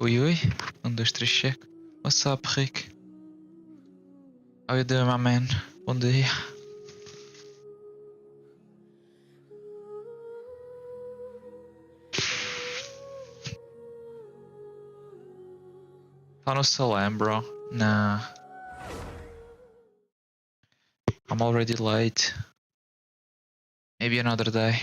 Oi, oi. 1, 2, 3, check. What's up, Rick? How you doing, my man? Bom dia. Tá no Salam, bro. Nah. I'm already late. Maybe another day.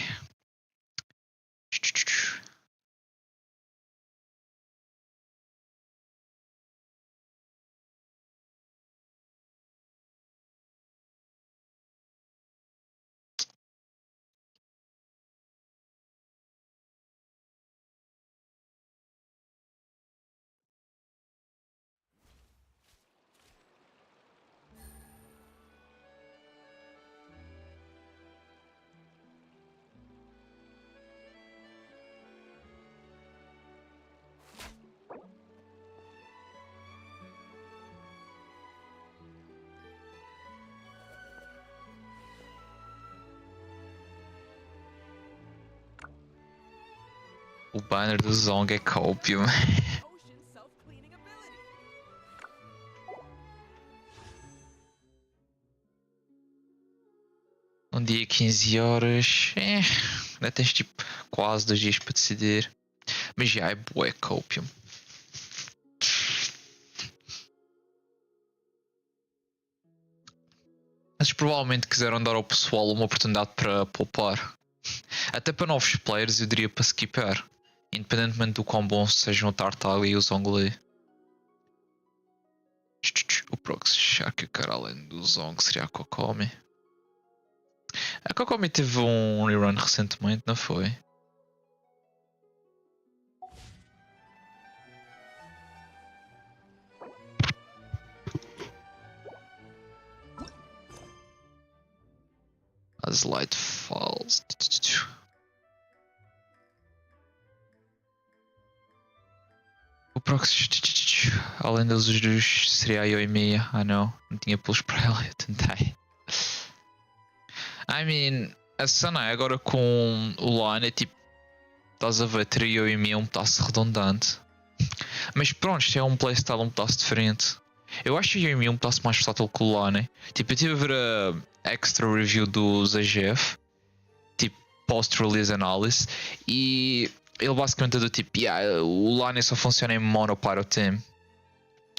O banner do Zong é cópio. Um dia 15 horas. Ainda tens tipo quase 2 dias para decidir. Mas já é bué cópio. Mas provavelmente quiseram dar ao pessoal uma oportunidade para poupar. Até para novos players eu diria para skipar. Independentemente do quão bons sejam o Tartaglia e o Zhongli. O Proxy Shaka, cara, além do Zong, seria a Kokomi. A Kokomi teve um rerun recentemente, não foi? As light falls. O Proxy, além dos dois, seria a Yoimiya. Ah não tinha pulos para ela, eu tentei. I mean, a cena é agora com o Line é tipo, estás a ver, ter Yoimiya um pedaço redundante. Mas pronto, isto é um playstyle um pedaço diferente. Eu acho que o Yoimiya um pedaço mais versátil que o Line. Tipo, eu estive a ver a extra review do ZGF, tipo, post-release analysis, e ele basicamente é do tipo, o Lane só funciona em mono para o team.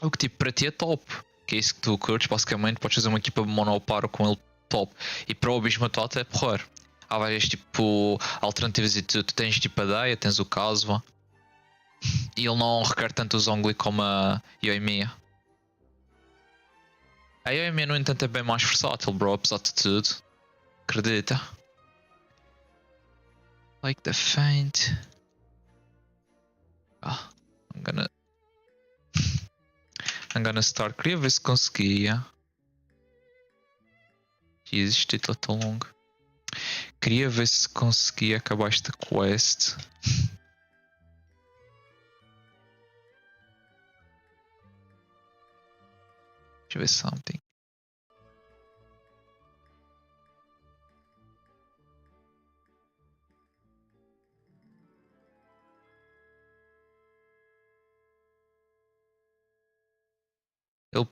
O que tipo para ti é top. Que é isso que tu curtes, basicamente podes fazer uma equipa mono para com ele top. E para o Abismo atual é porrer. Há várias tipo alternativas e tu tens tipo a Deia, tens o Kazuha. E ele não requer tanto o Zhongli como a Yoimiya. A Yoimiya no entanto é bem mais versátil, bro, apesar de tudo. Acredita? Like the faint. I'm gonna start. Queria ver se conseguia. Jesus, este título é tão longo. Queria ver se conseguia acabar esta quest. Deixa eu ver something.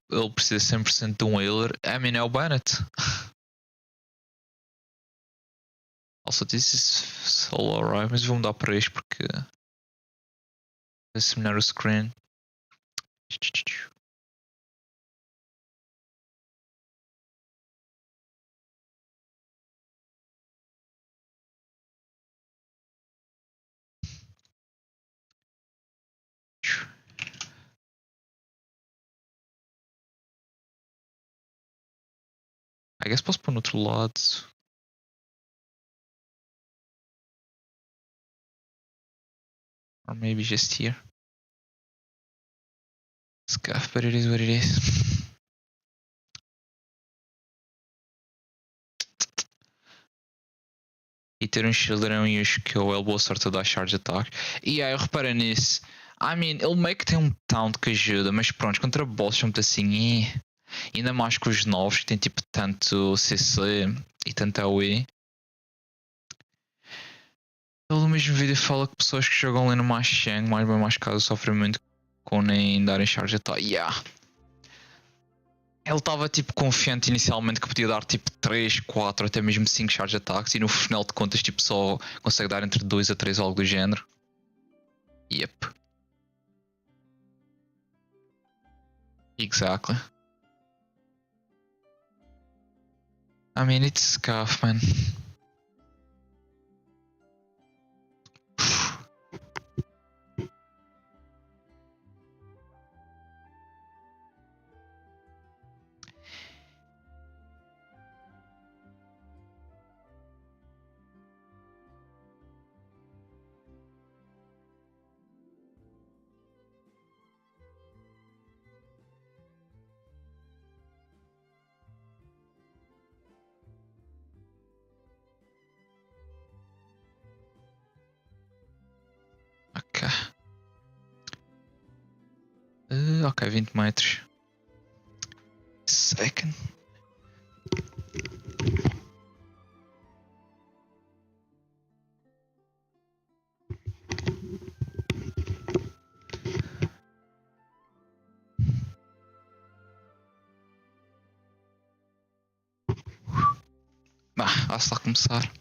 Ele precisa 100% de um healer. I mean, é o Bennett. Also, this is solo, alright? Mas vou mudar para isto porque vai seminar o screen. I guess posso pôr no outro lado. Or maybe just here. Scuff, but it is what it is. E ter um shielder é um issue que eu boa sorte a dar charge attack. E aí eu reparei nisso. I mean, ele meio que tem um taunt que ajuda, mas pronto, contra bosses muito assim. Ainda mais com os novos que tem tipo tanto CC e tanto AOE. Ele no mesmo vídeo fala que pessoas que jogam ali no mais Shang, mais bem mais caso sofrem muito com nem dar em charge attack. Yeah. Ele estava tipo confiante inicialmente que podia dar tipo 3, 4, até mesmo 5 charge attacks e no final de contas tipo só consegue dar entre 2 a 3 ou algo do género. Yep. Exactly. I mean, it's scuff, man. Ok. Ok, 20 metros. Second. Vá-se lá começar.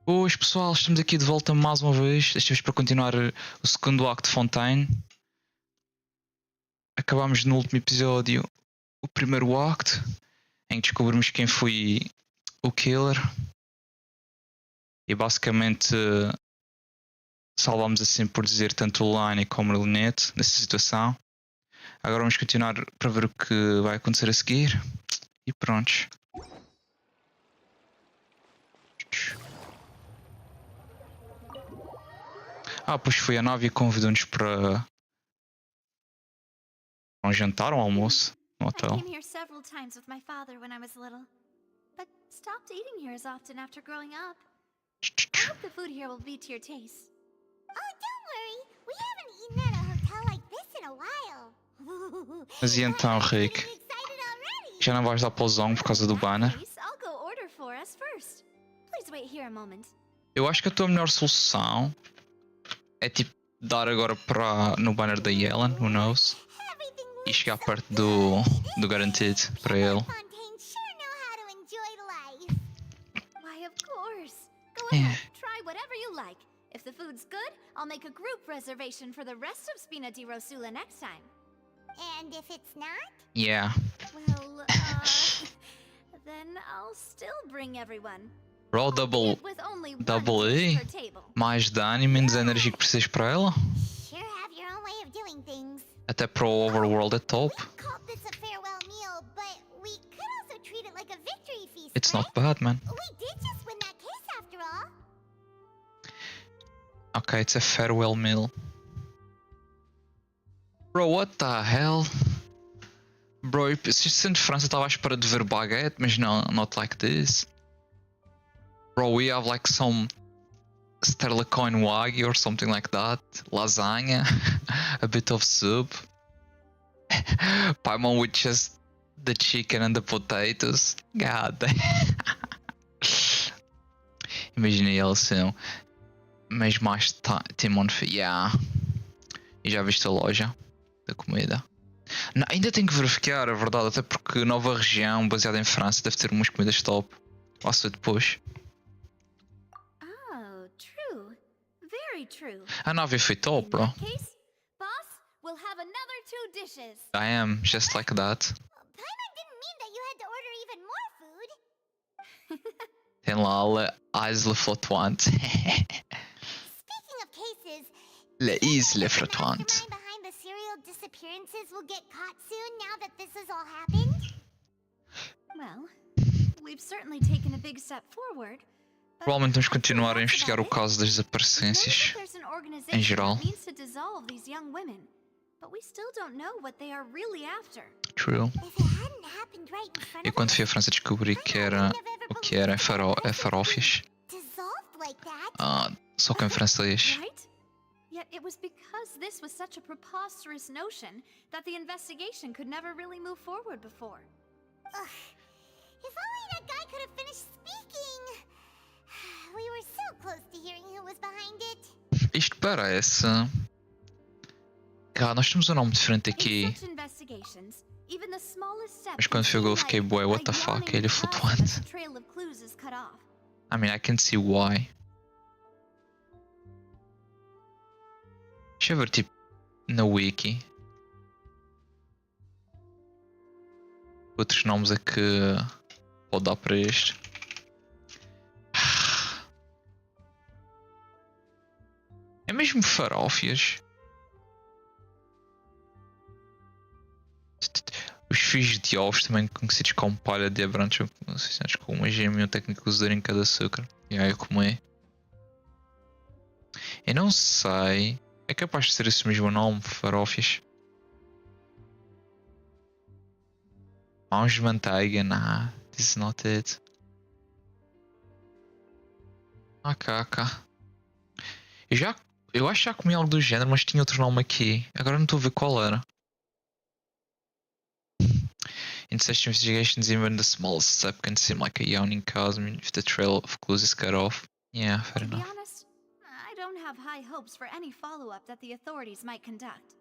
Boas pessoal, estamos aqui de volta mais uma vez. Desta vez para continuar o segundo acto de Fontaine. Acabámos no último episódio o primeiro acto, em que descobrimos quem foi o killer. E basicamente salvámos assim por dizer tanto o Line como a Lynette nessa situação. Agora vamos continuar para ver o que vai acontecer a seguir. E prontos. Pois foi a nave e convidou-nos para um jantar ou um almoço no hotel. I came here several times with my father when I was little, but stopped eating here as often after growing up. I hope the food here will be to your taste. Oh, don't worry. We haven't eaten at a hotel like this in a while. Mas e então, Rick? Já não vais dar pausão por causa do banner? I'll go order for us first. Please wait here a moment. Eu acho que a tua melhor solução é tipo dar agora para no banner da Yellen, who knows? E chegar perto do garantido para ele. Why, of course. Go Yeah. ahead, try whatever you like. If the food's good, I'll make a group reservation for the rest of Spina di Rosula next time. And if it's not? Yeah. Well, then I'll still bring everyone. Roll double With only one double dish E. per table. Mais dano e menos energia que precisas para ela. Sure have your own way of doing things. Até para o overworld é top. We called this a farewell meal, but we could also treat it like a victory feast, It's right? not bad, man. We did just win that case after all. Ok, it's a farewell meal. Bro, what the hell? Bro, se sendo França estava à espera de ver baguette, mas não, not like this. Bro, we have like some sterlicoin wagyu or something like that. Lasagna, a bit of soup. Paimon with just the chicken and the potatoes. God damn. Imaginei ele assim. Mas mais Timon, yeah. E já viste a loja da comida? Não, ainda tenho que verificar, é verdade, até porque nova região baseada em França deve ter umas comidas top. Lá se depois. Oh, true. Very true. A nave foi top, In bro. that case, boss, we'll have another 2 dishes. I am, just like that. Paimon didn't mean that you had to order even more food. Tem lá a Isla Flutuante. Speaking of cases, La Isla the Flutuante. mastermind behind the serial disappearances will get caught soon now that this has all happened? Well, we've certainly taken a big step forward. but Provavelmente vamos I feel continuar a that's investigar o about it. caso das We know that desaparecências. there's an em organization geral. that means to dissolve these young women, but we still don't know what they are really after. True. If it hadn't happened right in front E of quando us, fui à França descobri que era o que era farófias. dissolved like that. Só que em francês. Right? Yet it was because this was such a preposterous notion that the investigation could never really move forward before. Ugh. If only that guy could have finished speaking. We were so close to hearing who was behind it. Isto parece. Nós temos um nome diferente aqui. Mas quando chegou eu fiquei bué, what the fuck, ele é flutuante. I mean, I can see why. Deixa eu ver, tipo, na wiki. Outros nomes é que pode dar para este. É mesmo farófias. Os fios de ovos, também conhecidos como palha de abrantes, associados com uma gema e um técnico de usar em cada açúcar. E aí eu comi. Eu não sei. É capaz de ser esse mesmo nome, farófias. Mãos de manteiga, nah, this is not it. Ok. Eu acho que já comi algo do género, mas tinha outro nome aqui. Agora não estou a ver qual era. In such investigations, even the smallest step can seem like a yawning chasm if the trail of clues is cut off. Yeah, fair To be enough. honest, I don't have high hopes for any follow-up that the authorities might conduct.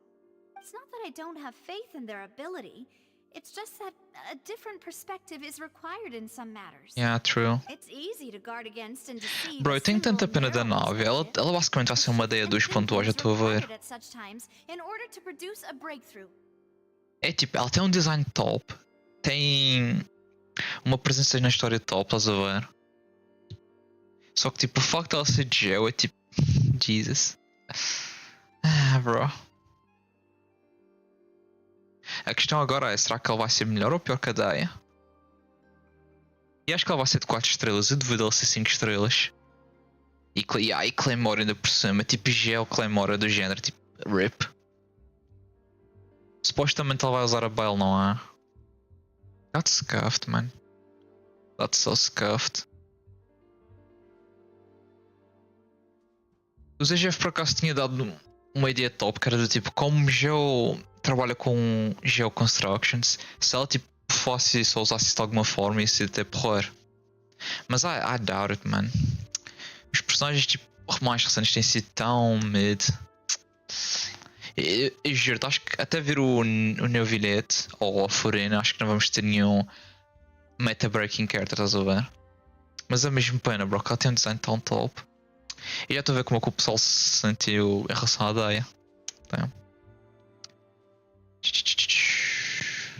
It's not that I don't have faith in their ability. It's just that a different perspective is required in some matters. Yeah, true. It's easy to guard against and deceive. Bro, eu tenho tanta pena da nave. Ela basicamente vai ser uma DEA 2.0, já estou a ver. É tipo, ela tem um design top. Tem uma presença na história top, estás a ver? Só que tipo, o facto de ela ser gel é tipo... Jesus. Bro. A questão agora é, será que ela vai ser melhor ou pior que a Deia? E acho que ela vai ser de 4 estrelas, eu duvido ela ser 5 estrelas. E Claymore ainda por cima, tipo gel Claymore do género, tipo RIP. Supostamente ela vai usar a Bale, não é? That's scuffed, man. That's so scuffed. O ZGF por acaso tinha dado uma ideia top, que era do tipo, como Geo trabalha com Geo Constructions, se ela tipo fosse só usasse isso de alguma forma, isso ia até porrer. Mas I doubt it, man. Os personagens tipo mais recentes têm sido tão mid. Eu juro, acho que até ver o Neovilete ou a Forena, acho que não vamos ter nenhum meta-breaking character, estás a ver? Mas é mesmo pena, bro, que ela tem um design tão top. E já estou a ver como é que o pessoal se sentiu em relação à Deia. Damn.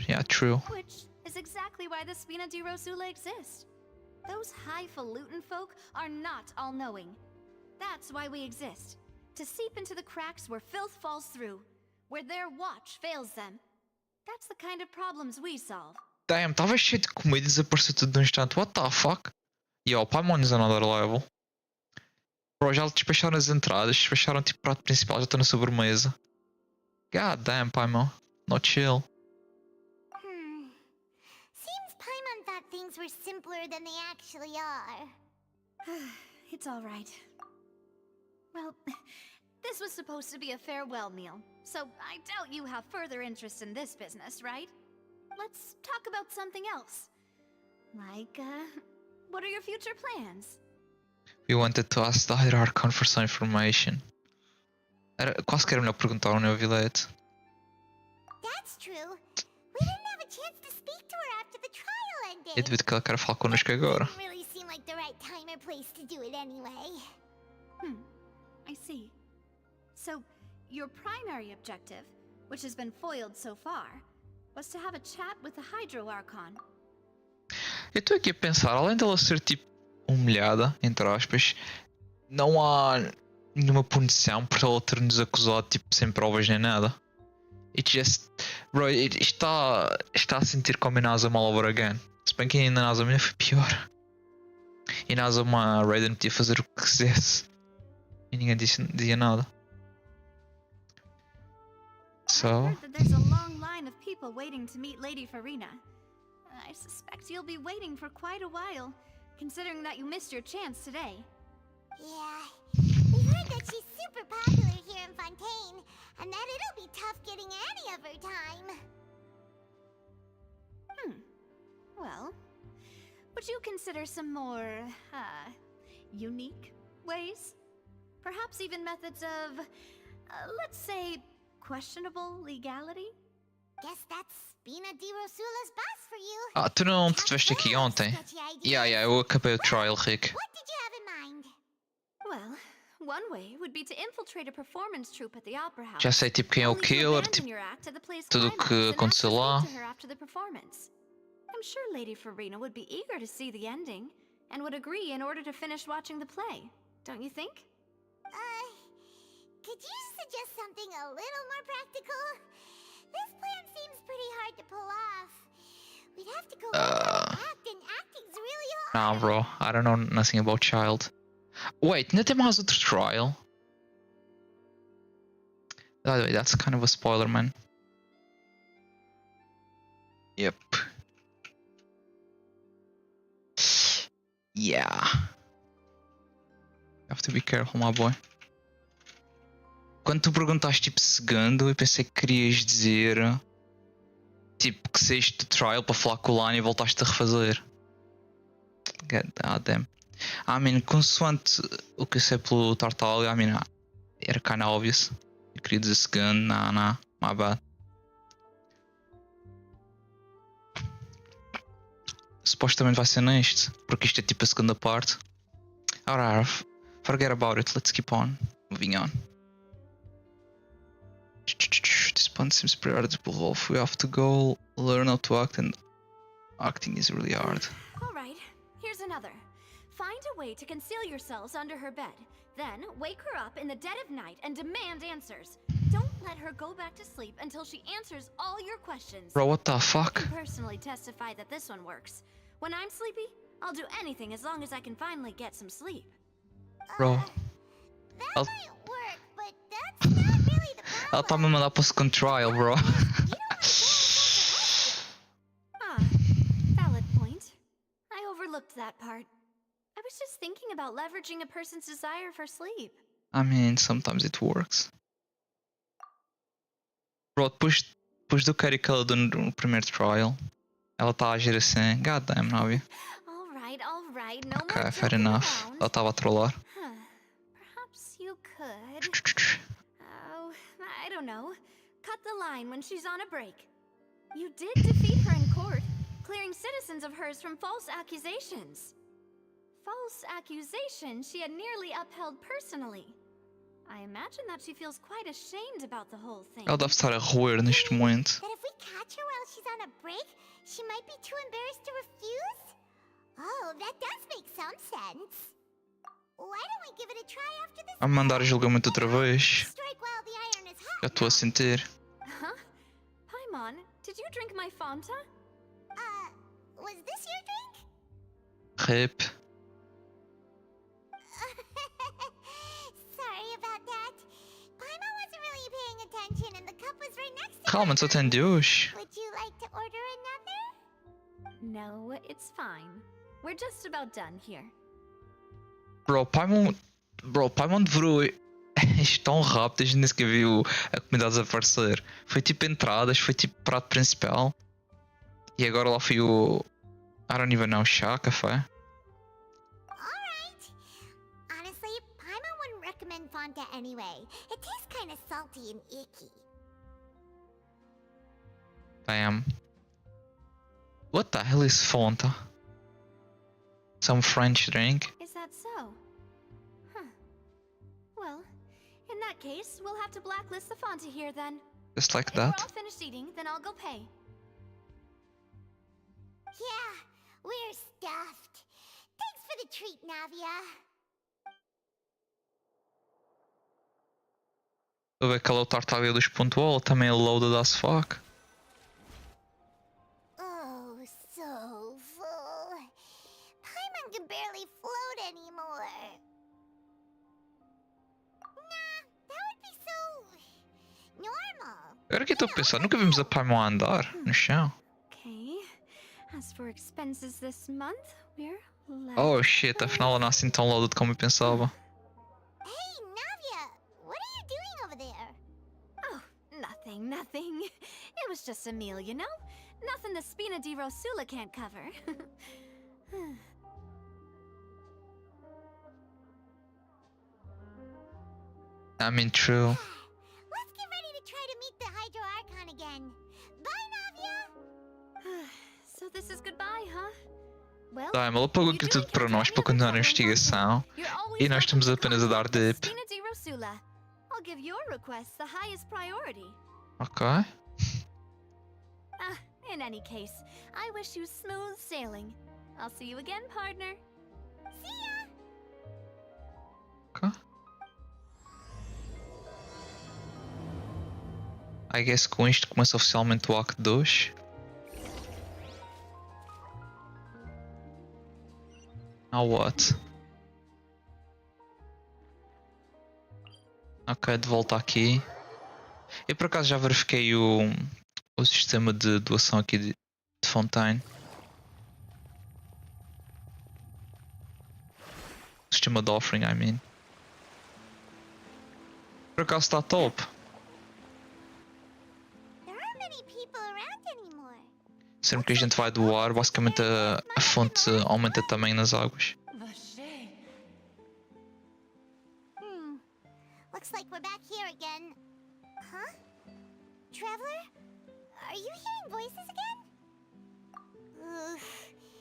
Yeah, true. Which is exactly why the Spina di Rosula exist. Those highfalutin folk are not all-knowing. That's why we exist. To seep into the cracks where filth falls through, where their watch fails them. That's the kind of problems we solve. Damn, estava cheio de comida e desapareceu tudo de um instante. What the fuck? Yo, Paimon is another level. Bro, já despacharam as entradas, despacharam tipo prato principal, já estou na sobremesa. God damn, Paimon. Not chill. Seems Paimon thought things were simpler than they actually are. It's all right. Well, this was supposed to be a farewell meal, so I doubt you have further interest in this business, right? Let's talk about something else. Like, what are your future plans? We wanted to ask the Hierarchon for some information. Era quase que era melhor perguntar ao Neovilete. That's true. We didn't have a chance to speak to her after the trial ended. Eu duvido que ela queira falar connosco agora. Didn't really seem like the right time or place to do it anyway. I see. So, your primary objective, which has been foiled so far, was to have a chat with the Hydro Archon. Eu estou aqui a pensar, além dela ser tipo humilhada, entre aspas, não há nenhuma punição por ela ter-nos acusado tipo sem provas nem nada. It just. Bro, está a sentir como a Inazuma all over again. Se bem que ainda a Inazuma foi pior. E a Inazuma Raiden podia fazer o que quisesse. E ninguém dizia nada. So. I heard that there's a long line of people waiting to meet Lady Farina. I suspect you'll be waiting for quite a while, considering that you missed your chance today. Yeah, we've heard that she's super popular here in Fontaine, and that it'll be tough getting any of her time. Well, would you consider some more, unique ways? Perhaps even methods of, let's say, questionable legality? Guess that's Spina di Rosula's boss for you. Ah, tu não estiveste aqui ontem? Yeah, eu acabei o trial, Rick. What did you have in mind? Well, one way would be to infiltrate a performance troupe at the opera house. Já sei tipo quem é o Only to killer, abandon tipo your act at the play's tudo o climax que and aconteceu ask to lá. speak to her after the performance. I'm sure Lady Farina would be eager to see the ending and would agree in order to finish watching the play. Don't you think? Could you suggest something a little more practical? This plan seems pretty hard to pull off. We'd have to go over an act, and acting's really hard. Nah, bro, I don't know nothing about Child. Wait, ainda tem mais outro trial? By the way, that's kind of a spoiler, man. Yep. Yeah. You have to be careful, my boy. Quando tu perguntaste tipo segundo, eu pensei que querias dizer tipo que saíste do trial para falar com o Lani e voltaste a refazer. God damn. I mean, consoante o que eu sei pelo Tartalga, I mean, era kinda obvious. Eu queria dizer segundo, nah, my bad. Supostamente vai ser neste, porque isto é tipo a segunda parte. Alright, forget about it, let's keep on. Moving on. This point seems pretty hard to pull off. We have to go learn how to act, and acting is really hard. Alright, here's another. Find a way to conceal yourselves under her bed. Then wake her up in the dead of night and demand answers. Don't let her go back to sleep until she answers all your questions. Bro, what the I fuck? can personally testify that this one works. When I'm sleepy, I'll do anything as long as I can finally get some sleep. Bro. That I'll- might work, but that's not really the problem. Ela tá-me a mandar para o second trial, bro. You don't want to go yourself Ah, valid point. I overlooked that part. I was just thinking about leveraging a person's desire for sleep. I mean, sometimes it works. Bro, depois do carry que ela deu no primeiro trial, ela tá a agir assim. God damn, Navi. Alright, no Ok, more fair joking enough. around. Ela estava a trollar. Huh. Perhaps you could... Oh, I don't know. Cut the line when she's on a break. You did defeat her in court, clearing citizens of hers from false accusations. False accusations she had nearly upheld personally. I imagine that she feels quite ashamed about the whole thing. Ela deve estar a roer neste momento. That if we catch her while she's on a break, she might be too embarrassed to refuse? Oh, that does make some sense. Why don't we give it a try after this? A mandar o julgamento outra vez. Strike while the iron is hot. Já estou a sentir. Huh? Paimon, did you drink my Fanta? Was this your drink? Rip. Sorry about that. Paimon wasn't really paying attention and the cup was right next to Calma, só tem Deus. Would you like to order another? No, it's fine. We're just about done here. Bro, Paimon devorou isto tão rápido, a gente nem sequer viu a comunidade desaparecer. Foi tipo entradas, foi tipo prato principal. E agora lá foi o... I don't even know, chá, café. Alright. Honestly, Paimon wouldn't recommend Fanta anyway. It tastes kind of salty and icky. Damn. What the hell is Fanta? Some French drink? Is that so? Huh. Well, in that case, we'll have to blacklist the Fanta here then. Just like If we're that? all finished eating, then I'll go pay. Yeah, we're stuffed. Thanks for the treat, Navia. Estou a ver que ela é o Tartaruga 2.0, também é loaded as fuck. Oh, so full. Paimon can barely float anymore. Nah, that would be so... normal. Agora que eu estou a pensar, nunca vimos a Paimon a andar no chão. Okay. As for expenses this month, we're left Oh shit, afinal ela não é assim tão loaded como eu pensava. Hey, Navia, what are you doing over there? Oh, nothing. It was just a meal, you know? Nothing the Spina di Rosula can't cover. I mean, true. Let's get ready to try to meet the Hydro Archon again. Bye, Navia! So this is goodbye, huh? Well, Tá, ela pagou if aquilo you do tudo para encounter nós any para other continuar a trouble in Genshin, investigação you're always e nós welcome estamos to apenas a dar contact the dip. Spina di Rosula. I'll give your request the highest priority. Ok. In any case, I wish you smooth sailing. I'll see you again, partner. See ya! Ok. I guess com isto começa oficialmente o Act 2. Now what? Ok, de volta aqui. Eu por acaso já verifiquei o sistema de doação aqui de Fontaine. O sistema de offering, I mean. Por acaso está top. There aren't many people around anymore. Sempre que a gente vai doar, basicamente a fonte aumenta também nas águas. Vache. Looks like we're back here again. Huh? Traveler? Are you hearing voices again? Ugh,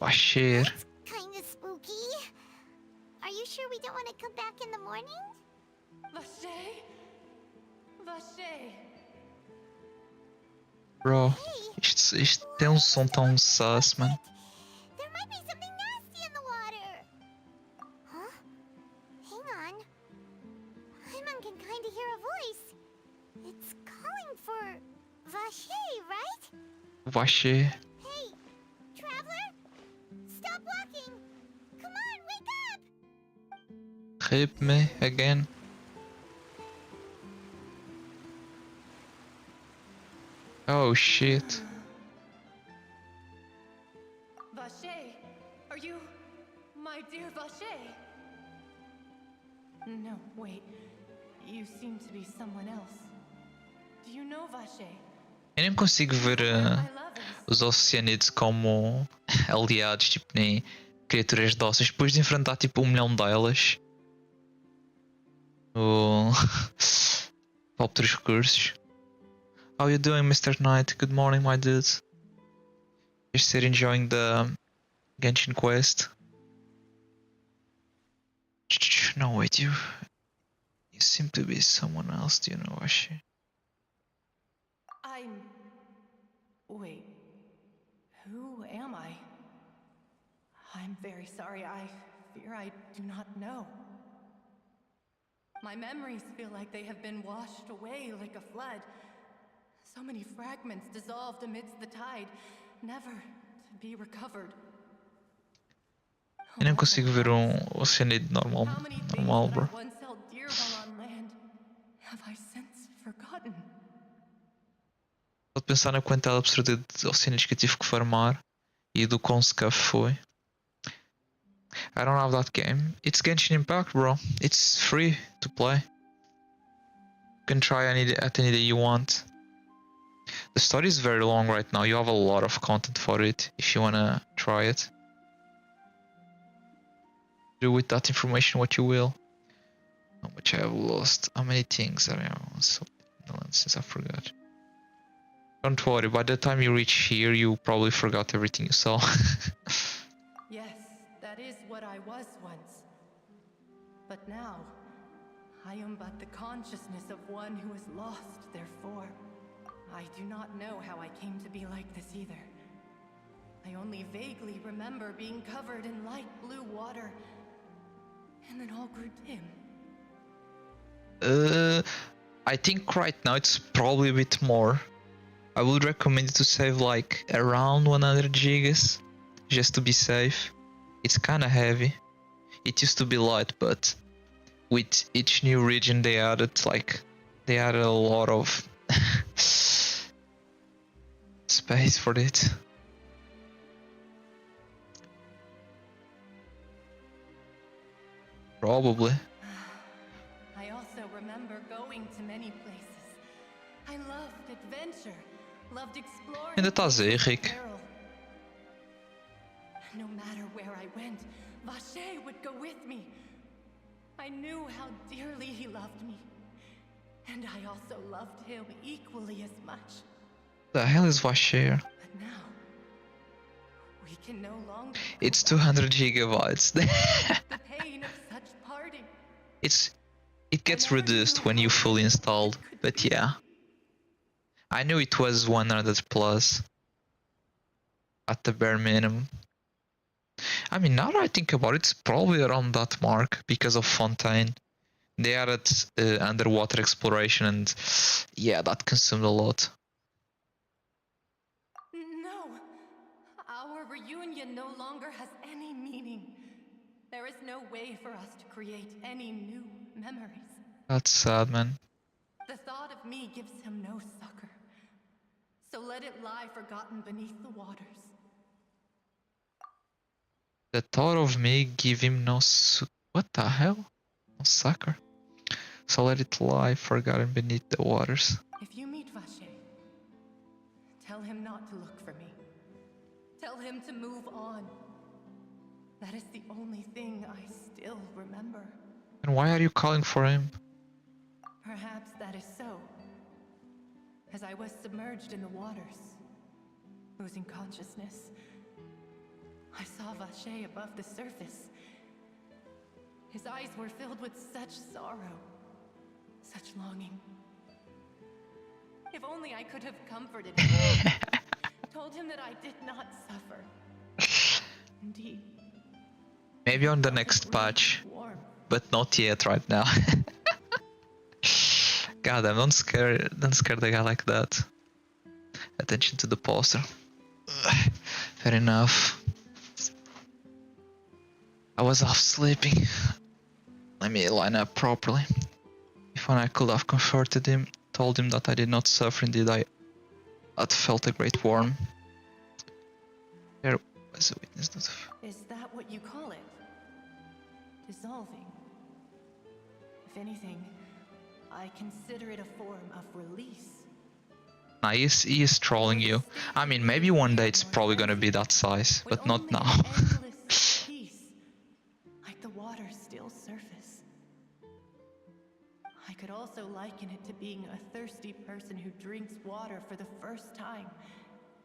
Vai ser. that's kinda spooky. Are you sure we don't want to come back in the morning? Vache. Vache. Bro, isto tem um som tão sus, mano. There might be something nasty in the water. Huh? Hang on. Paimon can kinda hear a voice. It's calling for Vache, right? Vai ser. Hey, traveler! Stop walking! Come on, wake up! Rip me again. Oh shit. Vache. Are you my dear Vache? No, wait. You seem to be someone else. Do you know Vache? Eu nem consigo ver My lovers. os oceanids como aliados, tipo, nem criaturas dóceis. Depois de enfrentar tipo 1 milhão delas. O... Top 3 recursos. How you doing, Mr. Knight? Good morning, my dude. Just here enjoying the Genshin quest. No, wait, you seem to be someone else, do you know, Ashi? Wait. Who am I? I'm very sorry. I fear I do not know. My memories feel like they have been washed away like a flood. So many fragments dissolved amidst the tide, never to be recovered. Eu nem consigo ver oceanid normal, How many things normal, that bro. I once held dear while on land have I since forgotten? Pode pensar na quantidade absurda de oceanids que eu tive que farmar e do quão scuff foi. I don't have that game. It's Genshin Impact, bro. It's free to play. You can try at any day you want. The story is very long right now. You have a lot of content for it if you wanna try it. Do with that information what you will. How much I have lost. How many things are so since I forgot. Don't worry, by the time you reach here you probably forgot everything you saw. Yes, that is what I was once. But now, I am but the consciousness of one who is lost, therefore. I do not know how I came to be like this either. I only vaguely remember being covered in light blue water, and then all grew dim. I think right now it's probably a bit more. I would recommend you to save like around 100 gigas just to be safe. It's kinda heavy. It used to be light, but with each new region they added a lot of space for it. Probably. I also remember going to many places. I loved adventure, loved exploring. Ainda estás aí, places of Rick? peril. No matter where I went, Vache would go with me. I knew how dearly he loved me, And I also loved him equally as much. The hell is Vashir? But now, we can no longer. It's 200 gigabytes. The pain of such parting. It gets reduced when you fully installed, but yeah. I knew it was 100 plus. At the bare minimum. I mean, now that I think about it, it's probably around that mark because of Fontaine. They added underwater exploration and yeah, that consumed a lot. No, our reunion no longer has any meaning. There is no way for us to create any new memories. That's sad, man. The thought of me gives him no succor. So let it lie forgotten beneath the waters. The thought of me give him no what the hell? No succor. So let it lie forgotten beneath the waters. If you meet Vache, tell him not to look for me. Tell him to move on. That is the only thing I still remember. And why are you calling for him? Perhaps that is so. As I was submerged in the waters, losing consciousness, I saw Vache above the surface. His eyes were filled with such sorrow, such longing. If only I could have comforted him, told him that I did not suffer. Indeed. Maybe on the next patch, but not yet right now. God damn, don't scare the guy like that. Attention to the poster. Fair enough. I was half sleeping. Let me line up properly. If only I could have comforted him, told him that I did not suffer, indeed I had felt a great warmth. There was a witness notification. Is that what you call it? Dissolving? If anything, I consider it a form of release. Nah, he is trolling you. I mean, maybe one day it's probably gonna be that size, but not now. Like the water's still surface. I could also liken it to being a thirsty person who drinks water for the first time,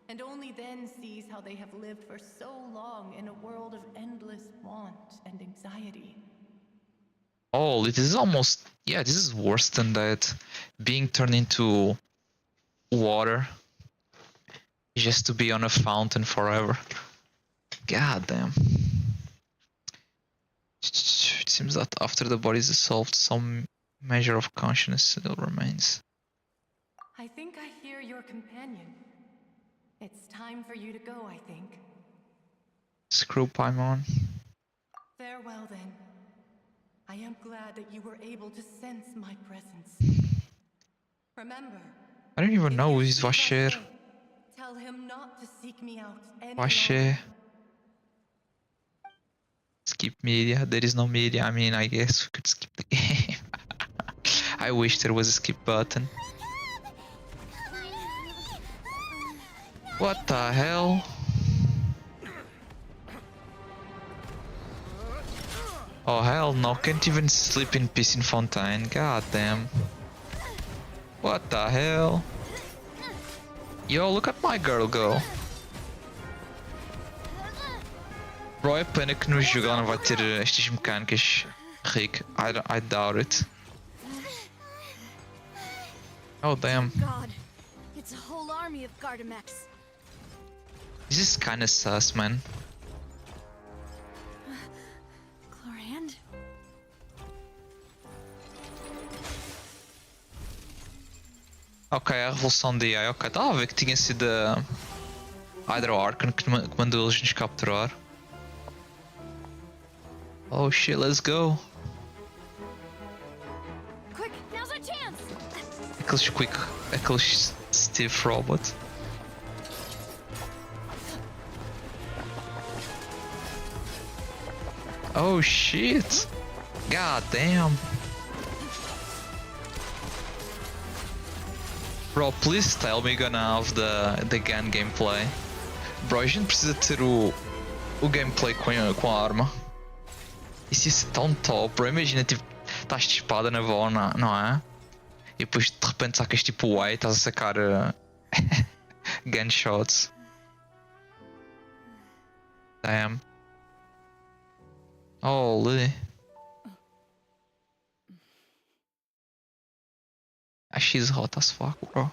and only then sees how they have lived for so long in a world of endless want and anxiety. Oh, it is almost... yeah, this is worse than that. Being turned into water just to be on a fountain forever. God damn. It seems that after the body is dissolved, some measure of consciousness still remains. I think I hear your companion. It's time for you to go, I think. Screw Paimon. Farewell then. I am glad that you were able to sense my presence. Remember, I don't even if know you who is see Vasher. Vache, tell him not to seek me out any Vasher. longer. Skip media. There is no media. I mean, I guess we could skip the game. I wish there was a skip button. What the hell? Oh hell no, can't even sleep in peace in Fontaine, god damn. What the hell? Yo, look at my girl go. Bro, é pena que no jogo ela não vai ter estas mecânicas, Rick. I doubt it. Oh damn. God, it's a whole army of Gardamex. This is kinda sus, man. Chlorand? Ok, a revolução de AI, ok. Estava a ver que tinha sido a Hydro Archon que mandou eles nos capturar. Oh shit, let's go. Quick, now's our chance! Aqueles stiff robot. Oh shit! God damn! Bro, please tell me you're gonna have the gun gameplay. Bro, a gente precisa ter o gameplay com a arma. Isso é tão top, bro. Imagina, tipo, estás de espada na vó, não é? E depois de repente sacas tipo o Y e estás a sacar gunshots. Damn. Holy. She's hot as fuck, bro.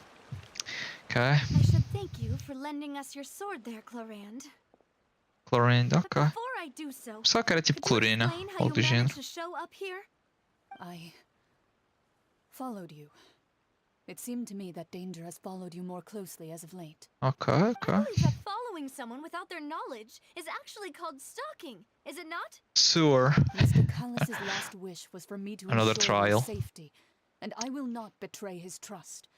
Okay. I should thank you for lending us your sword there, Clorand. Chlorine, But ok. before I do so, Só que era tipo could you clorina, explain how algo you do género. managed to show up here? I followed you. It seemed to me that danger has followed you more closely as of late. Ok, I ok. believe that following someone without their knowledge is actually called stalking, is it not? Sewer. Mr. Callus's last wish was for me to Another ensure trial. your safety, and I will not betray his trust.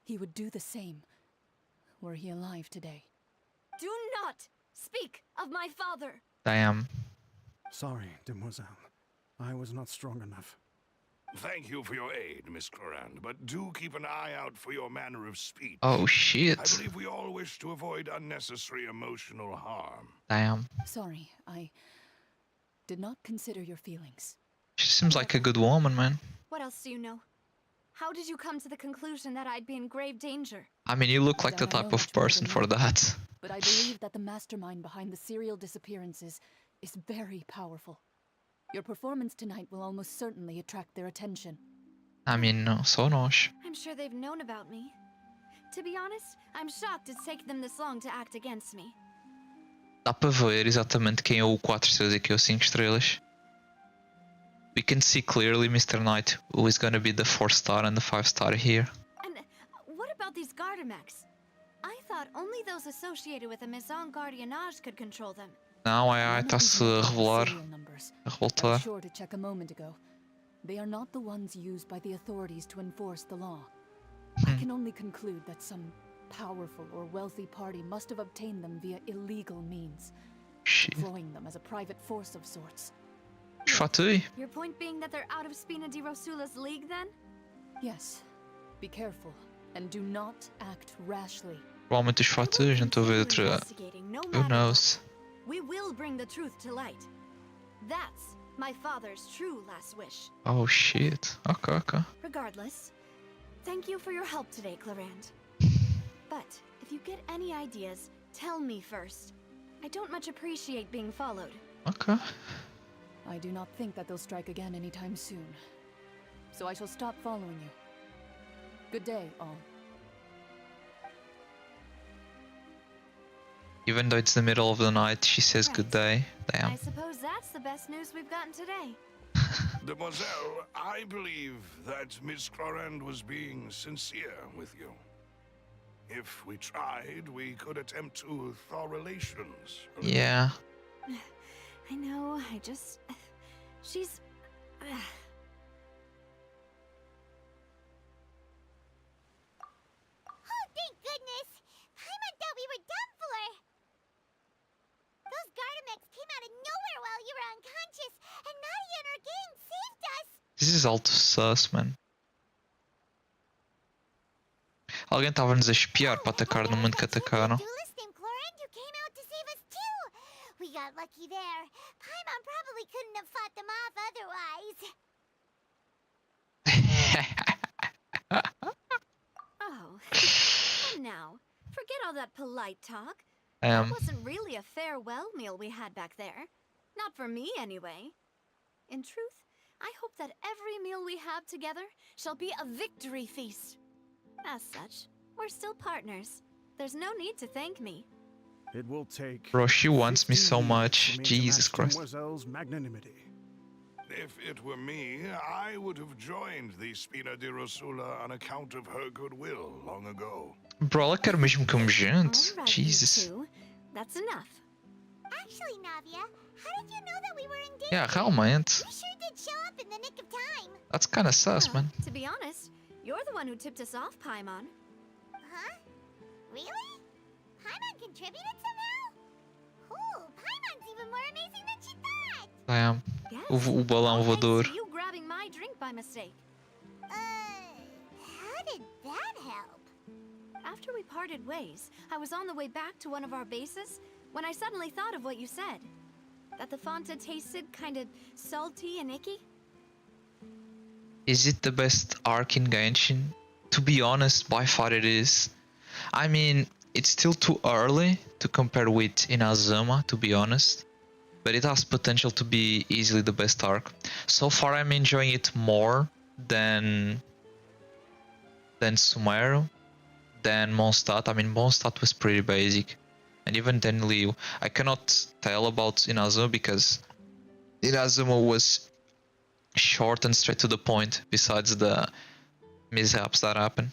He would do the same, were he alive today. Do not speak of my father! Damn. Sorry, demoiselle. I was not strong enough. Thank you for your aid, Miss Clorand, but do keep an eye out for your manner of speech. Oh I shit. believe we all wish to avoid unnecessary emotional harm. Damn. Sorry, I did not consider your feelings. She seems like a good woman, man. What else do you know? How did you come to the conclusion that I'd be in grave danger? I mean, you look like the That I type know of much more person than for you. that. But I believe that the mastermind behind the serial disappearances is very powerful. Your performance tonight will almost certainly attract their attention. I mean, não, só nós. I'm sure they've known about me. To be honest, I'm shocked it's taken them this long to act against me. Dá para ver exatamente quem é o 4 estrelas e quem é o 5 estrelas. We can see clearly, Mr. Knight, who is gonna be the 4-star and the 5-star here. And what about these Gardamex? I thought only those associated with the Maison Gardiennage could control them. Não, None of está-se these a names have revelar, serial numbers. a I was revoltar. sure to check a moment ago. They are not the ones used by the authorities to enforce the law. I can only conclude that some powerful or wealthy party must have obtained them via illegal means, Shit. employing them as a private force of sorts. Esfatei. Your point being that they're out of Spina di Rosula's league, then? Yes, be careful and do not act rashly. Provavelmente os fatos, não estou a ver outra. Investigating, no Who matter knows? what. We will bring the truth to light. That's my father's true last wish. Oh shit. Ok, ok. Regardless, thank you for your help today, Clorand. But if you get any ideas, tell me first. I don't much appreciate being followed. Ok. I do not think that they'll strike again anytime soon. So I shall stop following you. Good day, all. Even though it's the middle of the night, she says good day. I Damn. suppose that's the best news we've gotten today. Demoiselle, I believe that Miss Clorand was being sincere with you. If we tried, we could attempt to thaw relations. Yeah. I know, she's... Oh, thank goodness! Paimon thought we were done for! Those Gardamex came out of nowhere while you were unconscious, and Nadia and her gang saved us! This is all too sus, man. Alguém estava-nos a espiar para atacar no mundo que atacaram. Duelist named Clorand who came out to save us too! We got lucky there. Paimon probably couldn't have fought them off otherwise. Oh, come now. Forget all that polite talk. That wasn't really a farewell meal we had back there. Not for me, anyway. In truth, I hope that every meal we have together shall be a victory feast. As such, we're still partners. There's no need to thank me. It will take. Bro, she wants me 15 so years much. for me to Jesus match Christ. Demoiselle's magnanimity. If it were me, I would have joined the Spina di Rosula on account of her goodwill long ago. Bro, ela quer mesmo como gente. All right, Jesus. you two. That's enough. Actually, Navia, how did you know that we were in danger? Yeah, realmente. We sure did show up in the nick of time. That's kinda sus, Well, man. to be honest, you're the one who tipped us off, Paimon. Huh? Really? Paimon contributed somehow? Cool, Paimon's even more amazing than she thought! Damn. Yes. O balão All thanks voador. to you grabbing my drink by mistake. How did that help? After we parted ways, I was on the way back to one of our bases when I suddenly thought of what you said. That the Fanta tasted kind of salty and icky. Is it the best arc in Genshin? To be honest, by far it is. I mean, it's still too early to compare with Inazuma, to be honest, but it has potential to be easily the best arc. So far, I'm enjoying it more than Sumeru, than Mondstadt. I mean, Mondstadt was pretty basic, and even then Liu. I cannot tell about Inazuma because Inazuma was short and straight to the point, besides the mishaps that happen.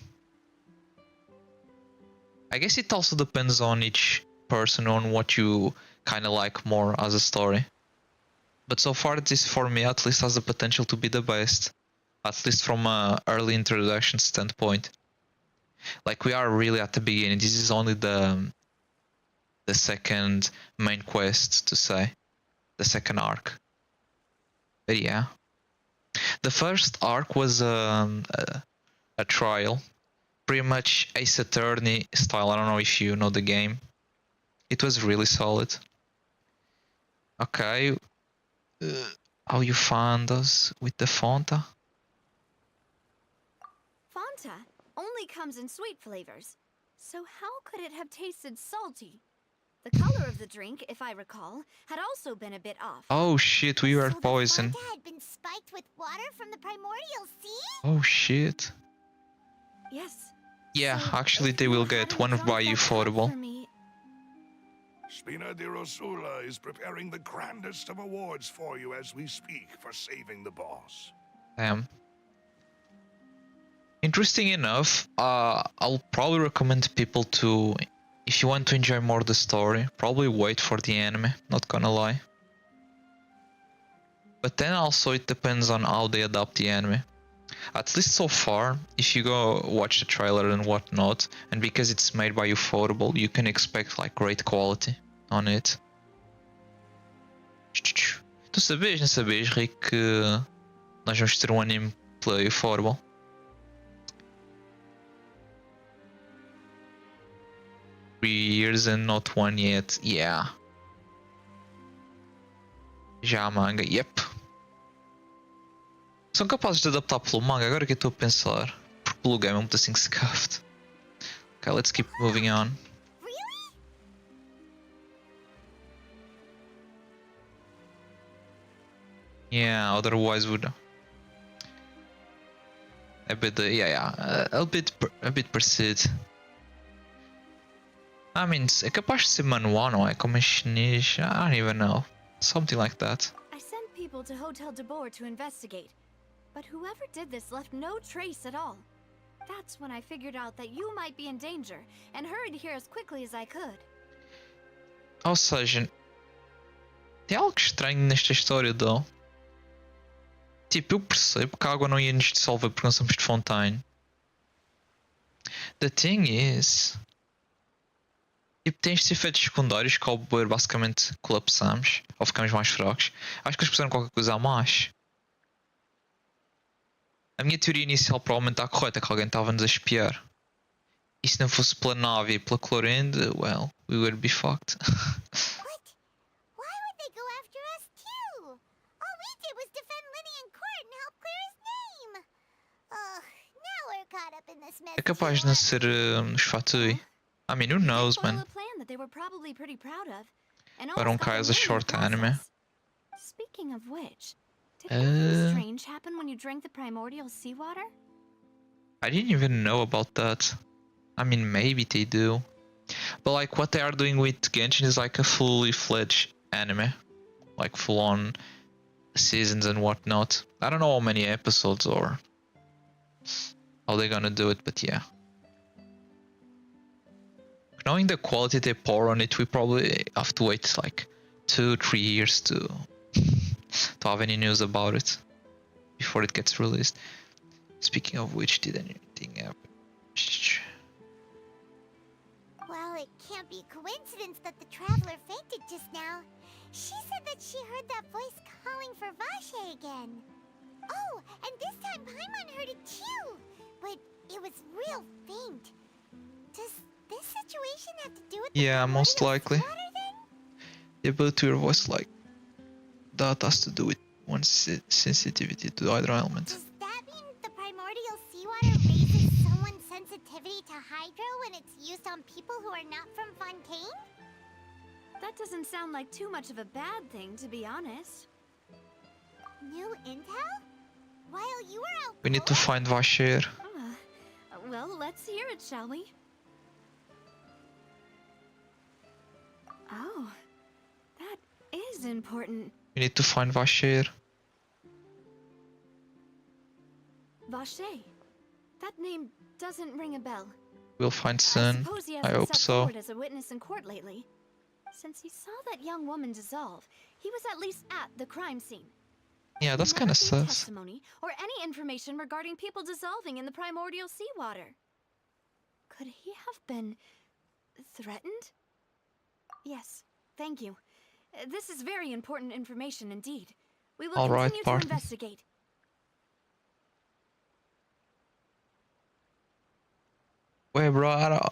I guess it also depends on each person, on what you kind of like more as a story. But so far, this for me at least has the potential to be the best, at least from an early introduction standpoint. Like, we are really at the beginning. This is only the second main quest, to say, the second arc. But yeah, the first arc was a trial, pretty much Ace Attorney style. I don't know if you know the game. It was really solid. Okay, how you found us with the Fanta? Fanta only comes in sweet flavors. So how could it have tasted salty? The color of the drink, if I recall, had also been a bit off. Oh shit, we were So the poisoned. Fanta had been spiked with water from the primordial sea? Oh shit. Yes. Yeah, So actually if they you will get hadn't one drunk by that you cup affordable. for me- Spina di Rosula is preparing the grandest of awards for you as we speak for saving the boss. Damn. Interesting enough, I'll probably recommend people to, if you want to enjoy more the story, probably wait for the anime, not gonna lie. But then also it depends on how they adapt the anime. At least so far, if you go watch the trailer and whatnot, and because it's made by Ufotable, you can expect like great quality on it. Tu sabias, não sabias, Rick, que nós vamos ter um anime pela Ufotable? 3 years and not one yet. Yeah. Já a manga, yep. São capazes de adaptar pelo manga, agora que eu estou a pensar. Porque pelo game é muito assim scuffed. Okay, let's keep moving on. Really? Yeah, otherwise would a bit, a bit pursued. I mean, é capaz de ser manual, não é? Como em chinês, I don't even know. Something like that. I sent people to Hotel de Boer to investigate, but whoever did this left no trace at all. That's when I figured out that you might be in danger and hurried here as quickly as I could. Ou seja, tem algo estranho nesta história, though. Tipo, eu percebo que a água não ia nos dissolver porque nós somos de Fontaine. The thing is, tipo, tem estes efeitos secundários que ao beber basicamente colapsamos ou ficamos mais fracos. Acho que eles fizeram qualquer coisa a mais. A minha teoria inicial provavelmente está correta, que alguém estava-nos a espiar. E se não fosse pela nave e pela Clorinde, well, we would be fucked. What? Why would they go after us too? All we did was defend Linny in court and help clear his name. Ugh, now we're caught up in this mess. É capaz de não ser os Fatui. I mean, who knows, They follow man? a plan that they were probably pretty proud of, and But almost got Honkai is a them ruined in short the anime. process. Speaking of which, did anything Uh, strange happen when you drank the primordial seawater? I didn't even know about that. I mean, maybe they do. But like what they are doing with Genshin is like a fully fledged anime. Like full on seasons and whatnot. I don't know how many episodes or how they're gonna do it, but yeah. Knowing the quality they pour on it, we probably have to wait like 2-3 years to have any news about it before it gets released. Speaking of which, did anything happen? Well, it can't be a coincidence that the traveler fainted just now. She said that she heard that voice calling for Vache again. Oh, and this time Paimon heard it too, but it was real faint. Does this situation have to do with the Yeah, most primordial likely. seawater then? The ability to hear voice like that has to do with one's sensitivity to either element. Does that mean who are not from Fontaine? That doesn't sound like too much of a bad thing, to be honest. New intel? While you were out We need to find Vasher. Well, let's hear it, shall we? Oh, that is important. We need to find Vasher. Vache. That name doesn't ring a bell. We'll find I soon. suppose he I hasn't hope stepped so. forward as a witness in court lately. Since he saw that young woman dissolve, he was at least at the crime scene. Yeah, that's He kind never of gave sus. testimony or any information regarding people dissolving in the primordial seawater. Could he have been threatened? Yes, thank you. This is very important information indeed. We will All right, continue to partner. investigate. Wait, bro, I don't...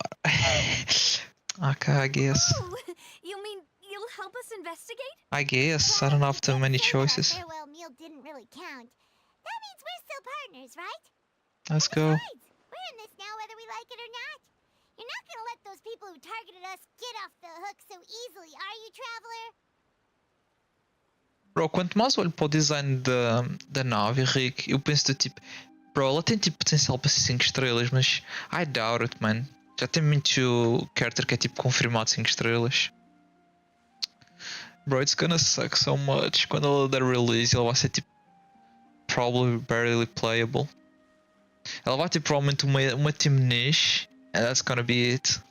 Okay, I guess. Oh, you mean you'll help us investigate? I guess. I don't have too many Say that our choices. farewell meal didn't really count. That means we're still partners, right? Let's go. Besides, we're in this now whether we like it or not. You're not gonna let those people who targeted us get off the hook so easily, are you, Traveler? Bro, quanto mais olho para o design da nave, Rick, eu penso do tipo... Bro, ela tem tipo potencial para ser 5 estrelas, mas... I doubt it, man. Já tem muito character que é tipo confirmado 5 estrelas. Bro, it's gonna suck so much. Quando ela der release, ela vai ser tipo... Probably barely playable. Ela vai ter provavelmente uma team niche. And that's gonna be it.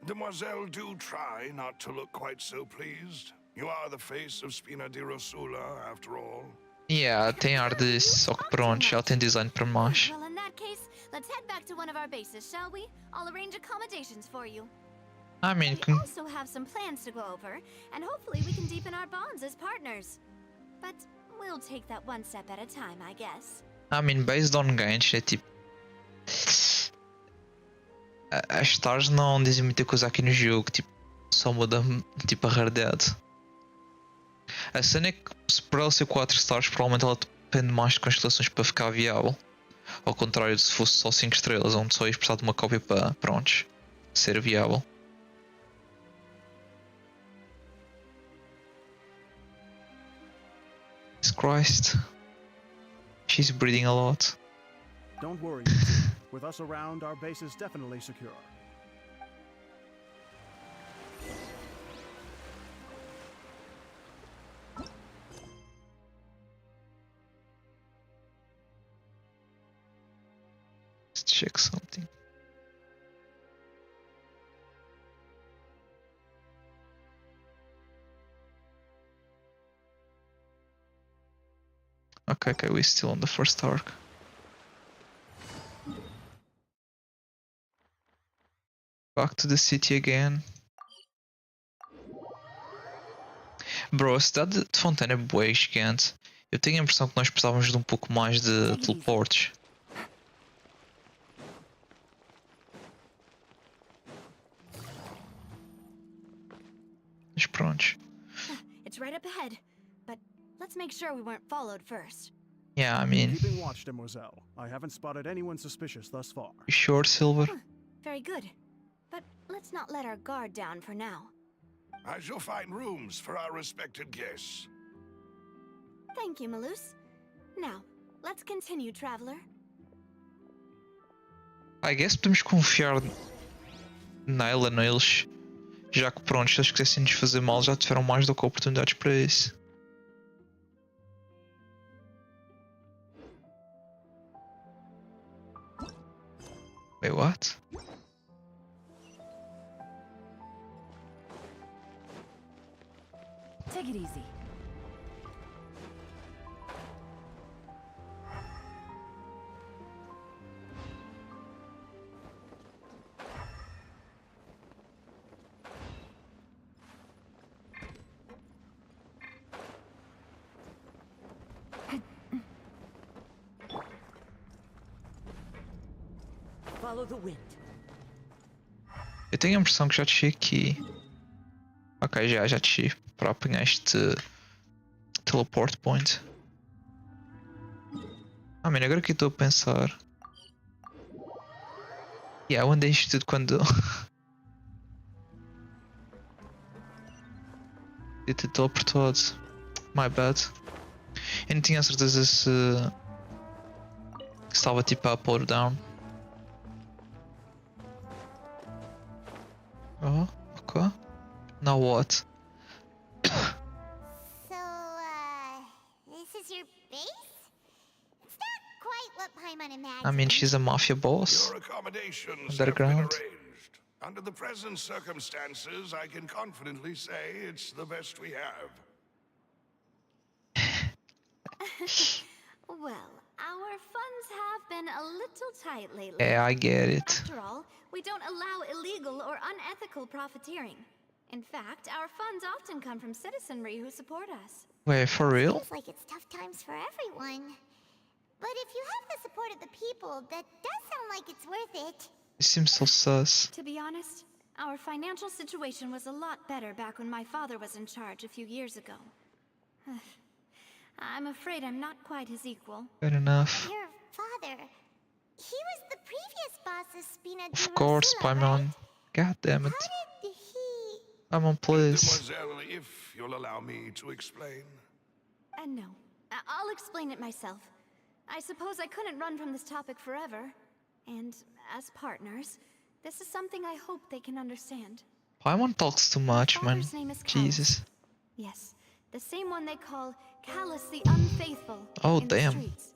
Demoiselle, do try not to look quite so pleased. You are the face of Spina di Rosula, after all. Yeah, tem ar disso, só que pronto, ela tem design para mais. Well, in that case, let's head back to one of our bases, shall we? I'll arrange accommodations for you. I mean, We also have some plans to go over, and hopefully we can deepen our bonds as partners. But we'll take that one step at a time, I guess. based on Genshin, é tipo... As stars não dizem muita coisa aqui no jogo, tipo, só muda tipo a raridade. A cena é que se por ela ser 4 stars, provavelmente ela depende mais de constelações para ficar viável. Ao contrário de se fosse só 5 estrelas, onde só ias precisar de uma cópia para, prontos, ser viável. Jesus Christ. She's breathing a lot. Don't worry. With us around, our base is definitely secure. Let's check something. Okay, we're still on the first arc. Back to the city again. Bro, a cidade de Fontaine é bué gigante. Eu tenho a impressão que nós precisávamos de um pouco mais de teleportes. Mas prontos. It's right up ahead, but let's make sure we weren't followed first. Yeah, I mean... Keeping watch, Demoiselle. I haven't spotted anyone suspicious thus far. You sure, Silver? Very good. But let's not let our guard down for now. I shall find rooms for our respected guests. Thank you, Malus. Now, let's continue, Traveler. I guess podemos confiar nela, neles. Já que pronto, se eles quisessem nos fazer mal, já tiveram mais do que oportunidades para isso. Wait, what? Take it easy. Follow the wind. Eu tenho a impressão que já desci aqui. Ok, já desci para apanhar este teleport point. Agora que estou a pensar. Yeah, eu andei isto tudo quando. Eu te teleportado. My bad. Eu não tinha certeza se estava tipo up or down. Oh, okay. Now what? So, this is your base? It's not quite what Paimon imagined. I mean, she's a mafia boss. Your accommodations Underground. have been arranged. Under the present circumstances, I can confidently say it's the best we have. Well, our funds have been a little tight lately. Yeah, I get it. After all, we don't allow illegal or unethical profiteering. In fact, our funds often come from citizenry who support us. Wait, for real? Seems like it's tough times for everyone. But if you have the support of the people, that does sound like it's worth it. It seems so sus. To be honest, our financial situation was a lot better back when my father was in charge a few years ago. I'm afraid I'm not quite his equal. Fair enough. Your father, he was the previous boss's Spina Of course, Paimon. God damn it. How did he... Paimon, please. Mademoiselle, if you'll allow me to explain. No, I'll explain it myself. I suppose I couldn't run from this topic forever. And as partners, this is something I hope they can understand. Paimon talks too much, man. Father's name is Callus. Jesus. Yes, the same one they call Callus the Unfaithful. Oh, in damn. The streets.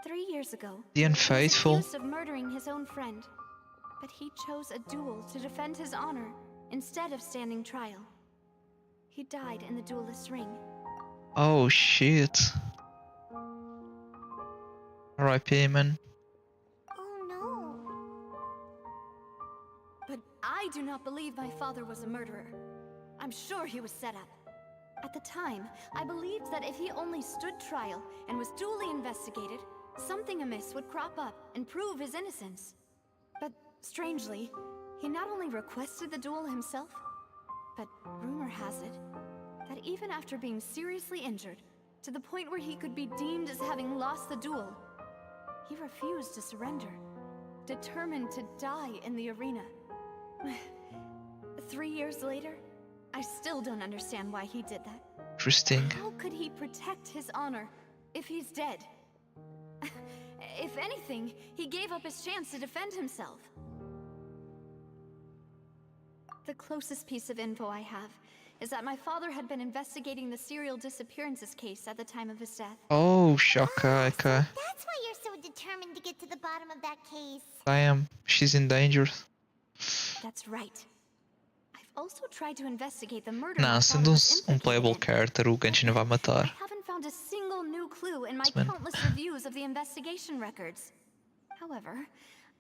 3 years ago, The Unfaithful. he was accused of murdering his own friend, but he chose a duel to defend his honor instead of standing trial. He died in the duelist's ring. Oh shit. R.I.P. man. Oh no. But I do not believe my father was a murderer. I'm sure he was set up. At the time, I believed that if he only stood trial and was duly investigated, something amiss would crop up and prove his innocence. But strangely, he not only requested the duel himself, but rumor has it that even after being seriously injured, to the point where he could be deemed as having lost the duel, he refused to surrender, determined to die in the arena. 3 years later, I still don't understand why he did that. Interesting. How could he protect his honor if he's dead? If anything, he gave up his chance to defend himself. The closest piece of info I have is that my father had been investigating the serial disappearances case at the time of his death. Oh, Shaka, okay. That's why you're so determined to get to the bottom of that case. Damn, she's in danger. That's right. I've also tried to investigate the murder. Não, my sendo father was playable implicated in. character, o Genshin vai I matar. haven't found a single new clue in my Man. countless reviews of the investigation records. However,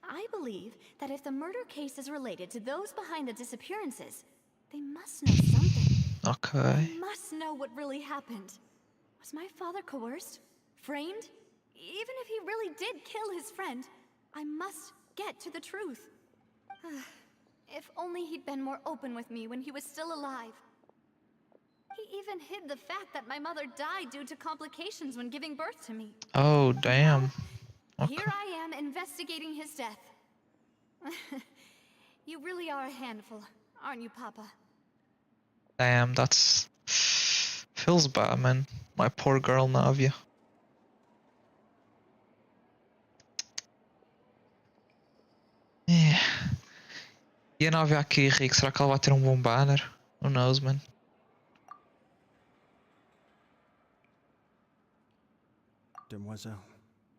I believe that if the murder case is related to those behind the disappearances, they must know something. Okay. They must know what really happened. Was my father coerced? Framed? Even if he really did kill his friend, I must get to the truth. If only he'd been more open with me when he was still alive. He even hid the fact that my mother died due to complications when giving birth to me. Oh, damn. Okay. Here I am investigating his death. You really are a handful, aren't you, Papa? Damn, that's... Feels bad, man. My poor girl, Navia. Yeah. E a Navia aqui, Rick, será que ela vai ter um bom banner? Who knows, man? Demoiselle,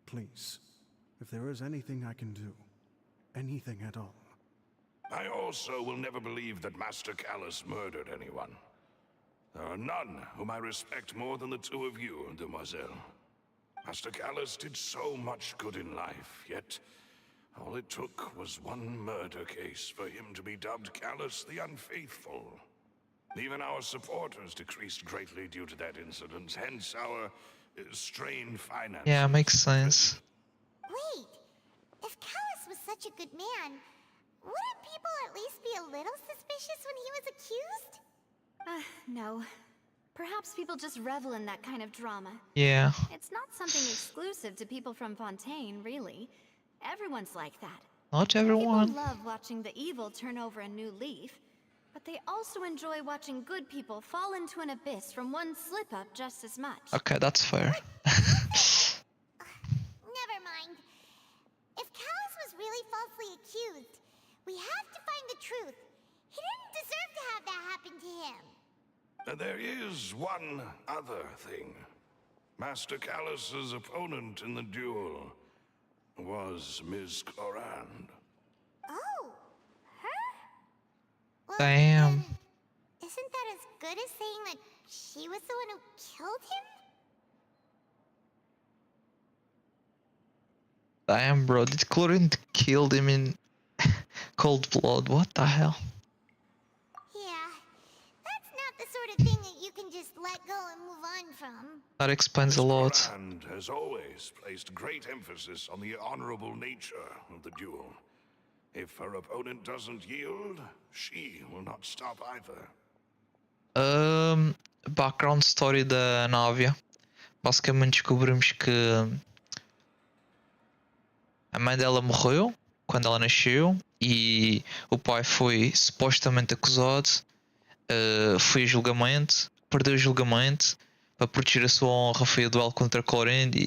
please. If there is anything I can do, anything at all. I also will never believe that Master Callus murdered anyone. There are none whom I respect more than the two of you, Demoiselle. Master Callus did so much good in life, yet all it took was one murder case for him to be dubbed Callus the Unfaithful. Even our supporters decreased greatly due to that incident, hence our strained finances. Yeah, makes sense. Wait, if Callus was such a good man, wouldn't people at least be a little suspicious when he was accused? No. Perhaps people just revel in that kind of drama. Yeah. It's not something exclusive to people from Fontaine, really. Everyone's like that. Not People everyone. love watching the evil turn over a new leaf, but they also enjoy watching good people fall into an abyss from one slip-up just as much. Okay, that's fair. Never mind. If Callus was really falsely accused, we have to find the truth. He didn't deserve to have that happen to him. There is one other thing. Master Callus's opponent in the duel was Ms. Clorand. Oh, her? Well, Damn. then, isn't that as good as saying that she was the one who killed him? Damn, bro. Did Chlorine kill him in cold blood? What the hell? Yeah, that's not the sort of thing that you can just let go and move on from. That explains a Ms. lot. Clorand has always placed great emphasis on the honorable nature of the duel. If her opponent doesn't yield, she will not stop either. Background story da Návia. Basicamente descobrimos que a mãe dela morreu quando ela nasceu e o pai foi supostamente acusado, foi a julgamento, perdeu o julgamento para proteger a sua honra, foi a duelo contra Clorinde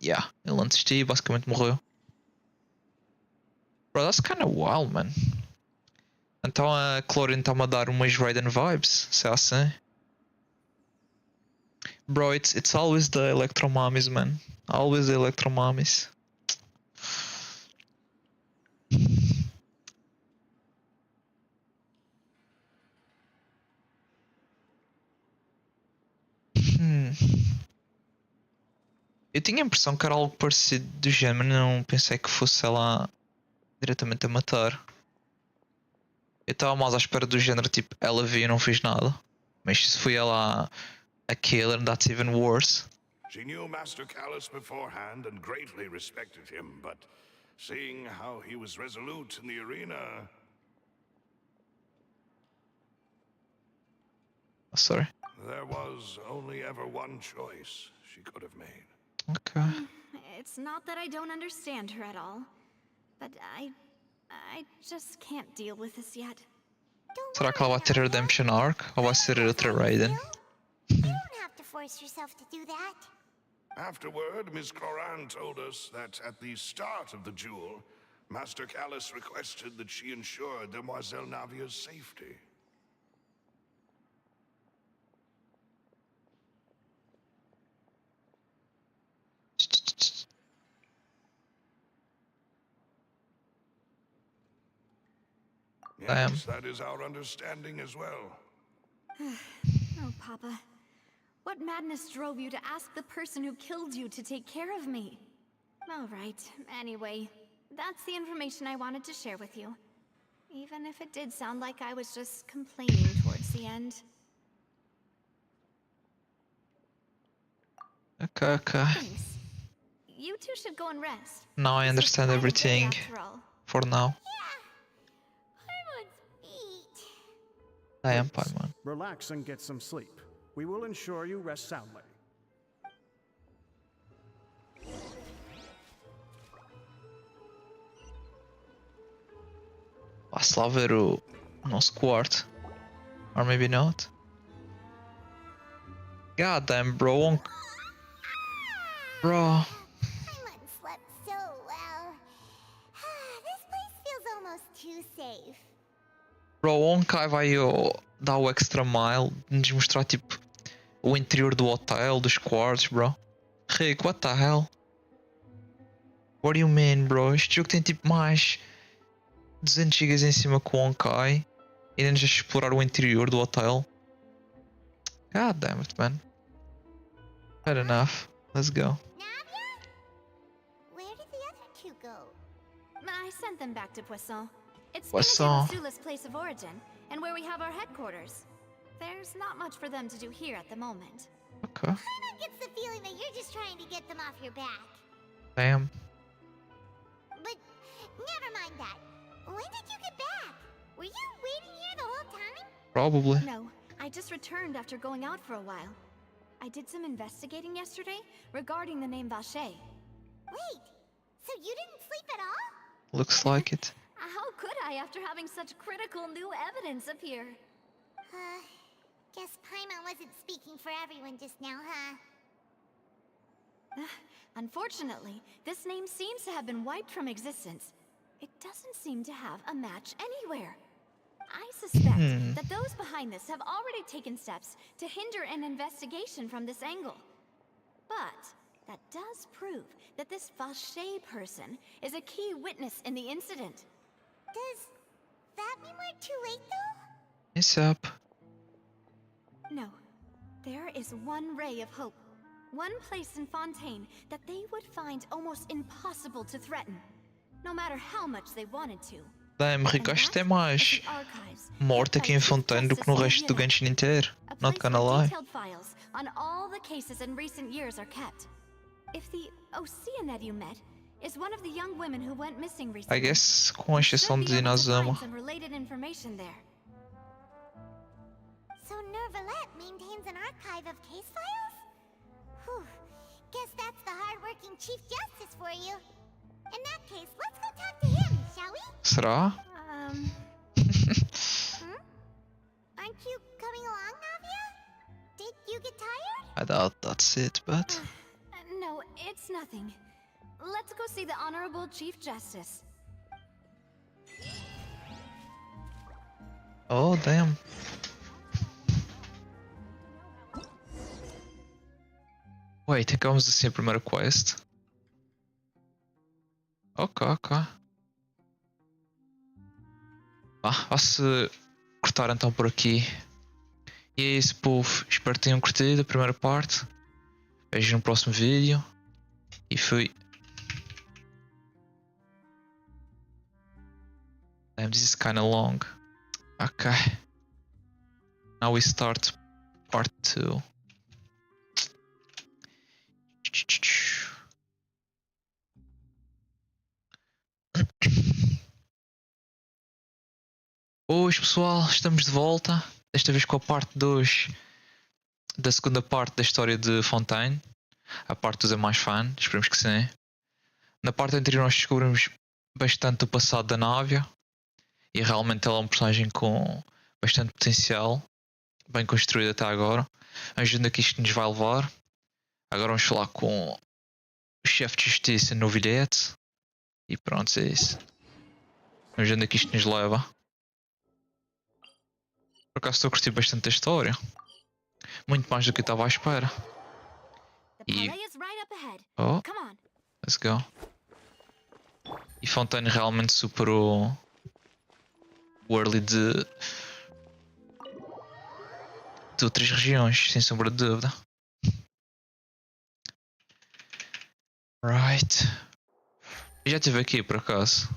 e ele não desistiu e basicamente morreu. Bro, that's kinda wild, man. Então a Clorinde está-me a dar umas Raiden vibes, se é assim. Bro, it's always the Electro Mummies, man. Always the Electro Mummies. Eu tinha a impressão que era algo parecido do género, não pensei que fosse, sei lá, diretamente a matar. Eu estava mais à espera do género, tipo, ela viu e não fez nada. Mas se foi ela a killer, that's even worse. She knew Master Callus beforehand and greatly respected him, but seeing how he was resolute in the arena... Sorry. There was only ever one choice she could have made. Ok. It's not that I don't understand her at all, but I just can't deal with this yet. Será que ela vai ter a Redemption Arc? Ou vai ser outra Raiden? You don't have to force yourself to do that. Afterward, Ms. Clorand told us that at the start of the duel, Master Callus requested that she ensure Demoiselle Navia's safety. Yes, that is our understanding as well. Oh, Papa. What madness drove you to ask the person who killed you to take care of me? All right, anyway, that's the information I wanted to share with you. Even if it did sound like I was just complaining towards the end. Okay. Thanks. You two should go and rest. Now I This was understand quite a day everything. after all. For now. Everyone's beat. I am Paimon. Relax and get some sleep. We will ensure you rest soundly. Posso lá ver o nosso quarto. Or maybe not. God damn, bro. Bro. Paimon slept so well. This place feels almost too safe. Bro, o Honkai vai dar o extra mile de nos mostrar tipo o interior do hotel, dos quartos, bro. Rick, what the hell? What do you mean, bro? Este jogo tem tipo mais 200 GB em cima com o Honkai e ainda nos deixa explorar o interior do hotel. God damn it, man. Fair enough. Let's go. Navia? Where did the other two go? I sent them back to Poisson. It's Poisson. Sula's place of origin, and where we have our headquarters. There's not much for them to do here at the moment. Okay. Paimon gets the feeling that you're just trying to get them off your back. Damn. But never mind that. When did you get back? Were you waiting here the whole time? Probably. No, I just returned after going out for a while. I did some investigating yesterday regarding the name Vache. Wait, so you didn't sleep at all? Looks like it. How could I after having such critical new evidence appear? Guess Paimon wasn't speaking for everyone just now, huh? Unfortunately, this name seems to have been wiped from existence. It doesn't seem to have a match anywhere. I suspect that those behind this have already taken steps to hinder an investigation from this angle. But that does prove that this Vache person is a key witness in the incident. Does that mean we're too late, though? It's up. No. There is one ray of hope. One place in Fontaine that they would find almost impossible to threaten, no matter how much they wanted to. Bem, Rico, acho que tem mais morte aqui em Fontaine do que no resto do Genshin inteiro. Not gonna lie. Detailed files on all the cases in recent years are kept. If the Oceanid you met is one of the young women who went missing recently, I guess com exceção de Inazuma. some related information there. So Nervalette maintains an archive of case files? Whew. Guess that's the hard-working Chief Justice for you. In that case, let's go talk to him, shall we? Será? Aren't you coming along, Navia? Did you get tired? I doubt that's it, but... No, it's nothing. Let's go see the Honorable Chief Justice. Oh, damn. Wait, acabamos assim a primeira quest. Ok. Vá-se cortar então por aqui. E é isso, povo. Espero que tenham curtido a primeira parte. Vejo no próximo vídeo. E fui. Damn, this is kinda long. Okay. Now we start part 2. Hoje, pessoal, estamos de volta. Desta vez com a parte 2 da segunda parte da história de Fontaine. A parte 2 é mais fã, esperemos que sim. Na parte anterior nós descobrimos bastante do passado da Návia. E realmente ela é um personagem com bastante potencial. Bem construído até agora. Vamos ver onde é que isto nos vai levar. Agora vamos falar com o chefe de justiça no bilhete. E pronto, é isso. Vamos ver onde é que isto nos leva. Por acaso estou a curtir bastante a história. Muito mais do que eu estava à espera. E... Oh, let's go. E Fontaine realmente superou o early de outras regiões, sem sombra de dúvida. Right. Eu já estive aqui por acaso.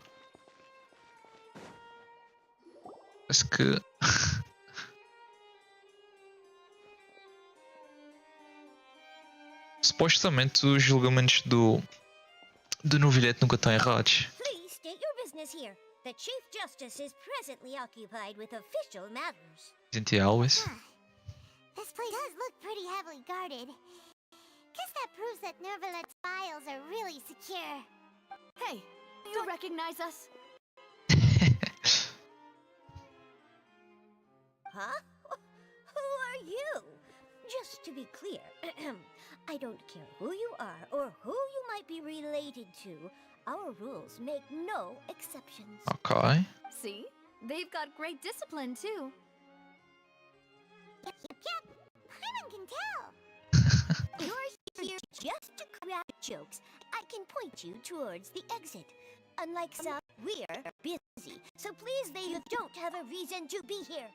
Parece que... Supostamente os julgamentos do novilhete nunca estão errados. Please state your business here. The Chief Justice is presently occupied with official matters. Isn't he always? This place does look pretty heavily guarded. Guess that proves that Nervalette's files are really secure. Hey, do you recognize us? Huh? Who are you? Just to be clear, I don't care who you are or who you might be related to. Our rules make no exceptions. Okay. See? They've got great discipline, too. Yep. Paimon can tell. You're here just to crack jokes. I can point you towards the exit. Unlike some, we're busy. So please, you don't have a reason to be here.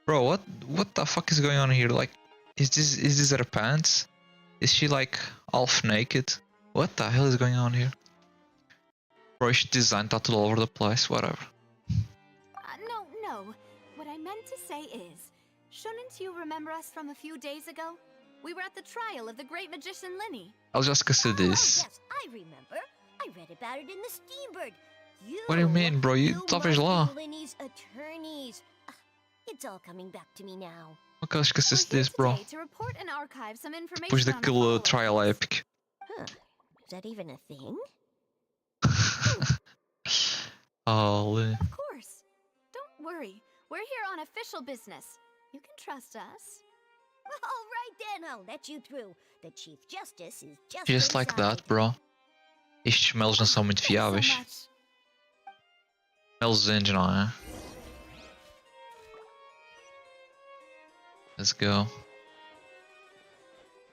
Bro, what the fuck is going on here? Like, is this her pants? Is she like half naked? What the hell is going on here? Bro, she designed that all over the place, whatever. No. What I meant to say is, shouldn't you remember us from a few days ago? We were at the trial of the great magician Linny. I'll just consider this. Oh, yes, I remember. I read about it in the Steambird. What do you mean, bro? You talvez lá. Linny's attorneys. It's all coming back to me now. Ok, esquecesse desse, bro. Depois daquele trial épico. Huh. Is that even a thing? Holy. Of course. Don't worry. We're here on official business. You can trust us. All right then, I'll let you through. The Chief Justice is just Just like that, bro. Estes melos não são muito Thanks so fiáveis. much. Melozinhos, não é? Let's go.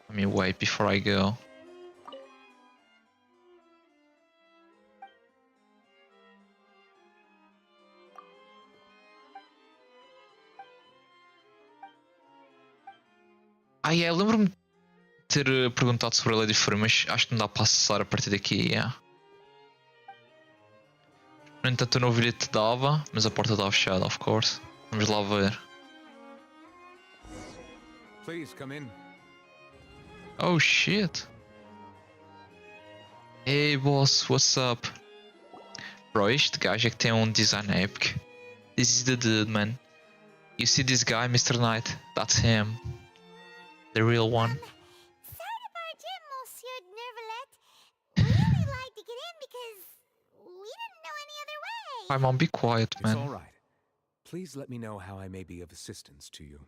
Let me wait before I go. Eu lembro-me de ter perguntado sobre a Lady Fury, mas acho que não dá para acessar a partir daqui, No entanto, o novo bilhete dava, mas a porta estava fechada, of course. Vamos lá ver. Please come in. Oh shit. Hey boss, what's up? Bro, este gajo é que tem um design epic. This is the dude, man. You see this guy, Mr. Knight? That's him. The real one. Sorry to barge in, Monsieur Nervalet. We only lied to get in because we didn't know any other way. Hi mom, be quiet, It's man. all right. Please let me know how I may be of assistance to you.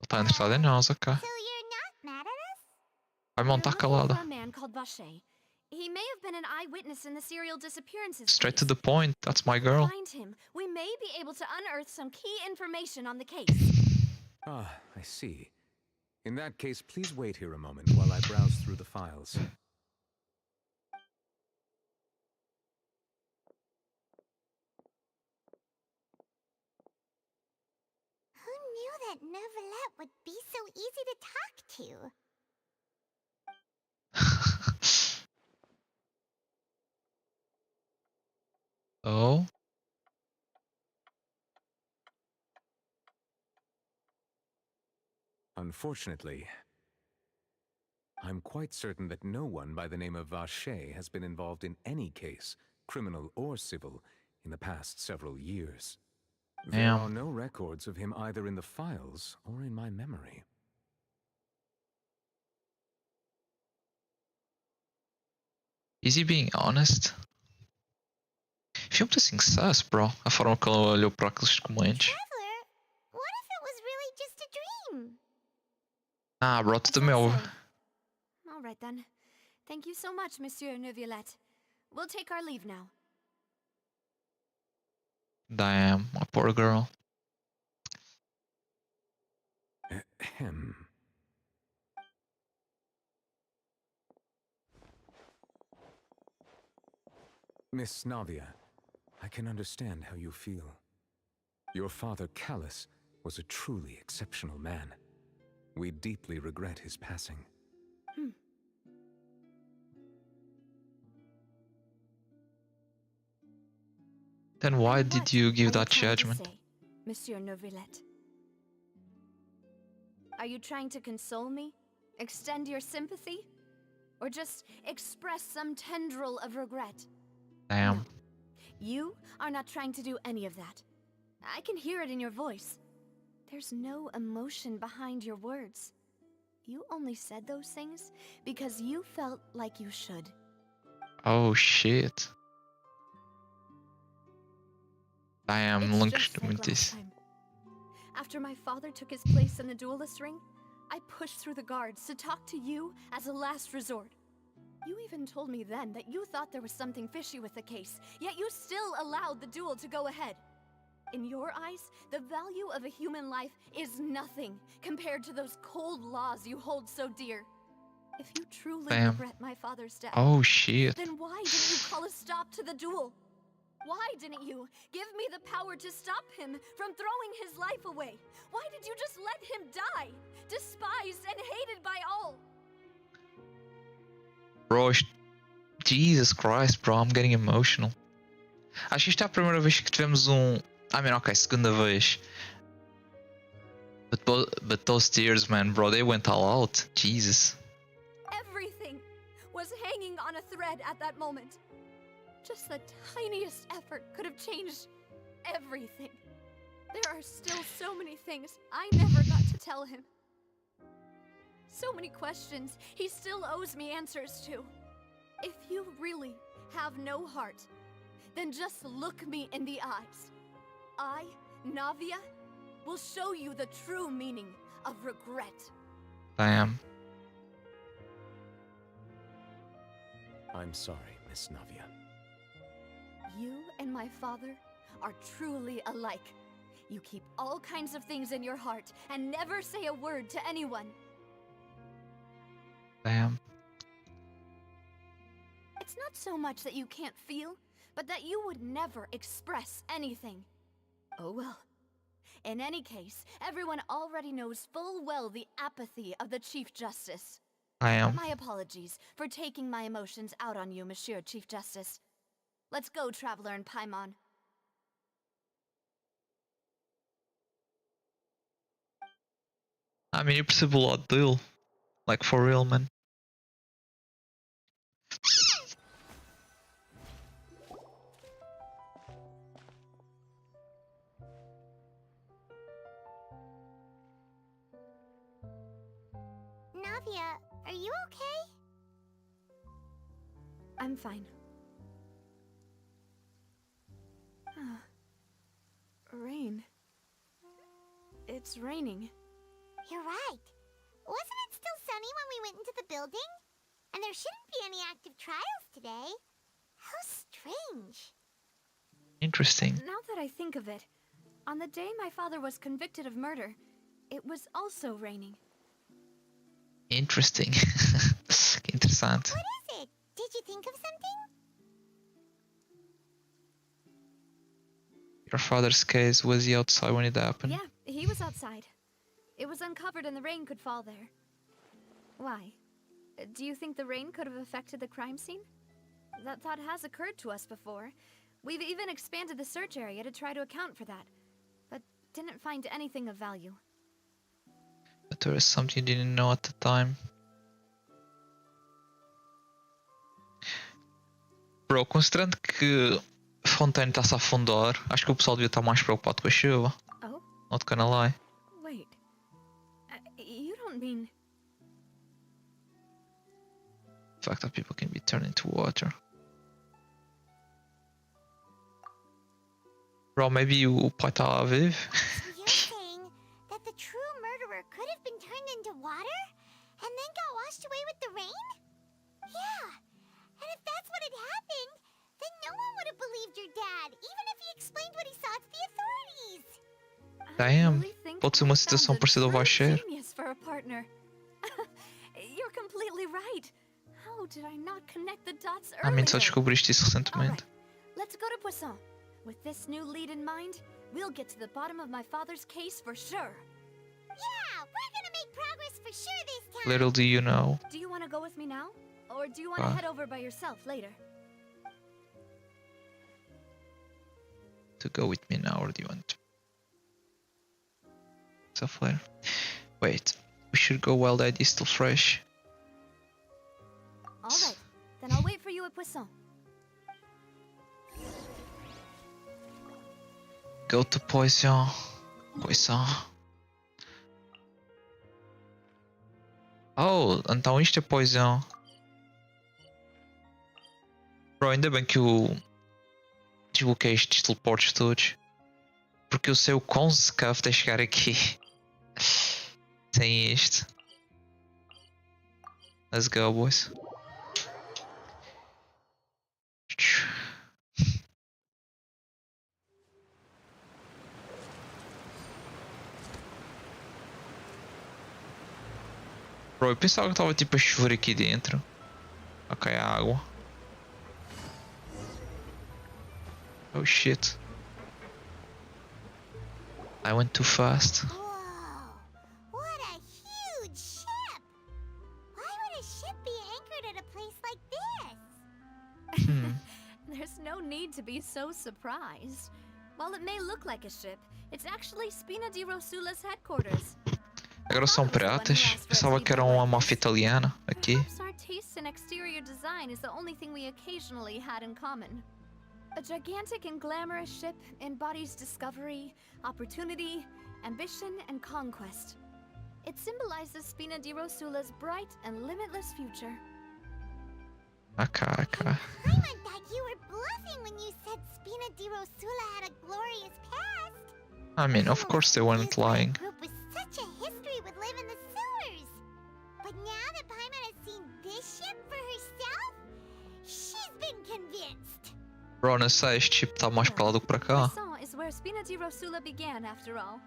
Ele está interessado em nós, ok. So you're not mad at us? Ai, mão, We're tá looking calada. for a man called Vache. He may have been an eyewitness in the serial disappearances Straight to case. the point, that's my girl. Find him. We may be able to unearth some key information on the case. Ah, I see. In that case, please wait here a moment while I browse through the files. Who knew that Nervalet would be so easy to talk to? Oh. Unfortunately, I'm quite certain that no one by the name of Vache has been involved in any case, criminal or civil, in the past several years. There Damn. are no records of him either in the files or in my memory. Is he being honest? Filme assim sus, bro. A forma que ele olhou para aqueles documentos. Traveler, what if it was really just a dream? Ah, bro, tudo Is that meu. so? All right then. Thank you so much, Monsieur Neuvillette. We'll take our leave now. Damn, my poor girl. Ahem. Miss Navia, I can understand how you feel. Your father, Callus, was a truly exceptional man. We deeply regret his passing. Then why And did what you give are that trying to judgment? say, Monsieur Neuvillette? Are you trying to console me? Extend your sympathy? Or just express some tendril of regret? Damn. No. You are not trying to do any of that. I can hear it in your voice. There's no emotion behind your words. You only said those things because you felt like you should. Oh shit. Damn, It's lung just like muito last isso. time. After my father took his place in the duelist ring, I pushed through the guards to talk to you as a last resort. You even told me then that you thought there was something fishy with the case, yet you still allowed the duel to go ahead. In your eyes, the value of a human life is nothing compared to those cold laws you hold so dear. If you truly Damn. regret my father's death, Oh shit. then why didn't you call a stop to the duel? Why didn't you give me the power to stop him from throwing his life away? Why did you just let him die, despised and hated by all? Bro, Jesus Christ, bro, I'm getting emotional. Acho que isto é a primeira vez que tivemos I mean, okay, segunda vez. But those tears, man, bro, they went all out. Jesus. Everything was hanging on a thread at that moment. Just the tiniest effort could have changed everything. There are still so many things I never got to tell him. So many questions he still owes me answers to. If you really have no heart, then just look me in the eyes. I, Navia, will show you the true meaning of regret. Damn. I'm sorry, Miss Navia. You and my father are truly alike. You keep all kinds of things in your heart and never say a word to anyone. Damn. It's not so much that you can't feel, but that you would never express anything. Oh well. In any case, everyone already knows full well the apathy of the Chief Justice. I am. My apologies for taking my emotions out on you, Monsieur Chief Justice. Let's go, Traveler and Paimon. I mean, eu percebo o lado dele. Like, for real, man. Navia, are you okay? I'm fine. Rain. It's raining. You're right. Wasn't it still sunny when we went into the building? And there shouldn't be any active trials today. How strange. Interesting. Now that I think of it, on the day my father was convicted of murder, it was also raining. Interesting. Que interessante. What is it? Did you think of something? Your father's case, was he outside when it happened? Yeah, he was outside. It was uncovered and the rain could fall there. Why? Do you think the rain could have affected the crime scene? That thought has occurred to us before. We've even expanded the search area to try to account for that, but didn't find anything of value. But there is something you didn't know at the time. Bro, considerando que Fontaine está-se a afundar, acho que o pessoal devia estar mais preocupado com a chuva. Oh? Not gonna lie. Wait. You don't mean... The fact that people can be turned into water. Bro, maybe o pai está vivo? So you're saying that the true murderer could have been turned into water and then got washed away with the rain? Yeah. And if that's what had happened, then no one would have believed your dad, even if he explained what he saw to the authorities. Damn. I really think Pode ser we uma found situação a parecida ao true Vasher. genius for a partner. You're completely right. How did I not connect the dots I mean, só earlier? descobriste isso recentemente. Alright, let's go to Poisson. With this new lead in mind, we'll get to the bottom of my father's case for sure. Yeah, we're gonna make progress for sure this time. Little do you know. Do you want to go with me now? Or do you want to head over by yourself later? To go with me now, or do you want stuff later? Wait, we should go while the ID is still fresh. Alright, then I'll wait for you at Poisson. Go to Poisson. Poisson. Oh, então isto é Poisson. Bro, ainda bem que eu desbloqueei estes teleportes todos. Porque eu sei o quão scuffed é chegar aqui. Sem isto. Let's go, boys. Bro, eu pensava que estava tipo a chover aqui dentro. Ok, a água. Oh shit. I went too fast. Whoa, what a huge ship! Why would a ship be anchored at a place like this? There's no need to be so surprised. While it may look like a ship, it's actually Spina di Rosula's headquarters. Agora são piratas? Pensava que eram uma máfia italiana aqui. Perhaps our taste in exterior design is the only thing we occasionally had in common. A gigantic and glamorous ship embodies discovery, opportunity, ambition, and conquest. It symbolizes Spina di Rosula's bright and limitless future. Ok. Paimon thought you were bluffing kidding when you said Spina di Rosula had a glorious past. I mean, of course they weren't lying. A group with such a history would live in the sewers. But now that Paimon has seen this ship for herself, she's been convinced. Bro, não sei, este chip tá mais para lá do que para cá. Poisson is where Spina di Rosula began, after all.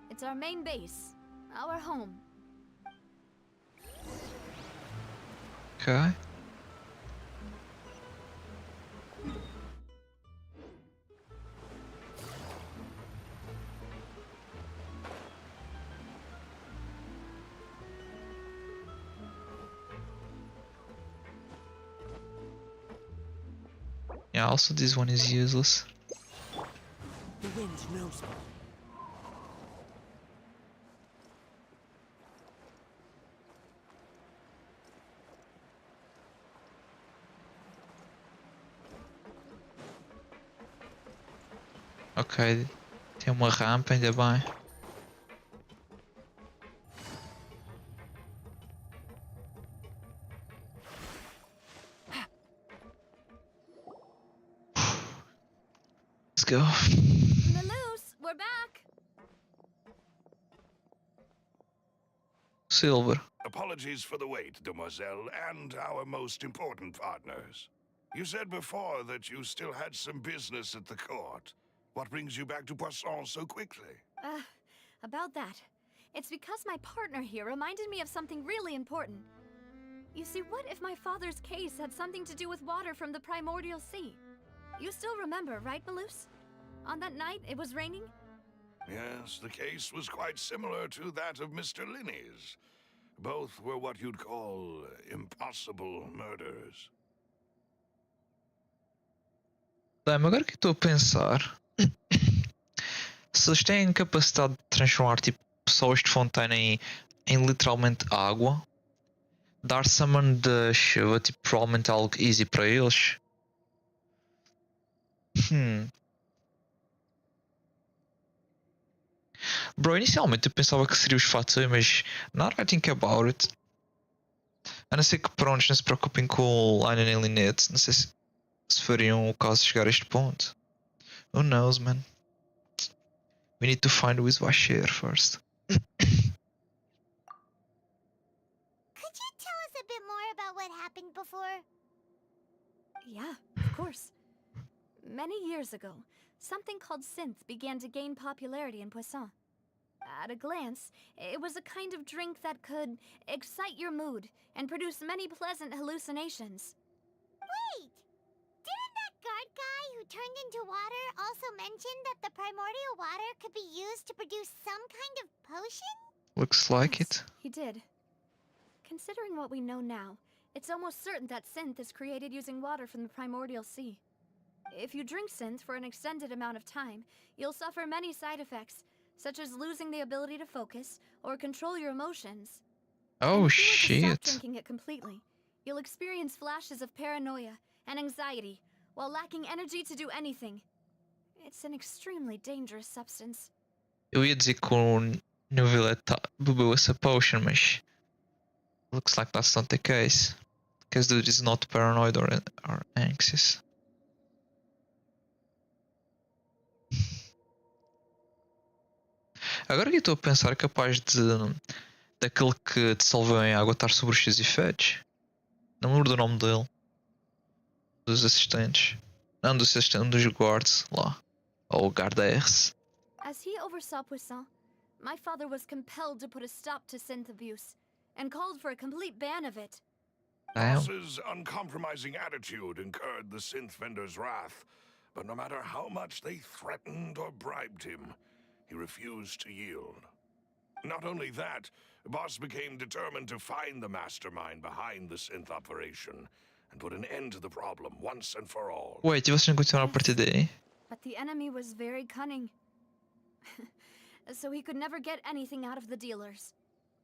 It's our main base, our home. Okay. Yeah, also this one is useless. The wind knows me. Ok, tem uma rampa, ainda bem. Let's go. Melus, we're back! Silver. Apologies for the wait, demoiselle, and our most important partners. You said before that you still had some business at the court. What brings you back to Poisson so quickly? About that. It's because my partner here reminded me of something really important. You see, what if my father's case had something to do with water from the primordial sea? You still remember, right, Melus? On that night, it was raining? Yes, the case was quite similar to that of Mr. Linney's. Both were what you'd call impossible murders. Bem, agora que estou a pensar, se eles têm capacidade de transformar tipo pessoas de fonteina em literalmente água, dar summon da chuva, tipo, provavelmente é algo easy para eles. Bro, inicialmente eu pensava que seria os Fatui, mas now that I think about it, a não ser que pronto, não se preocupem com o Linen e Linette, não sei se fariam o caso chegar a este ponto. Who knows, man? We need to find who is Vasher first. Could you tell us a bit more about what happened before? Yeah, of course. Many years ago, something called synth began to gain popularity in Poisson. At a glance, it was a kind of drink that could excite your mood and produce many pleasant hallucinations. Wait! Didn't that guard guy who turned into water also mention that the primordial water could be used to produce some kind of potion? Looks like Yes, it. he did. Considering what we know now, it's almost certain that synth is created using water from the primordial sea. If you drink synth for an extended amount of time, you'll suffer many side effects, such as losing the ability to focus or control your emotions. Oh And if you were to stop shit. drinking it completely, you'll experience flashes of paranoia and anxiety while lacking energy to do anything. It's an extremely dangerous substance. Eu ia dizer que o Noveleta bebeu essa potion, mas looks like that's not the case. Because dude is not paranoid or anxious. Agora que eu estou a pensar, é capaz daquele que te salvou em água estar sobre os seus efeitos. Não me lembro do nome dele. Dos assistentes. Não, dos assistentes, dos guards lá. Ou guardes. As he oversaw Poisson, my father was compelled to put a stop to synth abuse and called for a complete ban of it. Damn. Boss's uncompromising attitude incurred the synth vendor's wrath, but no matter how much they threatened or bribed him, he refused to yield. Not only that, Boss became determined to find the mastermind behind the synth operation and put an end to the problem once and for all. Wait, e vocês não continuaram a partir daí? But the enemy was very cunning. So he could never get anything out of the dealers,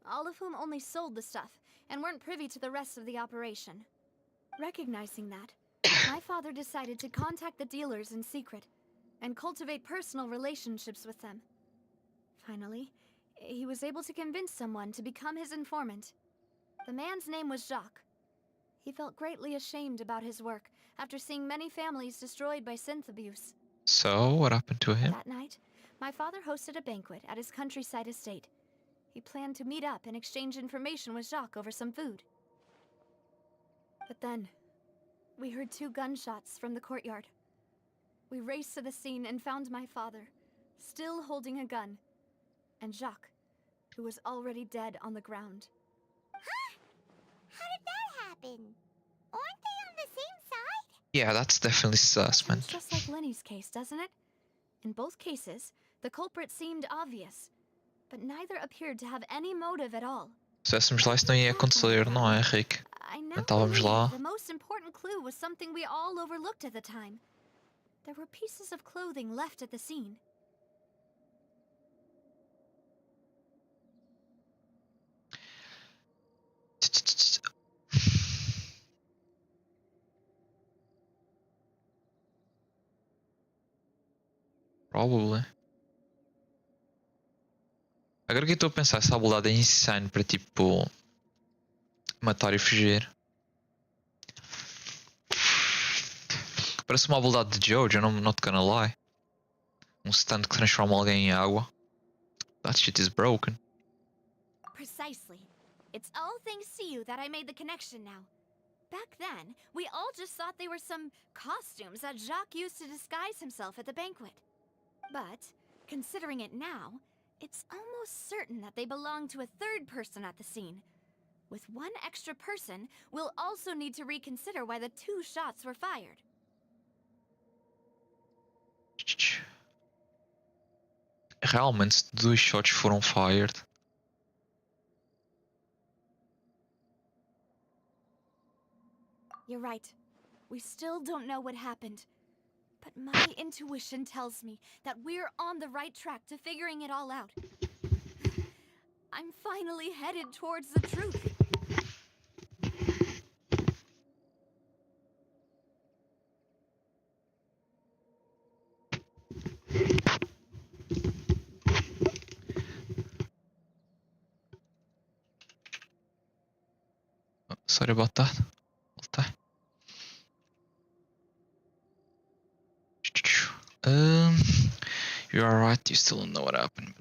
all of whom only sold the stuff and weren't privy to the rest of the operation. Recognizing that, my father decided to contact the dealers in secret and cultivate personal relationships with them. Finally, he was able to convince someone to become his informant. The man's name was Jacques. He felt greatly ashamed about his work after seeing many families destroyed by synth abuse. So, what happened to him? That night, my father hosted a banquet at his countryside estate. He planned to meet up and exchange information with Jacques over some food. But then, we heard 2 gunshots from the courtyard. We raced to the scene and found my father, still holding a gun, and Jacques, who was already dead on the ground. Huh? How did that happen? Aren't they on the same side? Yeah, that's definitely sus, man. Sounds just like Lenny's case, doesn't it? In both cases, the culprit seemed obvious, but neither appeared to have any motive at all. Se estivéssemos lá, isso não ia acontecer, não é, Rick? I now Não estávamos lá. believe the most important clue was something we all overlooked at the time. There were pieces of clothing left at the scene. Probably. Agora que eu estou a pensar, essa habilidade é insane para tipo matar e fugir. Parece uma habilidade de Jojo, not gonna lie. Um stand que transforma alguém em água. That shit is broken. Precisely. It's all thanks to you that I made the connection now. Back then, we all just thought they were some costumes that Jacques used to disguise himself at the banquet. But, considering it now, it's almost certain that they belong to a third person at the scene. With one extra person, we'll also need to reconsider why the 2 shots were fired. Realmente 2 shots foram fired. You're right. We still don't know what happened. But my intuition tells me that we're on the right track to figuring it all out. I'm finally headed towards the truth. Sorry about that. You are right, you still don't know what happened.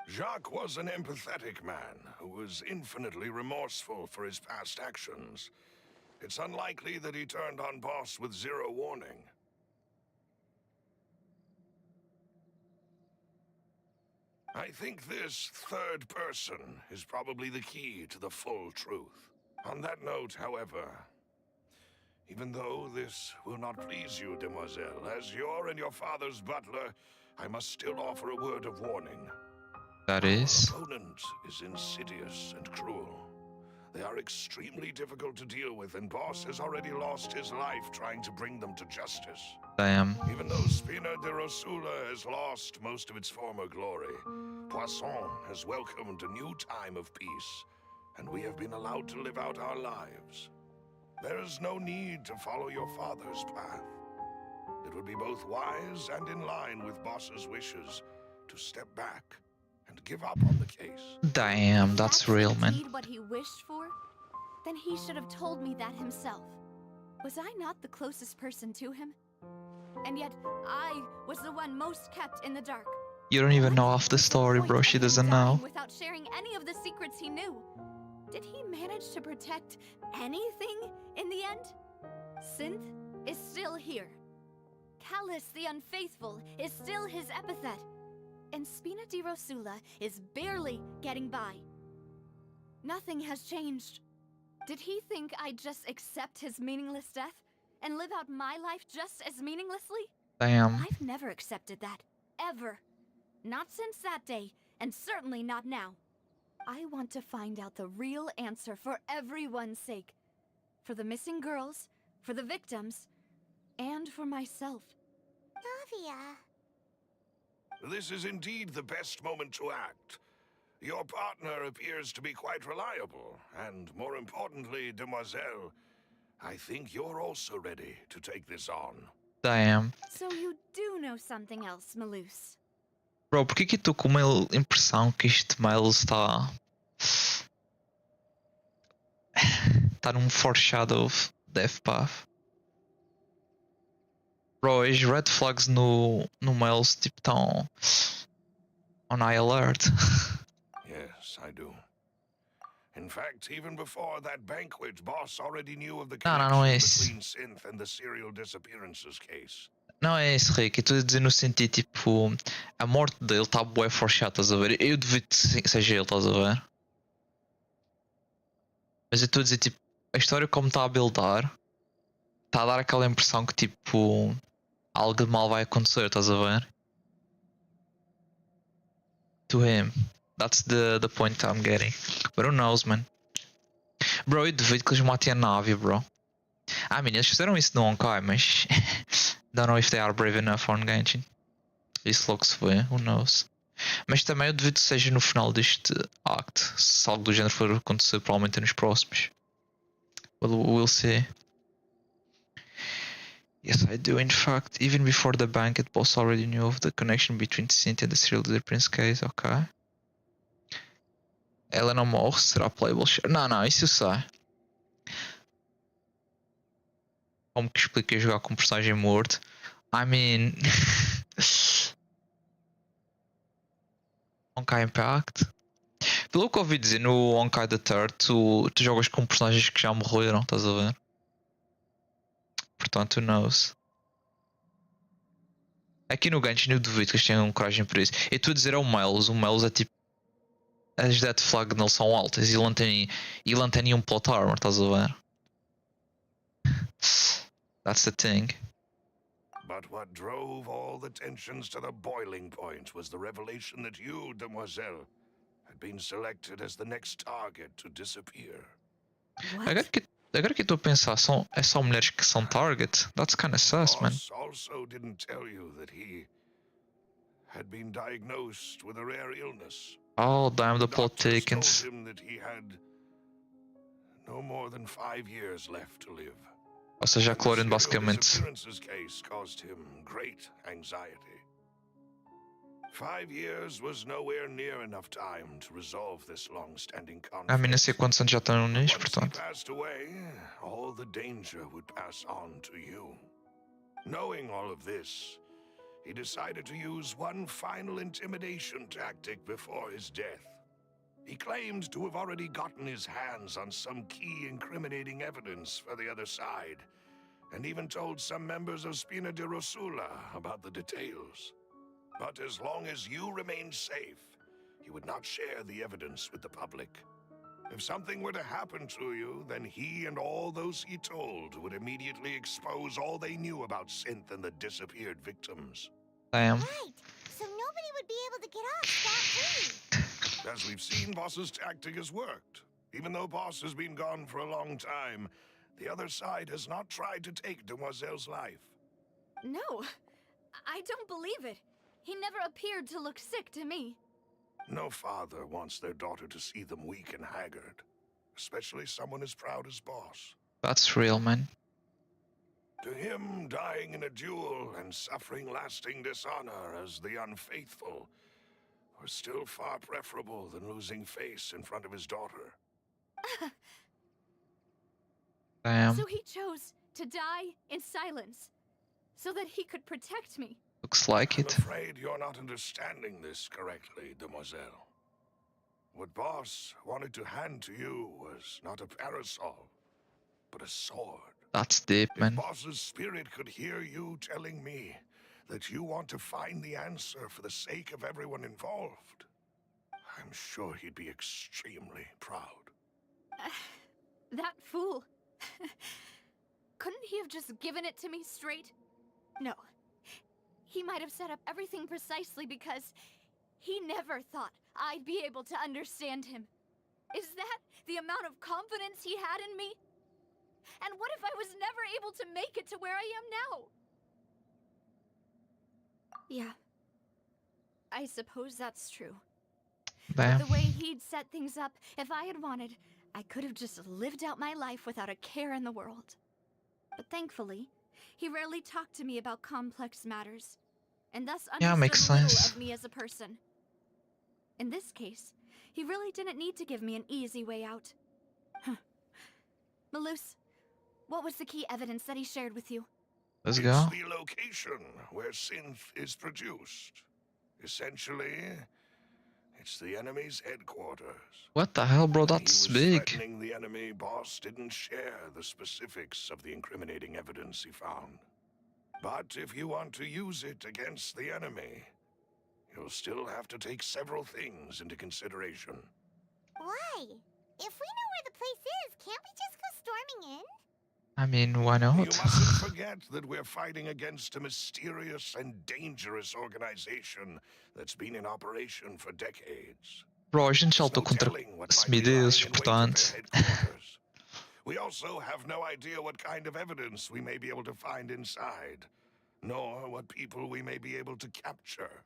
Jacques was an empathetic man who was infinitely remorseful for his past actions. It's unlikely that he turned on Boss with 0 warning. I think this third person is probably the key to the full truth. On that note, however, even though this will not please you, demoiselle, as you're and your father's butler, I must still offer a word of warning. That is? Our opponent is insidious and cruel. They are extremely difficult to deal with, and Boss has already lost his life trying to bring them to justice. Damn. Even though Spina de Rosula has lost most of its former glory, Poisson has welcomed a new time of peace, and we have been allowed to live out our lives. There is no need to follow your father's path. It would be both wise and in line with Boss's wishes to step back and give up on the case. Damn, that's real, man. Indeed what he wished for? Then he should have told me that himself. Was I not the closest person to him? And yet, I was the one most kept in the dark. You don't even know half the What's story, point bro. of She him doesn't dying know. without sharing any of the secrets he knew. Did he manage to protect anything in the end? Synth is still here. Callus the Unfaithful is still his epithet. And Spina di Rosula is barely getting by. Nothing has changed. Did he think I'd just accept his meaningless death and live out my life just as meaninglessly? Damn. I've never accepted that. Ever. Not since that day, and certainly not now. I want to find out the real answer for everyone's sake. For the missing girls, for the victims, and for myself. Navia. This is indeed the best moment to act. Your partner appears to be quite reliable, and more importantly, demoiselle, I think you're also ready to take this on. Damn. So you do know something else, Malus. Bro, porque que eu estou com uma impressão que este mail está... Tá num foreshadow Death Path. Bro, as red flags no Miles tipo estão on high alert. Yes, I do. In fact, even before that banquet, Boss already knew of the Não é connection isso. between Synth and the serial disappearances case. Não é isso, Rick. Eu estou a dizer no sentido tipo, a morte dele está bué foreshadow, estás a ver? Eu duvido que seja ele, estás a ver? Mas eu estou a dizer tipo, a história como está a buildar, está a dar aquela impressão que tipo, algo de mal vai acontecer, estás a ver? To him. That's the point I'm getting. But who knows, man? Bro, eu duvido que eles matem a nave, bro. I mean, eles fizeram isso no Honkai, mas don't know if they are brave enough on Genshin. Isso logo se vê, who knows. Mas também eu duvido que seja no final deste act. Se algo do género for acontecer, provavelmente é nos próximos. We'll see. Yes, I do. In fact, even before the banquet, boss already knew of the connection between Cynthia and the serial disappearance case. Okay. Ela não morre, será playable? Não, isso eu sei. Como que expliquei jogar com um personagem morto? I mean. Honkai Impact. Pelo que ouvi dizer no Honkai the Third, tu jogas com personagens que já morreram, estás a ver? Portanto, who knows? Aqui no Genshin eu duvido que eles tenham coragem por isso. Eu estou a dizer ao Miles, o Miles é tipo. As dead flag nele são altas e ele não tem nenhum plot armor, estás a ver? That's the thing. But what drove all the tensions to the boiling point was the revelation that you, Demoiselle, had been selected as the next target to disappear. Agora que estou a pensar, é só mulheres que são target? That's kinda sus, man. Boss also didn't tell you that he had been diagnosed with a rare illness. Oh, damn, the plot Doctors thickens. told him that he had no more than 5 years left to live. Ou seja, a And the Clorian serial basicamente. disappearances case caused him great anxiety. 5 years was nowhere near enough time to resolve this long-standing conflict. A mim não sei quantos anos já estão nisto, Once he portanto. passed away, all the danger would pass on to you. Knowing all of this, he decided to use one final intimidation tactic before his death. He claimed to have already gotten his hands on some key incriminating evidence for the other side, and even told some members of Spina de Rosula about the details. But as long as you remained safe, he would not share the evidence with the public. If something were to happen to you, then he and all those he told would immediately expose all they knew about Synth and the disappeared victims. Damn. Right. So nobody would be able to get off scot-free. As we've seen, Boss's tactic has worked. Even though Boss has been gone for a long time, the other side has not tried to take Demoiselle's life. No, I don't believe it. He never appeared to look sick to me. No father wants their daughter to see them weak and haggard, especially someone as proud as Boss. That's real, man. To him, dying in a duel and suffering lasting dishonor as the unfaithful were still far preferable than losing face in front of his daughter. Damn. So he chose to die in silence, so that he could protect me. Looks like I'm it. afraid you're not understanding this correctly, Demoiselle. What Boss wanted to hand to you was not a parasol, but a sword. That's deep, If man. Boss's spirit could hear you telling me that you want to find the answer for the sake of everyone involved, I'm sure he'd be extremely proud. That fool. Couldn't he have just given it to me straight? No. He might have set up everything precisely because he never thought I'd be able to understand him. Is that the amount of confidence he had in me? And what if I was never able to make it to where I am now? Yeah. I suppose that's true. Damn. But the way he'd set things up, if I had wanted, I could have just lived out my life without a care in the world. But thankfully, he rarely talked to me about complex matters, and thus Yeah, understood makes little sense. of me as a person. In this case, he really didn't need to give me an easy way out. Malus, what was the key evidence that he shared with you? Let's It's go. the location where synth is produced. Essentially, it's the enemy's headquarters. What the hell, bro? When he That's was big. threatening the enemy, boss didn't share the specifics of the incriminating evidence he found. But if you want to use it against the enemy, you'll still have to take several things into consideration. Why? If we know where the place is, can't we just go storming in? I mean, why not? You mustn't forget that we're fighting against a mysterious and dangerous organization that's been in operation for decades. Bro, a gente já There's lutou no contra telling what might be semideuses, lying in wait at portanto. their headquarters. We also have no idea what kind of evidence we may be able to find inside, nor what people we may be able to capture.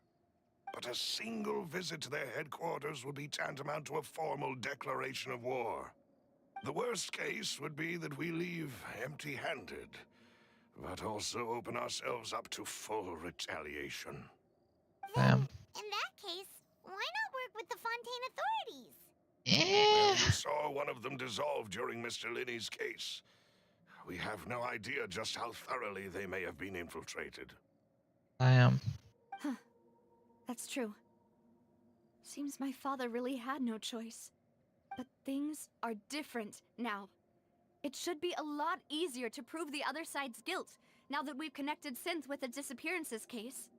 But a single visit to their headquarters would be tantamount to a formal declaration of war. The worst case would be that we leave empty-handed, but also open ourselves up to full retaliation. Damn. In that case, why not work with the Fontaine authorities? Well, Yeah. you saw one of them dissolve during Mr. Linney's case. We have no idea just how thoroughly they may have been infiltrated. Damn. That's true. Seems my father really had no choice. But things are different now. It should be a lot easier to prove the other side's guilt, now that we've connected Synth with the disappearances case.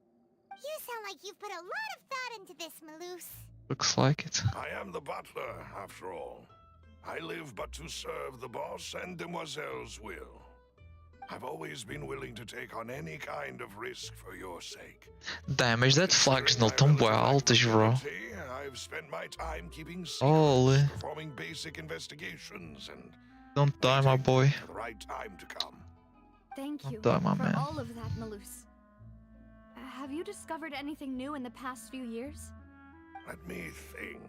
You sound like you've put a lot of thought into this, Malus. Looks like it. I am the butler, after all. I live but to serve the boss and Demoiselle's will. I've always been willing to take on any kind of risk for your sake. Damn, mas dead flags não tão bué altas, bro. I've spent my time keeping Holy. secrets, performing basic investigations, and Don't die, my waiting boy. for the right time to come. Thank Well you done, my for man. all of that, Malus. Have you discovered anything new in the past few years? Let me think.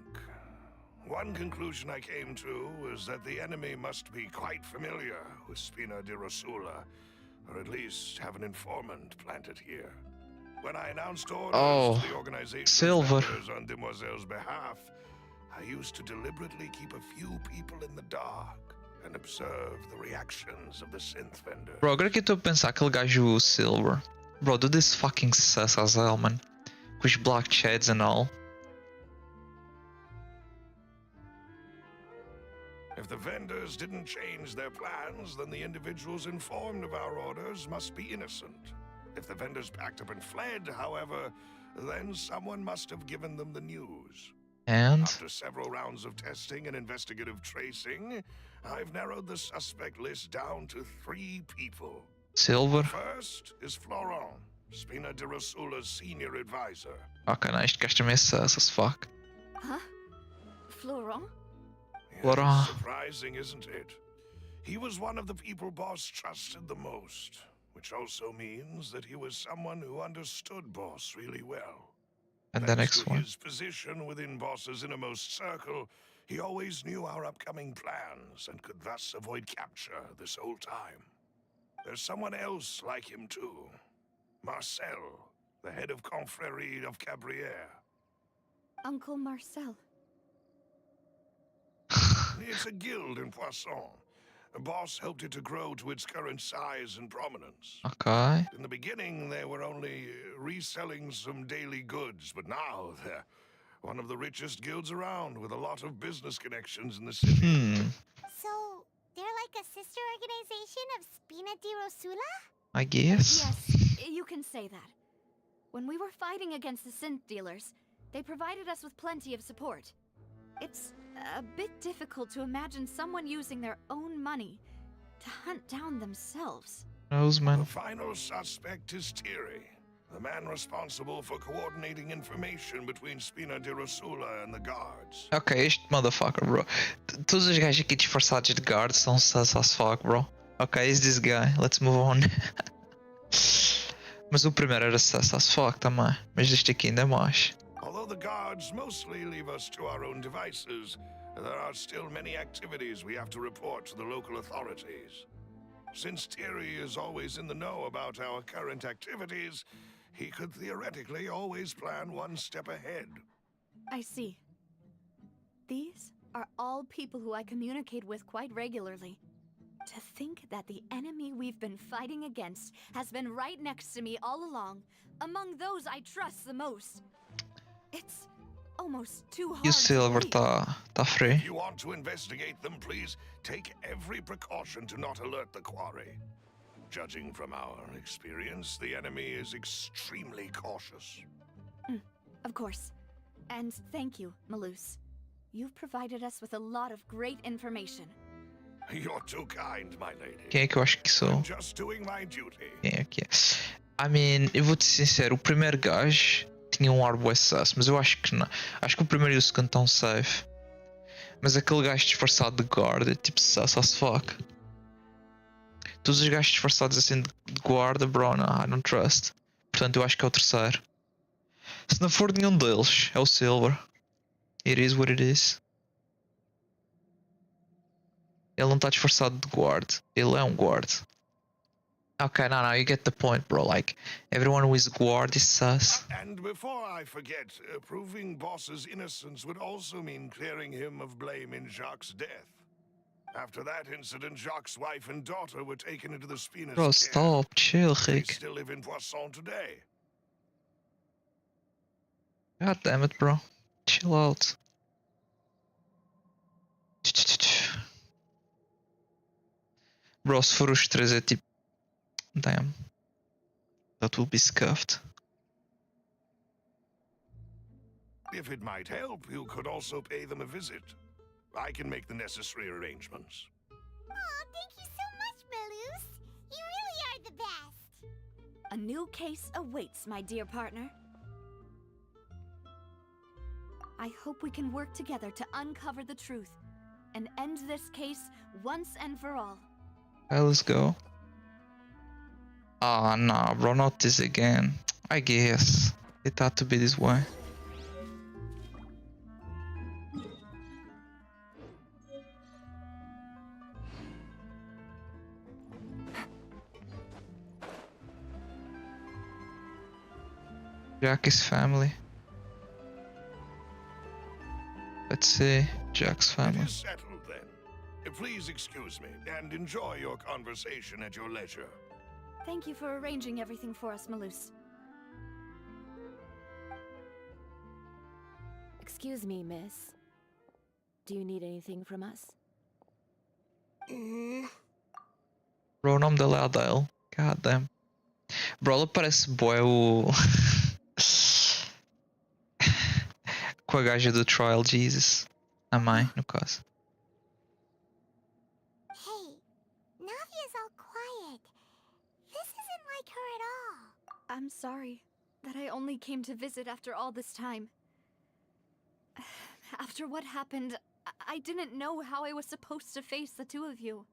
One conclusion I came to is that the enemy must be quite familiar with Spina di Rosula, or at least have an informant planted here. When I announced orders to the organization's Silver. members on Demoiselle's behalf, I used to deliberately keep a few people in the dark and observe the reactions of the synth vendor. Bro, agora que eu estou a pensar, aquele gajo Silver. Bro, do this fucking sus as hell, man. Com os black shades and all. If the vendors didn't change their plans, then the individuals informed of our orders must be innocent. If the vendors packed up and fled, however, then someone must have given them the news. And After several rounds of testing and investigative tracing, I've narrowed the suspect list down to 3 people. Silver. First is Florent, Spina di Rosula's senior advisor. Ok, não, este gajo também é sus as fuck. Huh? Florent? What Yeah, a- surprising, isn't it? He was one of the people Boss trusted the most, which also means that he was someone who understood Boss really well. And the Thanks next to one. his position within Boss's innermost circle, he always knew our upcoming plans and could thus avoid capture this whole time. There's someone else like him too. Marcel, the head of Confrérie of Cabrières. Uncle Marcel. It's a guild in Poisson. Boss helped it to grow to its current size and prominence. Ok. In the beginning, they were only reselling some daily goods, but now they're one of the richest guilds around with a lot of business connections in the city. So, they're like a sister organization of Spina di Rosula? I guess. Yes, you can say that. When we were fighting against the synth dealers, they provided us with plenty of support. It's a bit difficult to imagine someone using their own money to hunt down themselves. Knows, The man. final suspect is Thierry, the man responsible for coordinating information between Spina di Rosula and the guards. Ok, este motherfucker, bro. Todos os gajos aqui disfarçados de guard são sus as fuck, bro. Ok, is this guy. Let's move on. Mas o primeiro era sus as fuck também. Mas este aqui ainda é mais. Although the guards mostly leave us to our own devices, there are still many activities we have to report to the local authorities. Since Thierry is always in the know about our current activities, he could theoretically always plan one step ahead. I see. These are all people who I communicate with quite regularly. To think that the enemy we've been fighting against has been right next to me all along, among those I trust the most. It's almost too E o hard to Silver believe. tá free. If you want to investigate them, please take every precaution to not alert the quarry. Judging from our experience, the enemy is extremely cautious. Of course. And thank you, Malus. You've provided us with a lot of great information. You're too kind, my lady. Quem é que eu acho que sou? I'm just doing my duty. Quem é que é? I mean, eu vou-te ser sincero, o primeiro gajo tinha um ar bué sus, mas eu acho que não. Acho que o primeiro e o segundo estão safe. Mas aquele gajo disfarçado de guarda é tipo sus as fuck. Todos os gajos disfarçados assim de guarda, bro, não, I don't trust. Portanto, eu acho que é o terceiro. Se não for nenhum deles, é o Silver. It is what it is. Ele não está disfarçado de guard. Ele é um guard. Okay, no, you get the point, bro. Like, everyone who is guard is sus. And before I forget, proving Boss's innocence would also mean clearing him of blame in Jacques' death. After that incident, Jacques' wife and daughter were taken into the Spina's Bro, care. stop. Chill, They Rick. still live in Poisson today. God damn it, bro. Chill out. Bro, se for os três é tipo... Damn. That will be scuffed. If it might help, you could also pay them a visit. I can make the necessary arrangements. Aw, thank you so much, Malus. You really are the best. A new case awaits, my dear partner. I hope we can work together to uncover the truth and end this case once and for all. Okay, let's go. Ah, nah, bro, not this again. I guess. It had to be this way. Jackie's family. Let's see, Jack's It family. is settled then. Please excuse me and enjoy your conversation at your leisure. Thank you for arranging everything for us, Malus. Excuse me, miss. Do you need anything from us? Bro, o nome dele é Adele. God damn. Bro, ela parece bué o... com a gaja do Trial Jesus. A mãe, no caso. Hey, Navia's all quiet. This isn't like her at all. I'm sorry that I only came to visit after all this time. After what happened, I didn't know how I was supposed to face the two of you.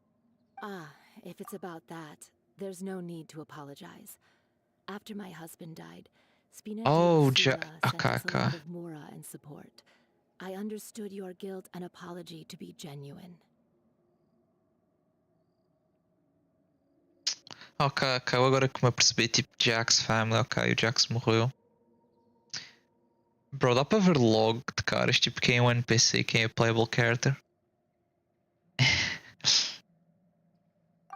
Ah, if it's about that, there's no need to apologize. After my husband died, Spina Oh, sent okay, us a okay. lot of mura and support. I understood your guilt and apology to be genuine. Ok, agora que me apercebi, tipo, Jack's family, ok, o Jax morreu. Bro, dá para ver logo de caras, tipo, quem é o NPC e quem é o playable character.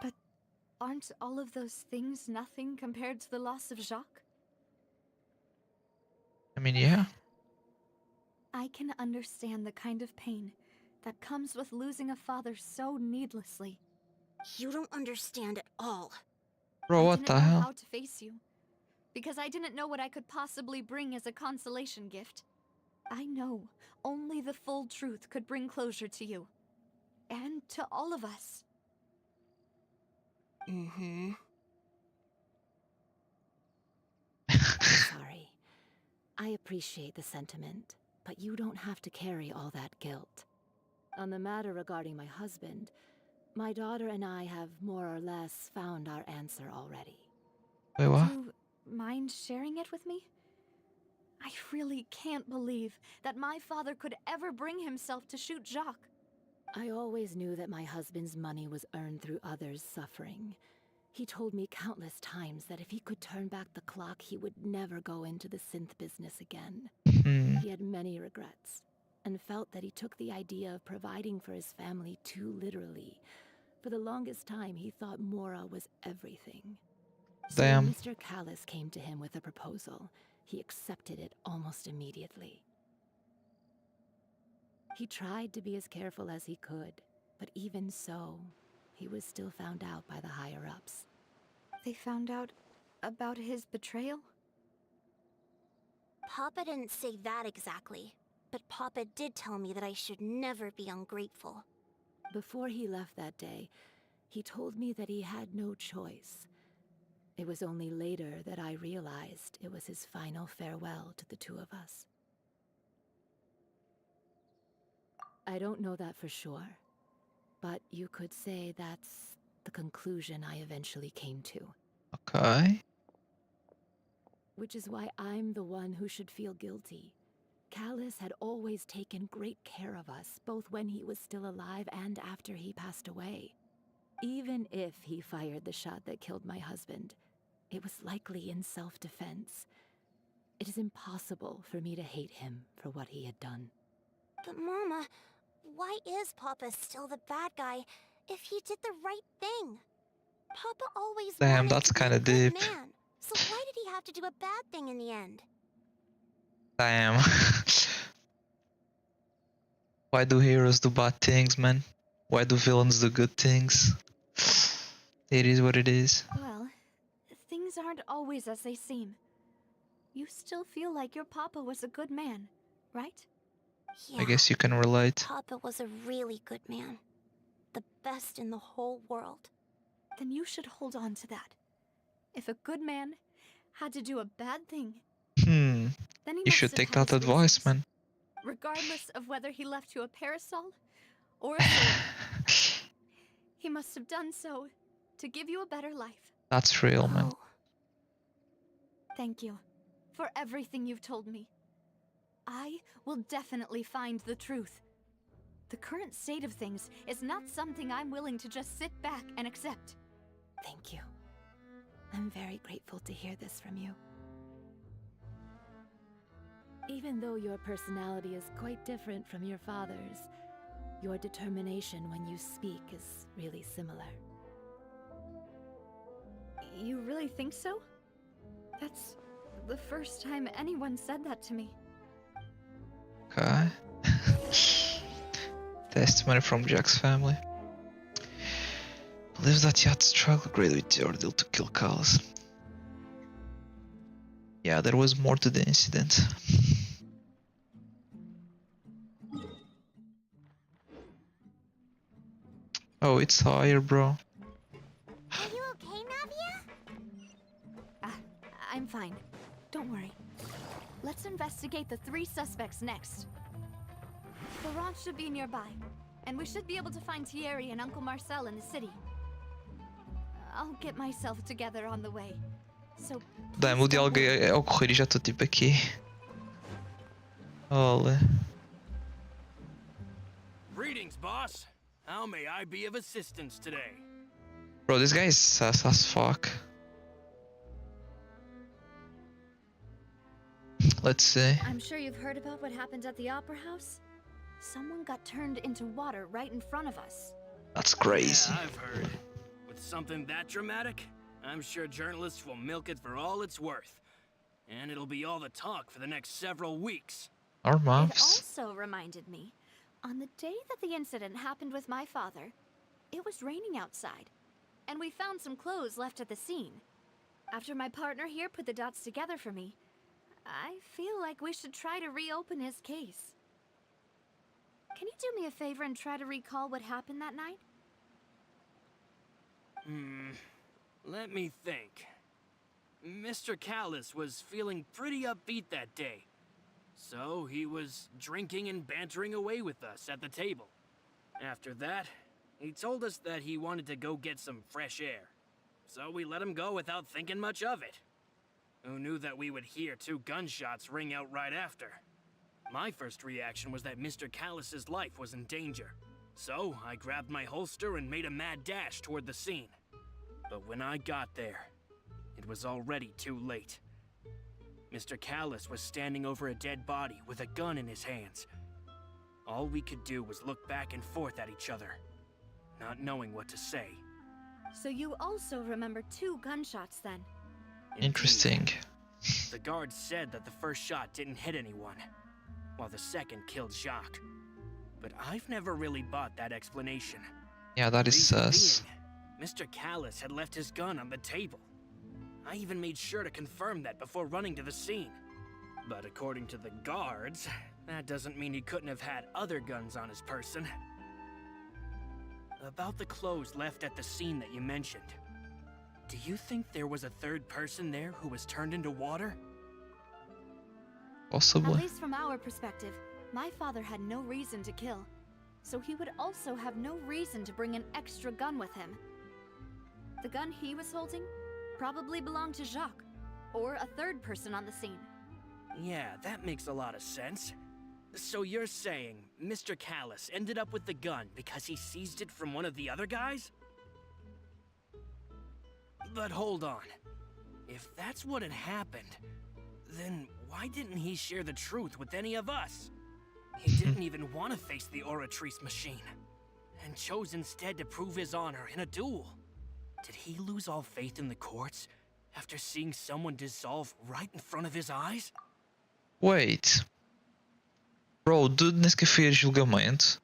But aren't all of those things nothing compared to the loss of Jacques? I mean, yeah. I can understand the kind of pain that comes with losing a father so needlessly. You don't understand at all. Bro, I what didn't the know hell? how to face you, because I didn't know what I could possibly bring as a consolation gift. I know only the full truth could bring closure to you. And to all of us. Mm-hmm. Sorry. I appreciate the sentiment, but you don't have to carry all that guilt. On the matter regarding my husband, my daughter and I have more or less found our answer already. Wait, what? Do you mind sharing it with me? I really can't believe that my father could ever bring himself to shoot Jacques. I always knew that my husband's money was earned through others' suffering. He told me countless times that if he could turn back the clock, he would never go into the synth business again. He had many regrets, and felt that he took the idea of providing for his family too literally, For the longest time, he thought Mora was everything. So Damn. when Mr. Callis came to him with a proposal, he accepted it almost immediately. He tried to be as careful as he could, but even so, he was still found out by the higher-ups. They found out about his betrayal? Papa didn't say that exactly, but Papa did tell me that I should never be ungrateful. Before he left that day, he told me that he had no choice. It was only later that I realized it was his final farewell to the two of us. I don't know that for sure, but you could say that's the conclusion I eventually came to. Okay. Which is why I'm the one who should feel guilty. Callis had always taken great care of us, both when he was still alive and after he passed away. Even if he fired the shot that killed my husband, it was likely in self-defense. It is impossible for me to hate him for what he had done. But Mama, why is Papa still the bad guy if he did the right thing? Papa always Damn, wanted that's to be a kinda good deep. man. So why did he have to do a bad thing in the end? Damn. Why do heroes do bad things, man? Why do villains do good things? It is what it is. Well, things aren't always as they seem. You still feel like your papa was a good man, right? Yeah, I guess you can relate. Papa was a really good man. The best in the whole world. Then you should hold on to that. If a good man had to do a bad thing, then he You must should have take had that his advice, reasons. man. Regardless of whether he left you a parasol or a sword, he must have done so to give you a better life. That's real, man. Oh, Thank you for everything you've told me. I will definitely find the truth. The current state of things is not something I'm willing to just sit back and accept. Thank you. I'm very grateful to hear this from you. Even though your personality is quite different from your father's, your determination when you speak is really similar. You really think so? That's the first time anyone said that to me. Okay. Testimony from Jack's family. Believes that you had to struggle greatly with the ordeal to kill Callis. Yeah, there was more to the incident. Oh, it's higher, bro. are you okay, Navia? I'm fine. Don't worry. Let's investigate the 3 suspects next. The ranch should be nearby, and we should be able to find Thierry and Uncle Marcel in the city. I'll get myself together on the way. So Dá-me o please don't diálogo worry. ao correr e já estou tipo aqui. Olha. Greetings, boss. How may I be of assistance today? Bro, this guy is sus as fuck. Let's see. I'm sure you've heard about what happened at the Opera House. Someone got turned into water right in front of us. That's crazy. Yeah, I've heard. With something that dramatic, I'm sure journalists will milk it for all it's worth. And it'll be all the talk for the next several weeks. Our It mouths. also reminded me, on the day that the incident happened with my father, it was raining outside, and we found some clothes left at the scene. After my partner here put the dots together for me, I feel like we should try to reopen his case. Can you do me a favor and try to recall what happened that night? Let me think. Mr. Callis was feeling pretty upbeat that day. So he was drinking and bantering away with us at the table. After that, he told us that he wanted to go get some fresh air. So we let him go without thinking much of it. Who knew that we would hear 2 gunshots ring out right after? My first reaction was that Mr. Callis's life was in danger. So I grabbed my holster and made a mad dash toward the scene. But when I got there, it was already too late. Mr. Callis was standing over a dead body with a gun in his hands. All we could do was look back and forth at each other. not knowing what to say. So you also remember 2 gunshots then? Indeed. Interesting. The guard said that the first shot didn't hit anyone, while the second killed Jacques. But I've never really bought that explanation. Yeah, that is Reason sus. being, Mr. Callus had left his gun on the table. I even made sure to confirm that before running to the scene. But according to the guards, that doesn't mean he couldn't have had other guns on his person. About the clothes left at the scene that you mentioned, do you think there was a third person there who was turned into water? At Possibly. least from our perspective, my father had no reason to kill. So he would also have no reason to bring an extra gun with him. The gun he was holding probably belonged to Jacques, or a third person on the scene. Yeah, that makes a lot of sense. So you're saying Mr. Callus ended up with the gun because he seized it from one of the other guys? But hold on. If that's what had happened, then why didn't he share the truth with any of us? He didn't even want to face the Oratrice machine, and chose instead to prove his honor in a duel. Did he lose all faith in the courts after seeing someone dissolve right in front of his eyes? Wait. Bro, o dude nem sequer fez julgamento.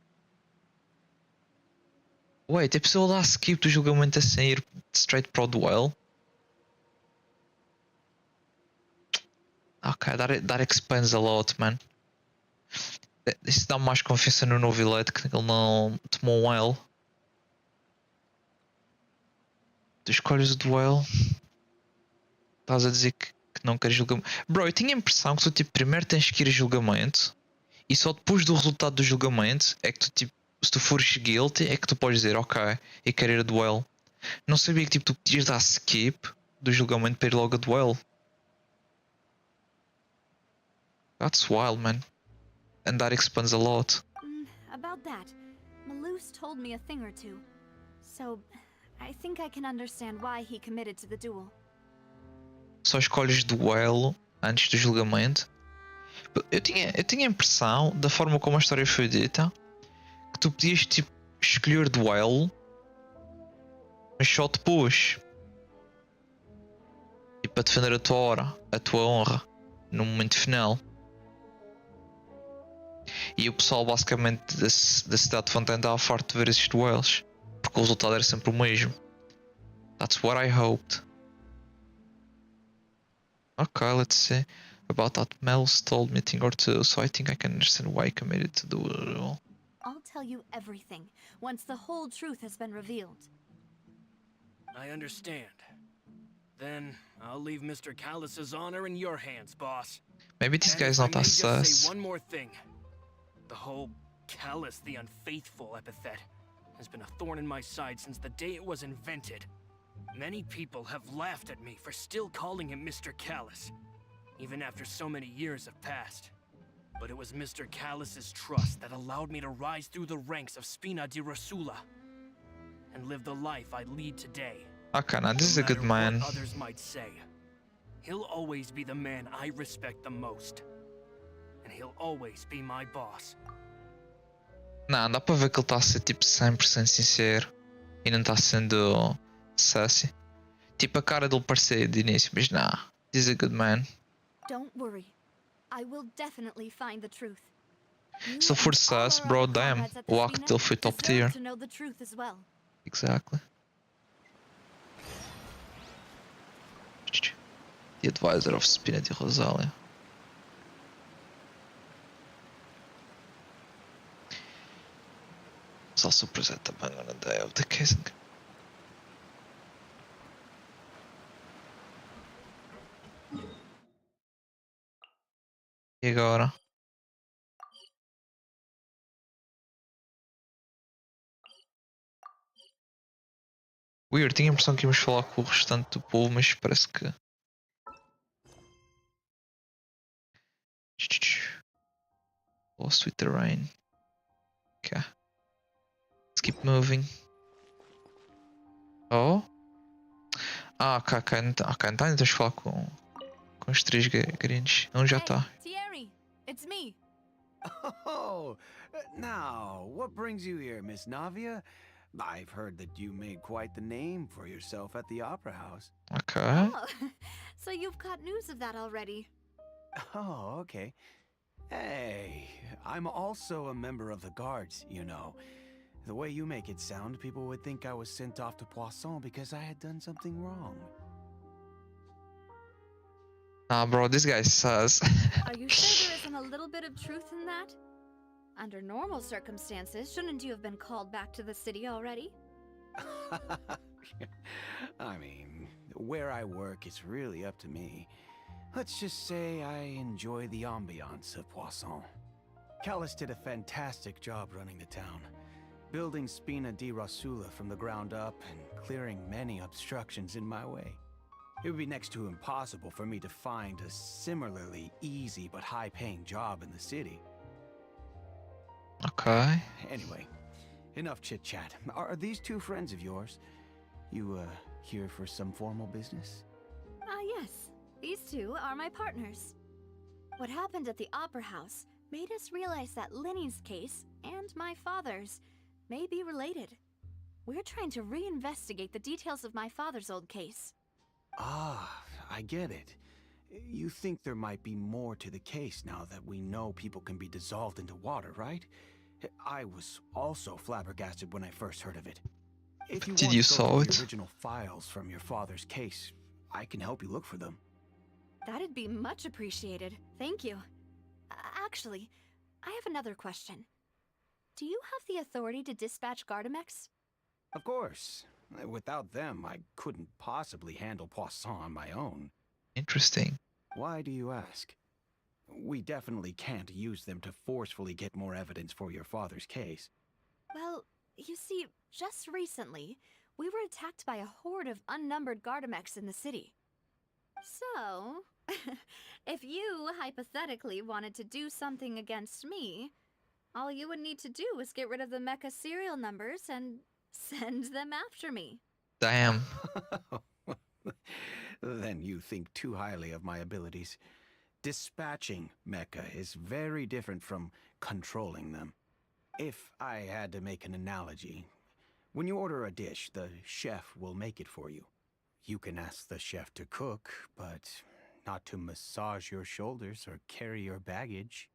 Wait, a pessoa dá skip do julgamento assim ir straight para o duelo? Ok, that expands a lot, man. Isso dá mais confiança no novo eleito que ele não tomou um L. Tu escolhes o duelo. Estás a dizer que não queres julgamento. Bro, eu tinha a impressão que tu tipo, primeiro tens que ir a julgamento e só depois do resultado do julgamento é que tu tipo, se tu fores guilty é que tu podes dizer ok, eu quero ir a duelo. Não sabia que tipo, tu podias dar skip do julgamento para ir logo a duelo. That's wild, man. And that expands a lot. About that, Malus told me a thing or two. So, I think I can understand why he committed to the duel. Só escolhes duelo antes do julgamento. Eu tinha a impressão, da forma como a história foi dita, que tu podias tipo, escolher duelo, mas só depois. E para defender a tua hora, a tua honra, no momento final. E o pessoal basicamente da cidade de Fontaine estava farto de ver esses duelos, porque o resultado era sempre o mesmo. That's what I hoped. Okay, let's see. About that, Mel's told me a thing or two, so I think I can understand why he committed to do it all. I'll tell you everything once the whole truth has been revealed. I understand. Then I'll leave Mr. Callus's honor in your hands, boss. Maybe this And guy's if I not may as just sus. say one more thing. The whole Callus the Unfaithful epithet has been a thorn in my side since the day it was invented. Many people have laughed at me for still calling him Mr. Callus, even after so many years have passed. But it was Mr. Callus's trust that allowed me to rise through the ranks of Spina di Rosula and live the life I lead today. Okay, now this is No a good matter man. what others might say, he'll always be the man I respect the most. And he'll always be my boss. Não, dá para ver que ele está a ser tipo 100% sincero e não está sendo sassy. Tipo a cara dele parecia de início, mas não. He's a good man. Don't worry. I will definitely find the truth. You Se ele for and all sus, our bro, other damn. comrades at the O acto Spina dele foi top deserve tier. to know the truth as well. Exactly. The advisor of Spina di Rosalia. Was also present among on the day of the case. E agora? Weird, tinha a impressão que íamos falar com o restante do povo, mas parece que. Oh, sweet terrain. Okay. Let's keep moving. Oh? Ah, ok, então ainda tens de falar com os três gringos. Um já está. Hey, Thierry, it's me. Oh, now, what brings you here, Miss Navia? I've heard that you made quite the name for yourself at the Opera House. Okay. Oh, so you've caught news of that already. Oh, okay. Hey, I'm also a member of the guards, you know. The way you make it sound, people would think I was sent off to Poisson because I had done something wrong. Nah, bro, this guy says. Are you sure there isn't a little bit of truth in that? Under normal circumstances, shouldn't you have been called back to the city already? I mean, where I work is really up to me. Let's just say I enjoy the ambiance of Poisson. Callus did a fantastic job running the town, building Spina di Rosula from the ground up and clearing many obstructions in my way. It would be next to impossible for me to find a similarly easy but high-paying job in the city. Okay. Anyway, enough chit-chat. Are these two friends of yours? You, here for some formal business? Yes. These two are my partners. What happened at the Opera House made us realize that Linny's case and my father's may be related. We're trying to reinvestigate the details of my father's old case. Ah, I get it. You think there might be more to the case now that we know people can be dissolved into water, right? I was also flabbergasted when I first heard of it. If you Did want you to go saw through it? the original files from your father's case, I can help you look for them. That'd be much appreciated. Thank you. Actually, I have another question. Do you have the authority to dispatch Gardamex? Of course. Without them, I couldn't possibly handle Poisson on my own. Interesting. Why do you ask? We definitely can't use them to forcefully get more evidence for your father's case. Well, you see, just recently, we were attacked by a horde of unnumbered Gardamex in the city. So, if you hypothetically wanted to do something against me, all you would need to do is get rid of the mecha serial numbers and send them after me. Damn. Then you think too highly of my abilities. Dispatching mecha is very different from controlling them. If I had to make an analogy, when you order a dish, the chef will make it for you. You can ask the chef to cook, but not to massage your shoulders or carry your baggage.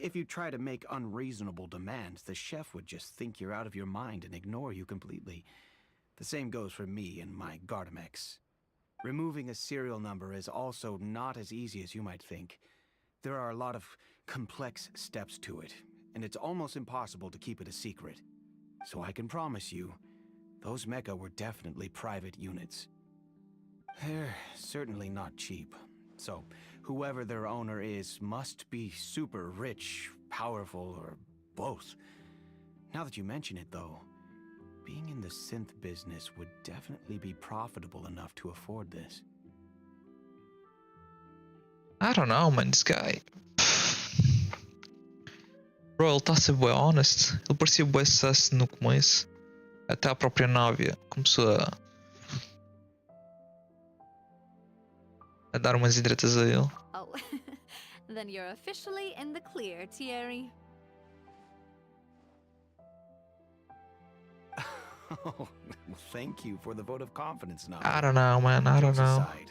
If you try to make unreasonable demands, the chef would just think you're out of your mind and ignore you completely. The same goes for me and my Gardamex. Removing a serial number is also not as easy as you might think. There are a lot of complex steps to it, and it's almost impossible to keep it a secret. So I can promise you, those mecha were definitely private units. They're certainly not cheap. So, whoever their owner is must be super rich, powerful, or both. Now that you mention it, though, being in the synth business would definitely be profitable enough to afford this. I don't know, man, this guy. Bro, ele tá a ser bué honest. Ele parecia bué sus no começo. Até a própria Návia começou a dar umas indiretas a ele. Oh, then you're officially in the clear, Thierry. Oh, well, thank you for the vote of confidence, now. I don't know, man. I don't Jokes know. aside,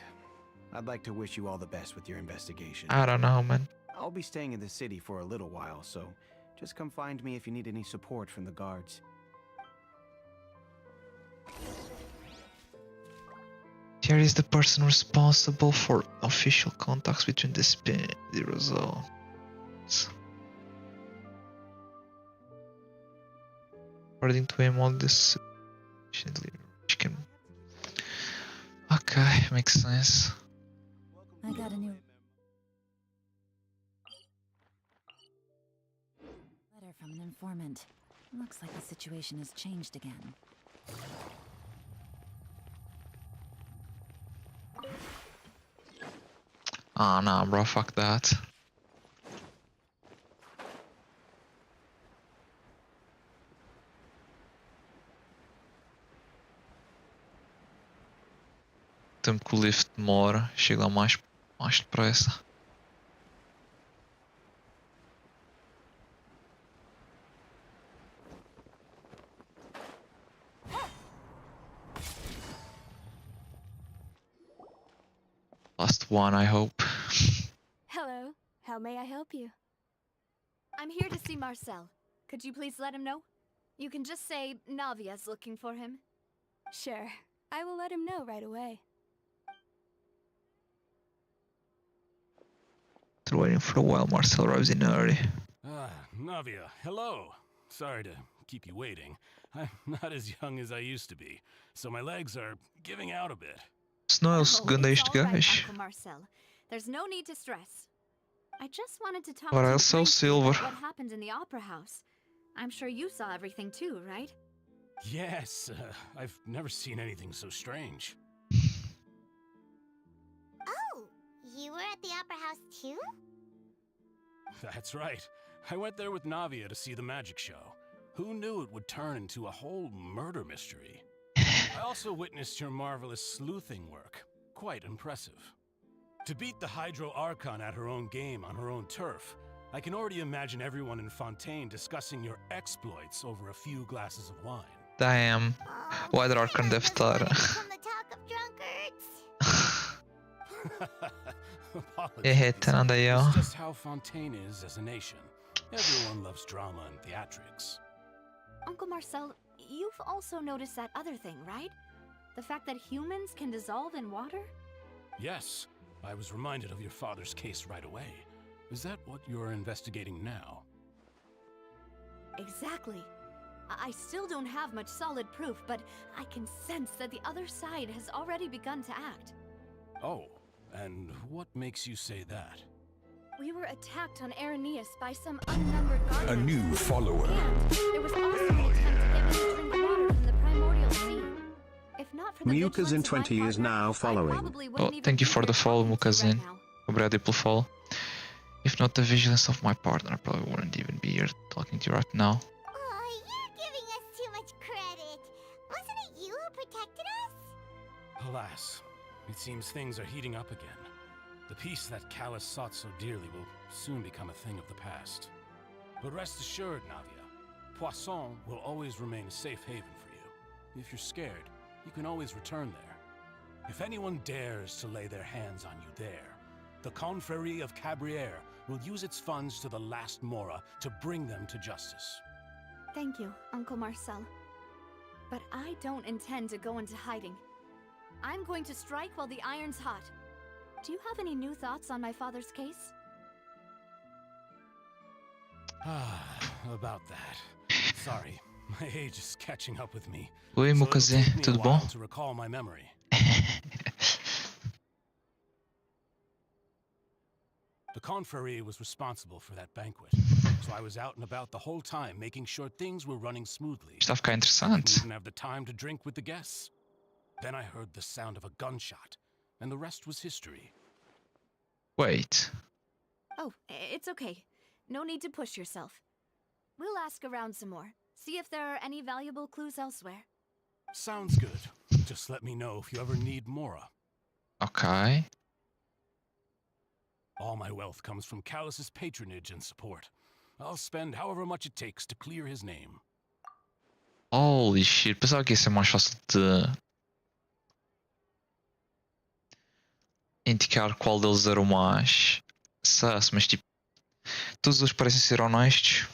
I'd like to wish you all the best with your investigation. I don't know, man. I'll be staying in the city for a little while, so just come find me if you need any support from the guards. Here is the person responsible for official contacts between the spin and the results. According to him, all this can. Okay, makes sense. I got a new letter from an informant. Looks like the situation has changed again. Ah, nah, bro, fuck that. O tempo que o lift demora, chega lá mais depressa. last one, I hope. Hello. How may I help you? I'm here to see Marcel. Could you please let him know? You can just say Navia's looking for him. Sure. I will let him know right away. After waiting for a while, Marcel arrives in a hurry. Ah, Navia, hello. Sorry to keep you waiting. I'm not as young as I used to be, so my legs are giving out a bit. Se não é o segundo a it's este all right, gajo. Uncle Marcel. There's no need to stress. I just wanted to talk Agora to ele you só o briefly Silver. about what happened in the opera house. I'm sure you saw everything too, right? Yes, I've never seen anything so strange. Oh, you were at the Opera House too? That's right. I went there with Navia to see the magic show. Who knew it would turn into a whole murder mystery? I also witnessed your marvelous sleuthing work. Quite impressive. To beat the Hydro Archon at her own game on her own turf, I can already imagine everyone in Fontaine discussing your exploits over a few glasses of wine. Damn. Oh, O Hydro Archon deve estar. become the talk of drunkards. Eita, não dá eu. It's just how Fontaine is as a nation. Everyone loves drama and theatrics. Uncle Marcel, you've also noticed that other thing, right? The fact that humans can dissolve in water? Yes, I was reminded of your father's case right away. Is that what you're investigating now? Exactly. I still don't have much solid proof, but I can sense that the other side has already begun to act. Oh, and what makes you say that? We were attacked on Araneus by some unnumbered guardians. A new follower. And there was also an attempt to get me to drink water from the primordial sea. If not for the vigilance of my Mukazin20 is partner, now I following. probably Oh, wouldn't even thank you be for here the follow, talking to you Mukazin. right now. Obrigado pelo follow. If not the vigilance of my partner, I probably wouldn't even be here talking to you right now. Oh, you're giving us too much credit. Wasn't it you who protected us? Alas, it seems things are heating up again. The peace that Callus sought so dearly will soon become a thing of the past. But rest assured, Navia, Poisson will always remain a safe haven for you. If you're scared, you can always return there. If anyone dares to lay their hands on you there, the Confrérie of Cabrières will use its funds to the last Mora to bring them to justice. Thank you, Uncle Marcel. But I don't intend to go into hiding. I'm going to strike while the iron's hot. Do you have any new thoughts on my father's case? About that. Sorry, my age is catching up with me. Oi, So it'll Mukazin, take me a tudo while bom? to recall my memory. The Confrérie was responsible for that banquet, so I was out and about the whole time making sure things were running smoothly. Está a ficar I didn't interessante. even have the time to drink with the guests. Then I heard the sound of a gunshot, and the rest was history. Wait. Oh, it's okay. No need to push yourself. We'll ask around some more. See if there are any valuable clues elsewhere. Sounds good. Just let me know if you ever need Mora. Ok. All my wealth comes from Callus's patronage and support. I'll spend however much it takes to clear his name. Holy shit. Pensava que ia ser mais fácil de indicar qual deles era o mais sus, mas tipo, todos eles parecem ser honestos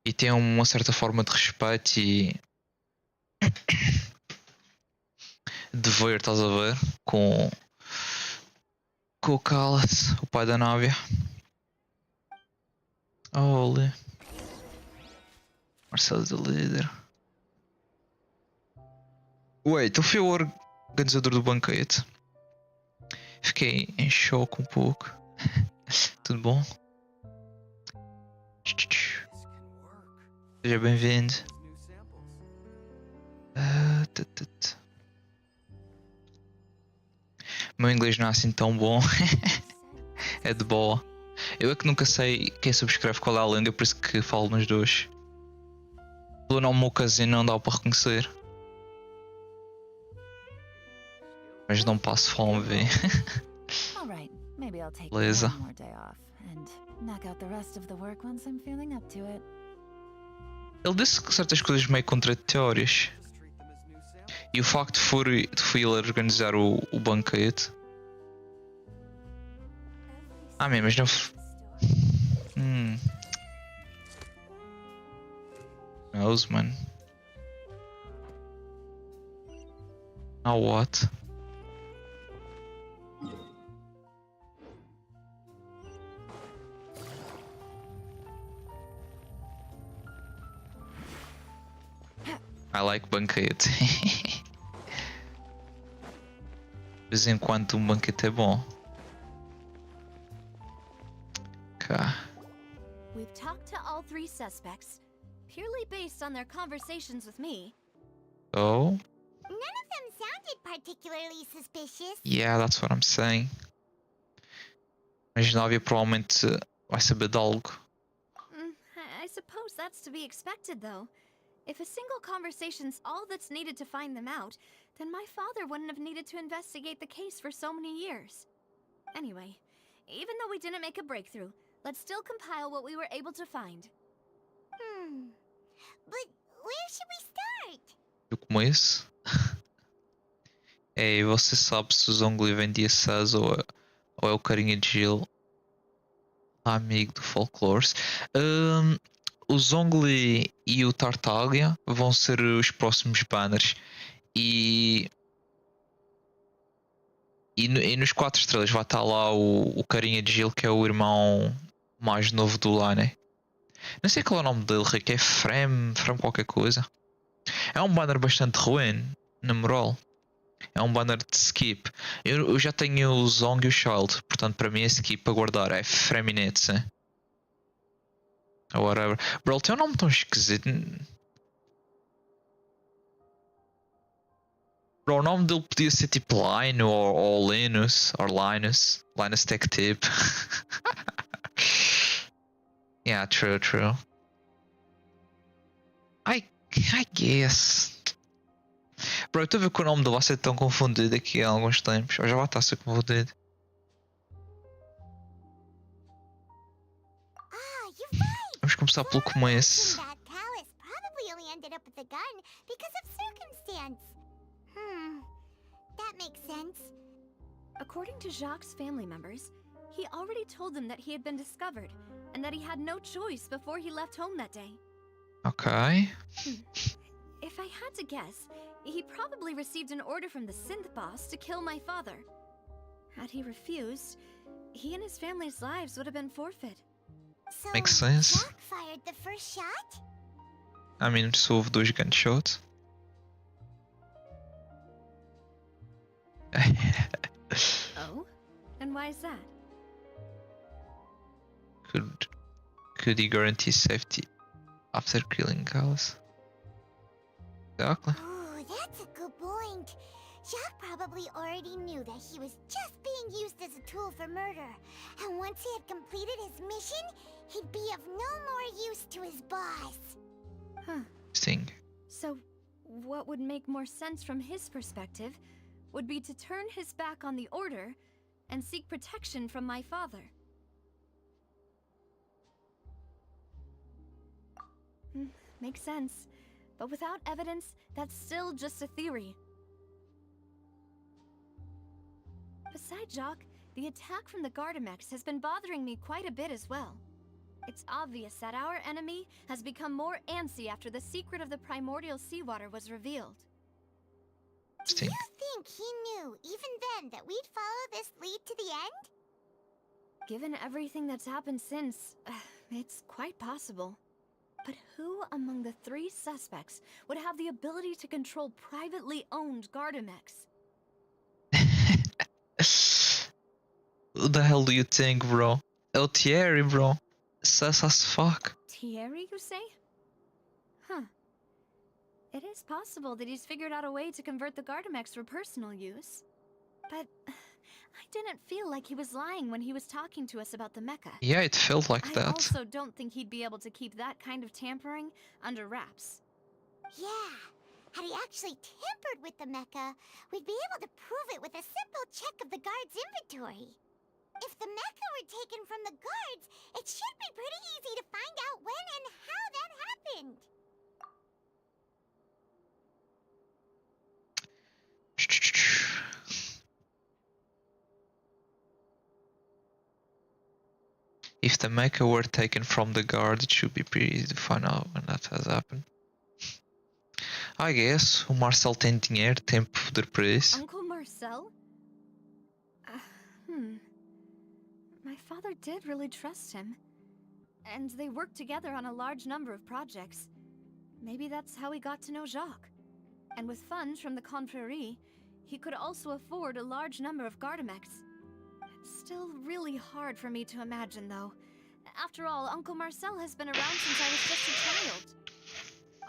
e têm uma certa forma de respeito e dever, estás a ver? Com o Callus, o pai da Navia. Holy. Marcelo é o líder. Wait, então fui o organizador do banquete. Fiquei em choque um pouco. Tudo bom? Seja bem-vindo. Meu inglês não é assim tão bom. É de boa. Eu é que nunca sei quem subscreve qual é a língua, por isso que falo nos dois. Pelo nome Mukazin não dá para reconhecer. Mas não passo fome, vê. Alright, maybe I'll take Beleza. one more day off and knock out the rest of the work once I'm feeling up to it. Ele disse que certas coisas meio contraditórias. E o facto de foi ele organizar o banquete. Ah, mesmo, mas não. Knows, man. Now what? I like banquete. De vez em quando um banquete é bom. Cá. We've talked to all 3 suspects, purely based on their conversations with me. Oh? None of them sounded particularly suspicious. Yeah, that's what I'm saying. Mas Návia provavelmente vai saber de algo. I suppose that's to be expected, though. If a single conversation's all that's needed to find them out, then my father wouldn't have needed to investigate the case for so many years. Anyway, even though we didn't make a breakthrough, let's still compile what we were able to find. But where should we start? Do começo? É, você sabe se o Zhongli vem de Assaz ou é o carinha de Gil, amigo do Folklore. O Zhongli e o Tartaglia vão ser os próximos banners. E nos 4 estrelas vai estar lá o carinha de Gil, que é o irmão mais novo do Lane. Não sei qual é o nome dele, Rick. É Frem qualquer coisa. É um banner bastante ruim, na moral. É um banner de skip. Eu já tenho o Zong e o Child, portanto para mim é skip a guardar. É Freminette, né? Ou whatever. Bro, ele tem um nome tão esquisito. Bro, o nome dele podia ser tipo Line ou Linus. Ou Linus. Linus Tech Tip. Yeah, true. I guess. Bro, eu estou a ver que o nome dele vai ser tão confundido aqui há alguns tempos. Ou já vai estar a ser confundido. Vamos começar pelo começo. That palace probably only ended up with the gun because of circumstance. That makes sense. According to Jacques' family members, he already told them that he had been discovered, and that he had no choice before he left home that day. Okay. If I had to guess, he probably received an order from the synth boss to kill my father. Had he refused, he and his family's lives would have been forfeit. So Makes sense. Jack fired the first shot? I mean, só houve 2 gunshots. Oh? And why is that? Could he guarantee safety after killing Gauss? Exactly. Oh, that's a good point. Jacques probably already knew that he was just being used as a tool for murder. And once he had completed his mission, he'd be of no more use to his boss. Huh. Sting. So, what would make more sense from his perspective would be to turn his back on the Order and seek protection from my father. Makes sense. But without evidence, that's still just a theory. Besides Jacques, the attack from the Gardamex has been bothering me quite a bit as well. It's obvious that our enemy has become more antsy after the secret of the primordial seawater was revealed. Do you think he knew, even then, that we'd follow this lead to the end? Given everything that's happened since, it's quite possible. But who among the 3 suspects would have the ability to control privately owned Gardamex? Who the hell do you think, bro? El Thierry, bro. Sus as fuck. Thierry, you say? Huh. It is possible that he's figured out a way to convert the Gardamex for personal use. But I didn't feel like he was lying when he was talking to us about the mecha. Yeah, it felt like I that. also don't think he'd be able to keep that kind of tampering under wraps. Yeah. Had he actually tampered with the mecha, we'd be able to prove it with a simple check of the guard's inventory. If the mecha were taken from the guards, it should be pretty easy to find out when and how that happened. If the mecha were taken from the guard, it should be pretty easy to find out when that has happened. I guess o Marcel tem dinheiro, tem poder para isso. Uncle Marcel? My father did really trust him. And they worked together on a large number of projects. Maybe that's how he got to know Jacques. And with funds from the Confrérie, he could also afford a large number of Gardamex. It's still really hard for me to imagine, though. After all, Uncle Marcel has been around since I was just a child.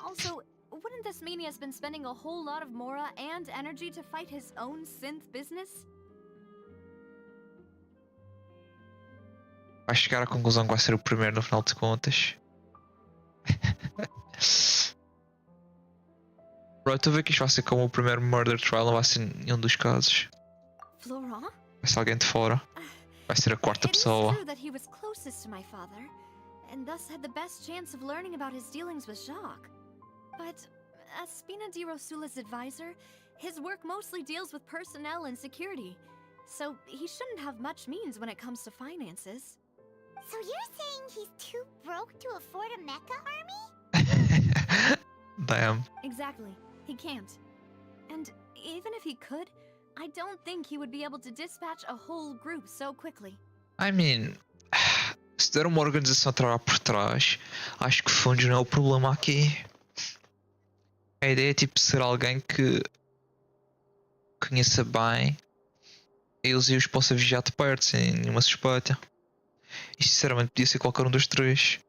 Also, wouldn't this mean he has been spending a whole lot of mora and energy to fight his own synth business? Vai chegar à conclusão que vai ser o primeiro no final de contas. Bro, estou a ver que isto vai ser como o primeiro murder trial, não vai ser nenhum dos casos. Florent? Vai ser alguém de fora. Vai ser a quarta pessoa. It is true that he was closest to my father, and thus had the best chance of learning about his dealings with Jacques. But as Spina di Rosula's advisor, his work mostly deals with personnel and security, so he shouldn't have much means when it comes to finances. So you're saying he's too broke to afford a mecha army? Damn. Exactly. He can't. And even if he could, I don't think he would be able to dispatch a whole group so quickly. I mean, se der uma organização a trabalhar por trás, acho que fundos não é o problema aqui. A ideia é tipo ser alguém que conheça bem eles e os possa vigiar de perto sem nenhuma suspeita. E sinceramente podia ser qualquer um dos três.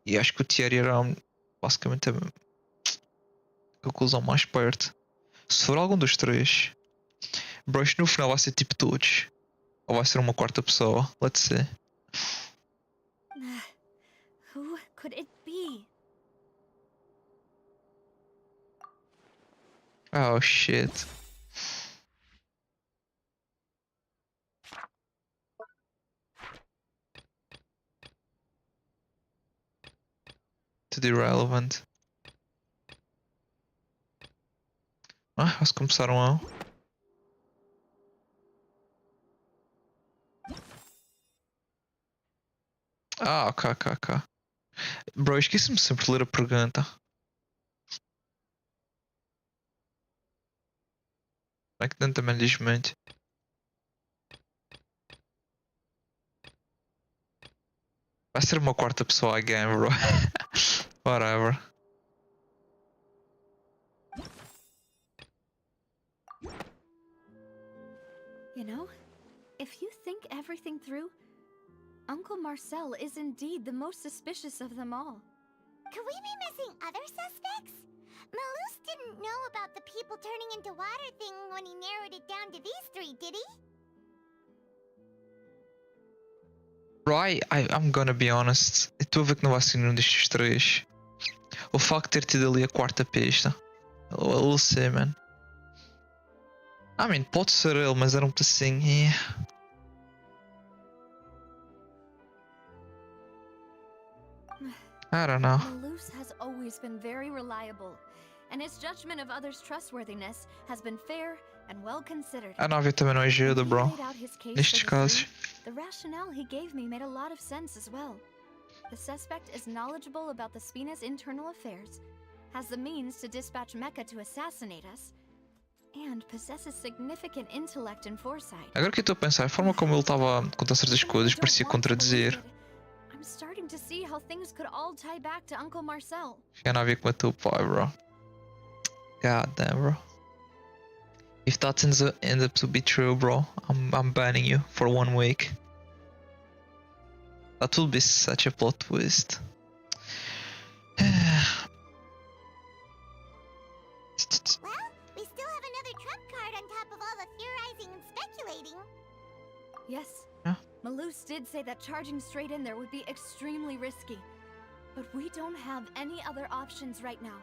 E acho que o Thierry era basicamente a conclusão mais perto. Se for algum dos três, bro, isto no final vai ser tipo todos. Ou vai ser uma quarta pessoa. Let's see. Who could it be? Oh shit. Tudo irrelevant. Eles começaram a... ok. Bro, esqueci-me sempre de ler a pergunta. Como é que dentro também diz muito? Vai ser uma quarta pessoa again, bro. Whatever. You know, if you think everything through, Uncle Marcel is indeed the most suspicious of them all. Could we be missing other suspects? Malus didn't know about the people turning into water thing when he narrowed it down to these three, did he? Right, I'm gonna be honest. Eu estou a ver que não vai ser nenhum destes três. O facto de ter tido ali a quarta pista. We'll see, man. I mean, pode ser ele, mas era muito assim. I don't know. Malus has always been very reliable, and his judgment of others' trustworthiness has been fair and well considered. A Navia também não ajuda, bro. Nestes casos. The rationale he gave me made a lot of sense as well. The suspect is knowledgeable about the Spina's internal affairs, has the means to dispatch Mecha to assassinate us, and possesses significant intellect and foresight. Agora que eu estou a pensar, a forma como ele estava a contar certas coisas parecia contradizer. I'm starting to see how things could all tie back to Uncle Marcel. A Navia que matou o pai, bro. God damn, bro. If that ends up to be true, bro, I'm banning you for 1 week. That will be such a plot twist. Well, we still have another trump card on top of all the theorizing and speculating. Yes. Yeah. Malus did say that charging straight in there would be extremely risky. But we don't have any other options right now.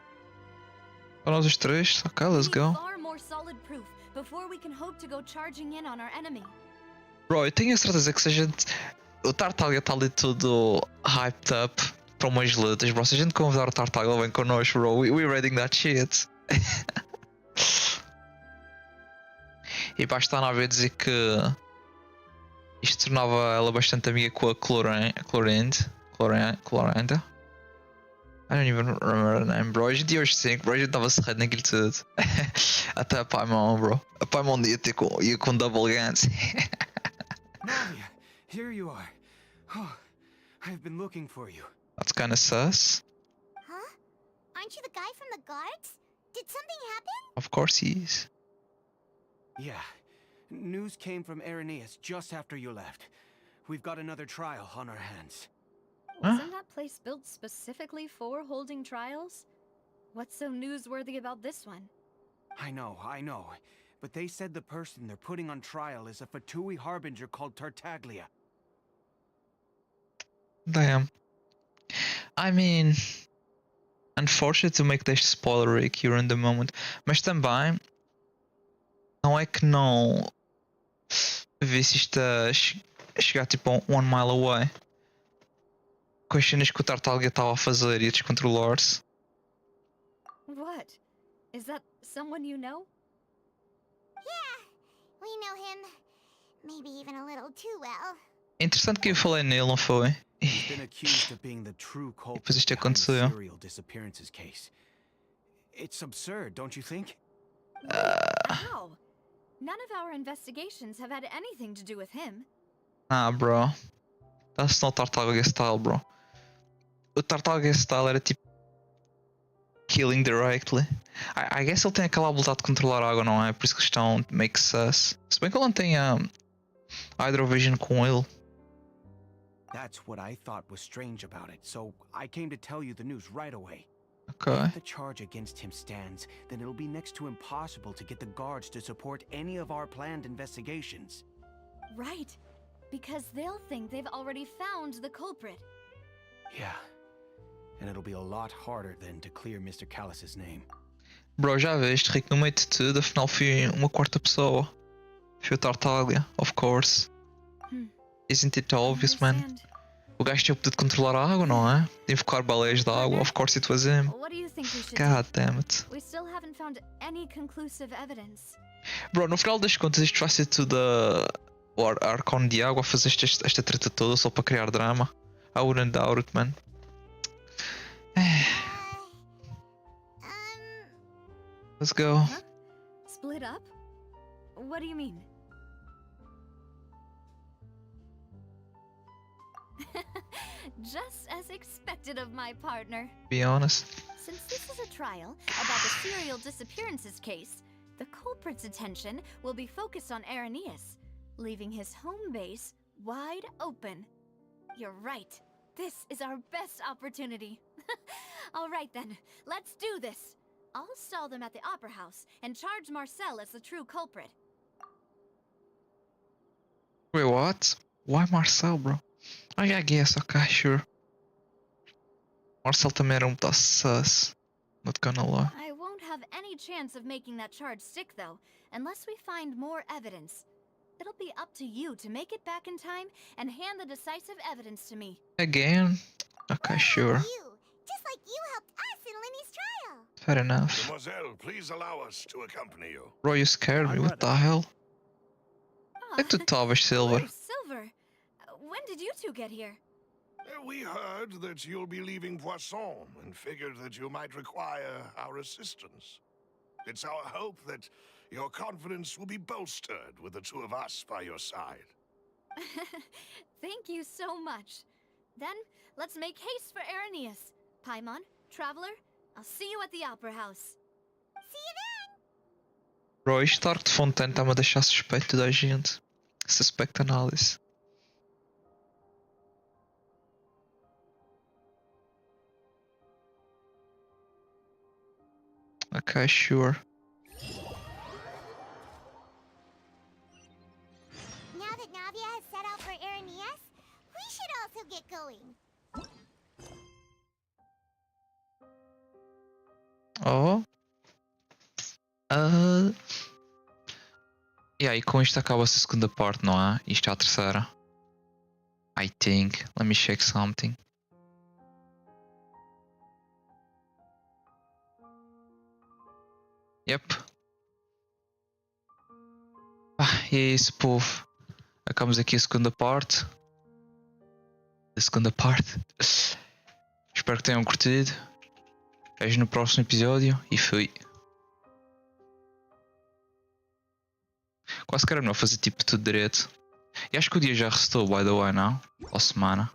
Para nós os três, ok, let's go. Far more solid proof before we can hope to go charging in on our enemy. Bro, eu tenho a certeza que se a gente... O Tartaglia está ali tudo hyped up para umas lutas, bro. Se a gente convidar o Tartaglia, ele vem connosco, bro. We're reading that shit. E basta a Nave dizer que Isto tornava ela bastante amiga com a Clorenda. I don't even remember her name, bro. A gente ia aos 5, bro. A gente estava serrado naquilo tudo. Até a Paimon, bro. A Paimon ia com double guns. Navia, here you are. Oh, I've been looking for you. That's kinda sus. Huh? Aren't you the guy from the guards? Did something happen? Of course he is. Yeah. News came from Irenaeus just after you left. We've got another trial on our hands. Wasn't that place built specifically for holding trials? What's so newsworthy about this one? I know. But they said the person they're putting on trial is a Fatui harbinger called Tartaglia. Damn. I mean, unfortunate to make this spoiler here in the moment, mas também não é que não visse isto a chegar tipo 1 mile away. Com as cenas que o Tartaglia estava a fazer e a descontrolar-se. What? Is that someone you know? Yeah, we know him. Maybe even a little too well. É interessante que eu falei nele, não foi? He's been accused of being the true culprit Depois isto behind the aconteceu. serial disappearances case. It's absurd, don't you think? How? None of our investigations have had anything to do with him. Ah, bro. That's not Tartaglia style, bro. O Tartaglia style era tipo killing directly. I guess ele tem aquela habilidade de controlar a água, não é? Por isso que eles estão meio que sus. Se bem que ele não tem a Hydrovision com ele. That's what I thought was strange about it, so I came to tell you the news right away. Ok. If the charge against him stands, then it'll be next to impossible to get the guards to support any of our planned investigations. Right. Because they'll think they've already found the culprit. Yeah. And it'll be a lot harder then to clear Mr. Callus's name. Bro, já viste, Rick, no meio de tudo, afinal fui uma quarta pessoa. Fui o Tartaglia, of course. Isn't it obvious, man? O gajo tinha o poder de controlar a água, não é? De invocar baleias da água, of course it was him. What do you think we should God do? damn it. We still haven't found any conclusive evidence. Bro, no final das contas isto vai ser tudo o Arcon de água a fazer esta treta toda só para criar drama. I wouldn't doubt it, man. Let's go. Huh? Split up? What do you mean? Just as expected of my partner. Be honest. Since this is a trial about the serial disappearances case, the culprit's attention will be focused on Irenaeus, leaving his home base wide open. You're right. This is our best opportunity. All right then, let's do this. I'll stall them at the Opera House and charge Marcel as the true culprit. Wait, what? Why Marcel, bro? I guess, okay, sure. Marcel também era sus. Not gonna lie. I won't have any chance of making that charge stick, though, unless we find more evidence. It'll be up to you to make it back in time and hand the decisive evidence to me. Again? Okay, sure. You, just like you helped us in Linny's trial. Fair enough. Mademoiselle, please allow us to accompany you. Bro, you scared me, what the hell? Like to Tavish Silver. Oh, Silver. When did you two get here? We heard that you'll be leaving Poisson and figured that you might require our assistance. It's our hope that your confidence will be bolstered with the two of us by your side. Thank you so much. Then, let's make haste for Irenaeus. Paimon, Traveler, I'll see you at the Opera House. See you then! Bro, isto Arco de Fontaine está-me a deixar suspeito toda a gente. Suspect análise. Okay, sure. Now that Navia has set out for Irenaeus, we should also get going. Oh. E aí, com isto acaba-se a segunda parte, não é? Isto é a terceira. I think. Let me check something. Yep. E é isso, povo. Acabamos aqui a segunda parte. A segunda parte. Espero que tenham curtido. Vejo no próximo episódio e fui. Quase que era melhor fazer tipo tudo direito. E acho que o dia já restou, by the way, não? Ou semana.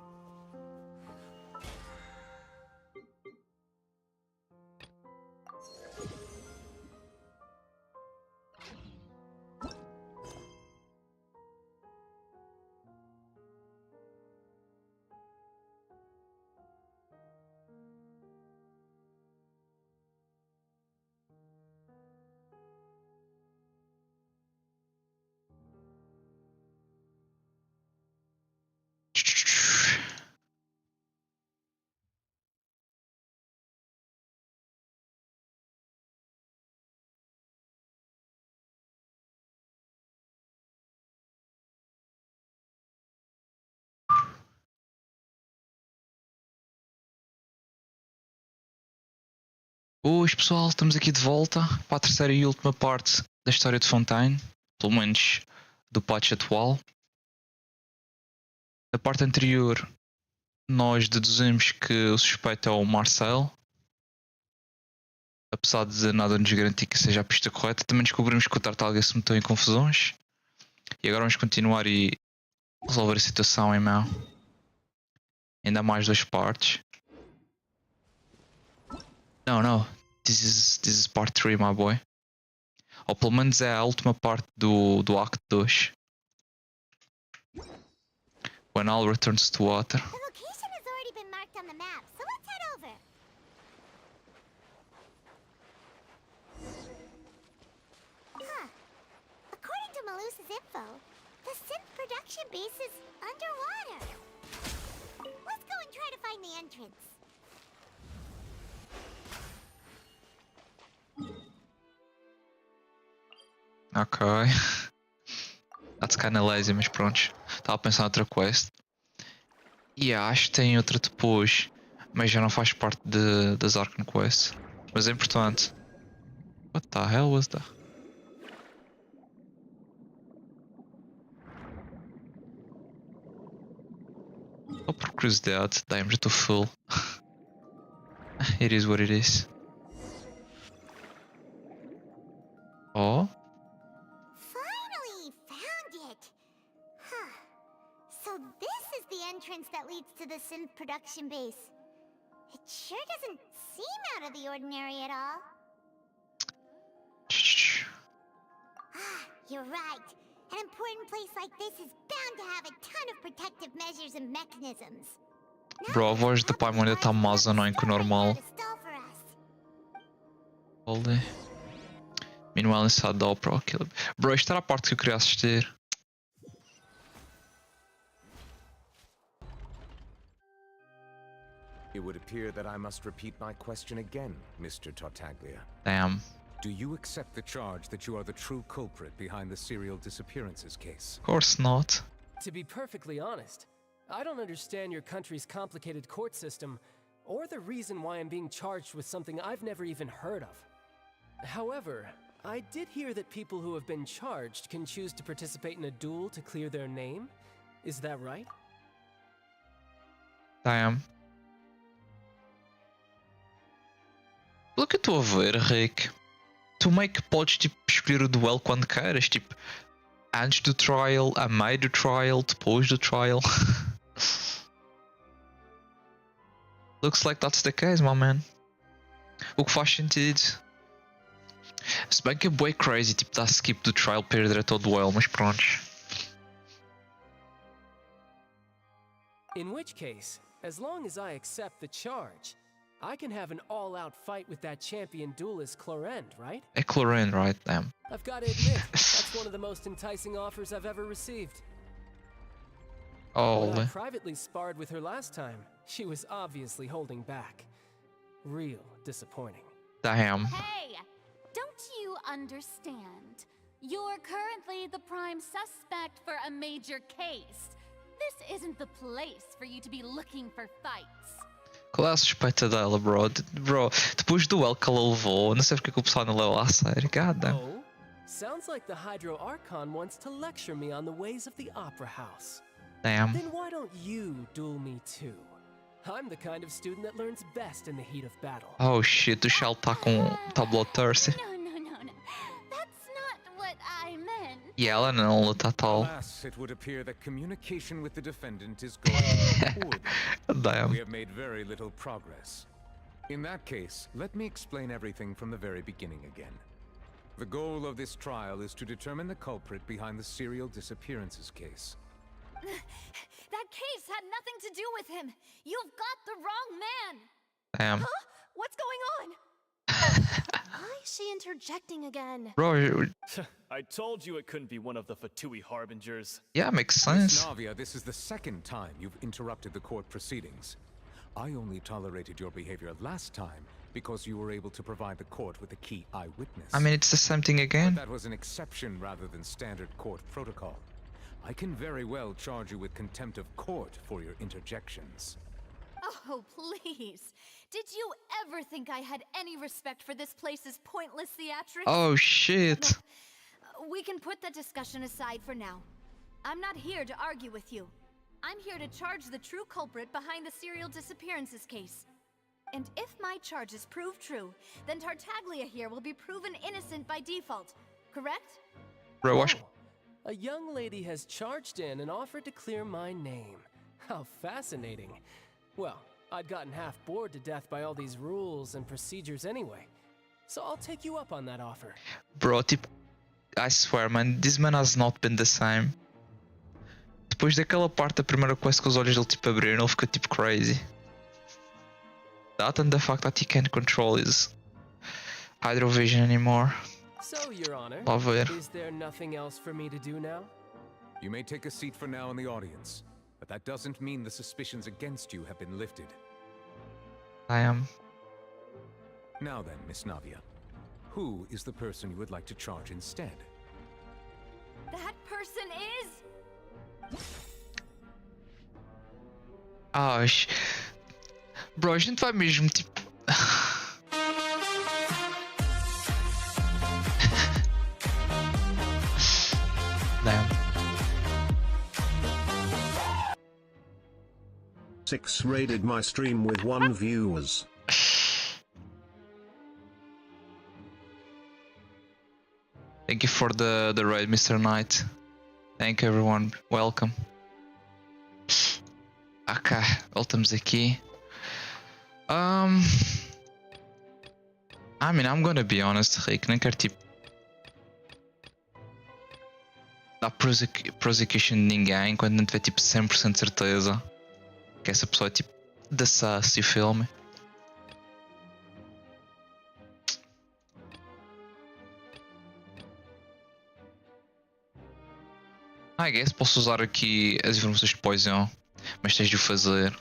Boas pessoal, estamos aqui de volta para a terceira e última parte da história de Fontaine, pelo menos do patch atual. Na parte anterior nós deduzimos que o suspeito é o Marcel, apesar de nada nos garantir que seja a pista correta. Também descobrimos que o Tartaga se meteu em confusões e agora vamos continuar e resolver a situação em mão. Ainda há mais duas partes. Não. This is part 3, my boy. Ou pelo menos é a última parte do Act 2. When all returns to water. The location has already been marked on the map, so let's head over. Huh. According to Malusa's info, the synth production base is underwater. Let's go and try to find the entrance. Ok. That's kinda lazy, mas pronto. Estava a pensar em outra quest. E acho que tem outra depois, mas já não faz parte das Arcane Quests. Mas é importante. What the hell was that? Só por curiosidade, damn, já estou full. It is what it is. Oh. Finally found it. Huh. So this is the entrance that leads to the synth production base. It sure doesn't seem out of the ordinary at all. Ah, you're right. An important place like this is bound to have a ton of protective measures and mechanisms. Bro, a voz do pai ainda está mais annoying que o normal. Holy. Meanwhile inside the opera kill. Bro, isto era a parte que eu queria assistir. It would appear that I must repeat my question again, Mr. Tartaglia. Damn. Do you accept the charge that you are the true culprit behind the serial disappearances case? Of course not. To be perfectly honest, I don't understand your country's complicated court system, or the reason why I'm being charged with something I've never even heard of. However, I did hear that people who have been charged can choose to participate in a duel to clear their name. Is that right? Damn. Pelo que eu estou a ver, Rick, tu meio que podes tipo, escolher o duelo quando queiras, tipo, antes do trial, a meio do trial, depois do trial. Looks like that's the case, my man. O que faz sentido. Se bem que é bué crazy, tipo, dar skip do trial para ir direto ao duelo, mas pronto. In which case, as long as I accept the charge, I can have an all-out fight with that champion duelist Clorend, right? É Clorend, right? Damn. I've got to admit, that's one of the most enticing offers I've ever received. Oh, When I privately sparred with her last time, she was obviously holding back. Real disappointing. damn. Hey! Don't you understand? You're currently the prime suspect for a major case. This isn't the place for you to be looking for fights. Qual é a suspeita dela, bro? Bro, depois do duelo que ela levou, não sei porque que o pessoal não levou a sério. God damn. Oh? Sounds like the Hydro Archon wants to lecture me on the ways of the Opera House. Damn. Then why don't you duel me too? I'm the kind of student that learns best in the heat of battle. Oh shit, o Shell tá com tá bloodthirsty. No. That's not what I meant. E ela não luta at all. Alas, it would appear that communication with the defendant is going poorly. Damn. We have made very little progress. In that case, let me explain everything from the very beginning again. The goal of this trial is to determine the culprit behind the serial disappearances case. That case had nothing to do with him. You've got the wrong man. Damn. Huh? What's going on? Why is she interjecting again? Bro, I told you it couldn't be one of the Fatui harbingers. yeah, makes Miss sense. Navia, this is the second time you've interrupted the court proceedings. I only tolerated your behavior last time because you were able to provide the court with a key eyewitness. I mean, it's the same thing again. But that was an exception rather than standard court protocol. I can very well charge you with contempt of court for your interjections. Oh, please. Did you ever think I had any respect for this place's pointless theatrics? Oh shit. We can put that discussion aside for now. I'm not here to argue with you. I'm here to charge the true culprit behind the serial disappearances case. And if my charges prove true, then Tartaglia here will be proven innocent by default, correct? Bro, watch. A young lady has charged in and offered to clear my name. How fascinating. Well, I'd gotten half bored to death by all these rules and procedures anyway. So I'll take you up on that offer. Bro, tipo, I swear, man, this man has not been the same. Depois daquela parte da primeira quest que os olhos dele tipo abriram, ele fica tipo crazy. That and the fact that he can't control his hydrovision anymore. So, Your Honor, Lá ver. is there nothing else for me to do now? You may take a seat for now in the audience, but that doesn't mean the suspicions against you have been lifted. I am. Now then, Miss Navia, who is the person you would like to charge instead? That person is... Ah, bro, a gente vai mesmo tipo. Damn. 6 raided my stream with 1 viewers. Thank you for the raid, Mr. Knight. Thank you, everyone. Welcome. Ok, voltamos aqui. I mean, I'm gonna be honest, Rick, nem quero tipo dar prosecution de ninguém quando não tiver tipo 100% de certeza que essa pessoa é tipo da sus e o filme. I guess posso usar aqui as informações de Poison, mas tens de o fazer.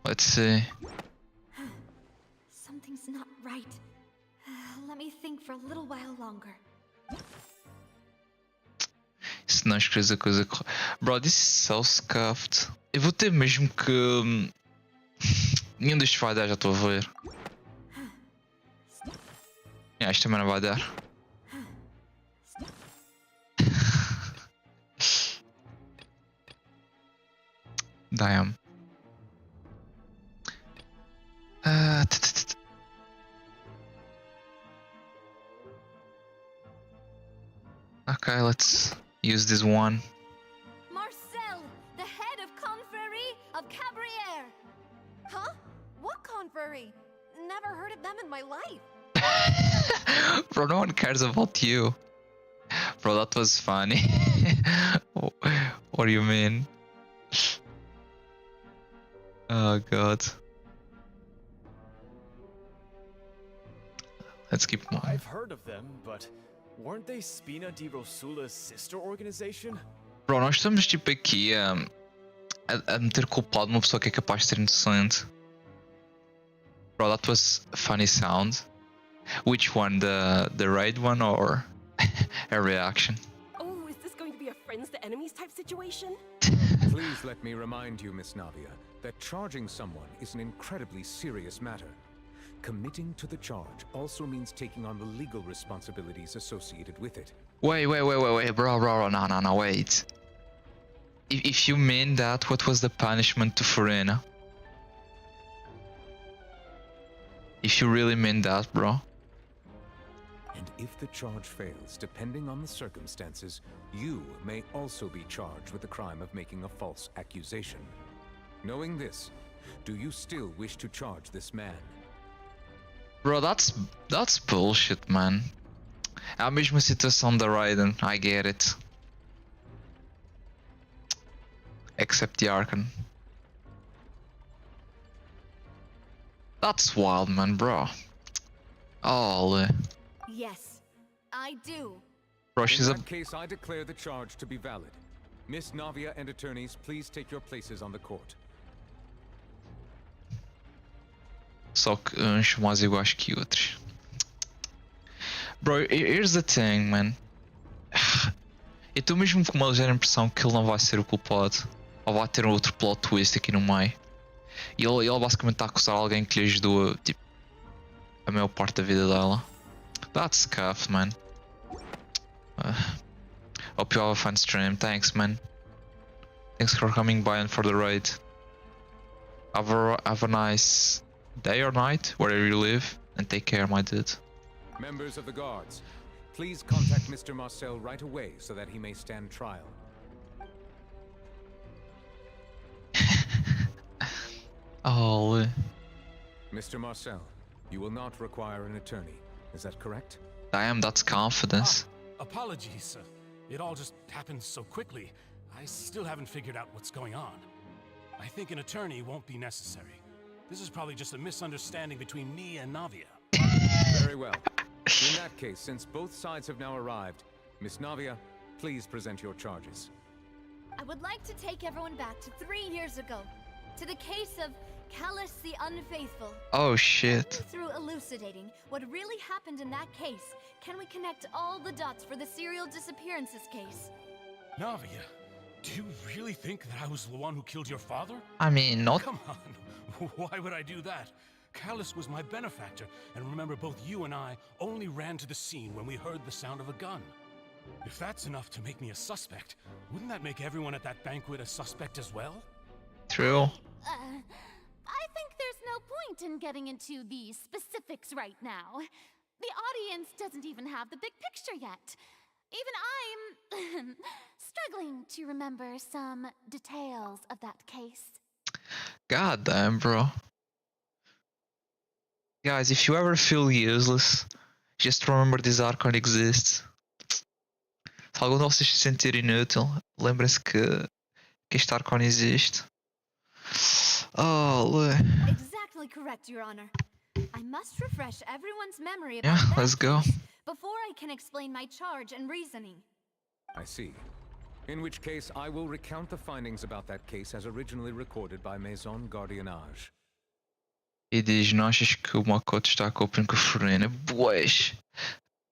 Let's see. Something's not right. Let me think for a little while longer. Se não escreves a coisa correta. Bro, this is so scuffed. Eu vou ter mesmo que. Nenhum destes vai dar, já estou a ver. Este também não vai dar. Damn. Okay, let's use this one. Marcel, the head of Confrérie of Cabriere. Huh? What confrérie? Never heard of them in my life. Bro, no one cares about you. Bro, that was funny. What do you mean? Oh god. Let's keep going. I've heard of them, but weren't they Spina di Rosula's sister organization? Bro, nós estamos tipo aqui a meter culpado uma pessoa que é capaz de ser inocente. Bro, that was a funny sound. Which one? The raid one or a reaction? Oh, is this going to be a friends to enemies type situation? Please let me remind you, Miss Navia, that charging someone is an incredibly serious matter. Committing to the charge also means taking on the legal responsibilities associated with it. Wait, bro, no, wait. If you mean that, what was the punishment to Furina? If you really mean that, bro. And if the charge fails, depending on the circumstances, you may also be charged with the crime of making a false accusation. Knowing this, do you still wish to charge this man? Bro, that's bullshit, man. É a mesma situação da Raiden, I get it. Except the Archon. That's wild, man, bro. Oh, Yes, I do. bro, she's In a... that case, I declare the charge to be valid. Miss Navia and attorneys, please take your places on the court. Só que uns mais iguais que outros. Bro, here's the thing, man. Eu estou mesmo com uma ligeira impressão que ele não vai ser o culpado. Ou vai ter um outro plot twist aqui no meio. E ele basicamente está a acusar alguém que lhe ajudou, tipo, a maior parte da vida dela. That's scuffed, man. Hope you have a fun stream. Thanks, man. Thanks for coming by and for the raid. Have a nice day or night, wherever you live. And take care, my dude. Members of the guards, please contact Mr. Marcel right away so that he may stand trial. Oh, Mr. Marcel, you will not require an attorney. Is that correct? damn, that's confidence. Apologies, sir. It all just happened so quickly. I still haven't figured out what's going on. I think an attorney won't be necessary. This is probably just a misunderstanding between me and Navia. Very well. In that case, since both sides have now arrived, Miss Navia, please present your charges. I would like to take everyone back to 3 years ago, to the case of Callus the Unfaithful. Oh shit. Through elucidating what really happened in that case, can we connect all the dots for the serial disappearances case? Navia, do you really think that I was the one who killed your father? I mean, not... Come on, why would I do that? Callus was my benefactor, and remember both you and I only ran to the scene when we heard the sound of a gun. If that's enough to make me a suspect, wouldn't that make everyone at that banquet a suspect as well? True. I think there's no point in getting into the specifics right now. The audience doesn't even have the big picture yet. Even I'm struggling to remember some details of that case. God damn, bro. Guys, if you ever feel useless, just remember this Archon exists. Se algum de vocês se sentir inútil, lembrem-se que este Archon existe. Oh, Exactly correct, Your Honor. I must refresh everyone's memory about yeah, that let's go. case before I can explain my charge and reasoning. I see. In which case, I will recount the findings about that case as originally recorded by Maison Gardiennage. E diz, não achas que o Makoto está a copiar com a Furina? Boas.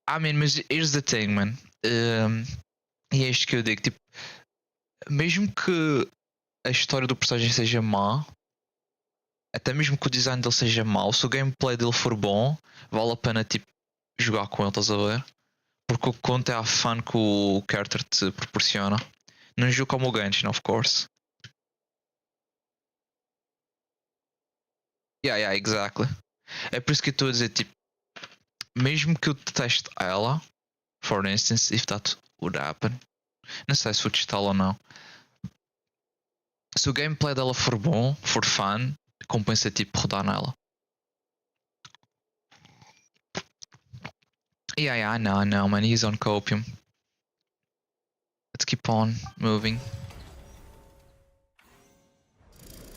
I mean, mas here's the thing, man. E é isto que eu digo, tipo, mesmo que a história do personagem seja má, até mesmo que o design dele seja mau, se o gameplay dele for bom, vale a pena, tipo, jogar com ele, estás a ver? Porque o que conta é a fun que o character te proporciona. Num jogo como o Genshin, of course. Yeah, exactly. É por isso que eu estou a dizer, tipo, mesmo que eu deteste ela, for instance, if that would happen, não sei se vou testá-la ou não. Se o gameplay dela for bom, for fun, compensa tipo rodar nela. Yeah, I know, man, he's on copium. Let's keep on moving.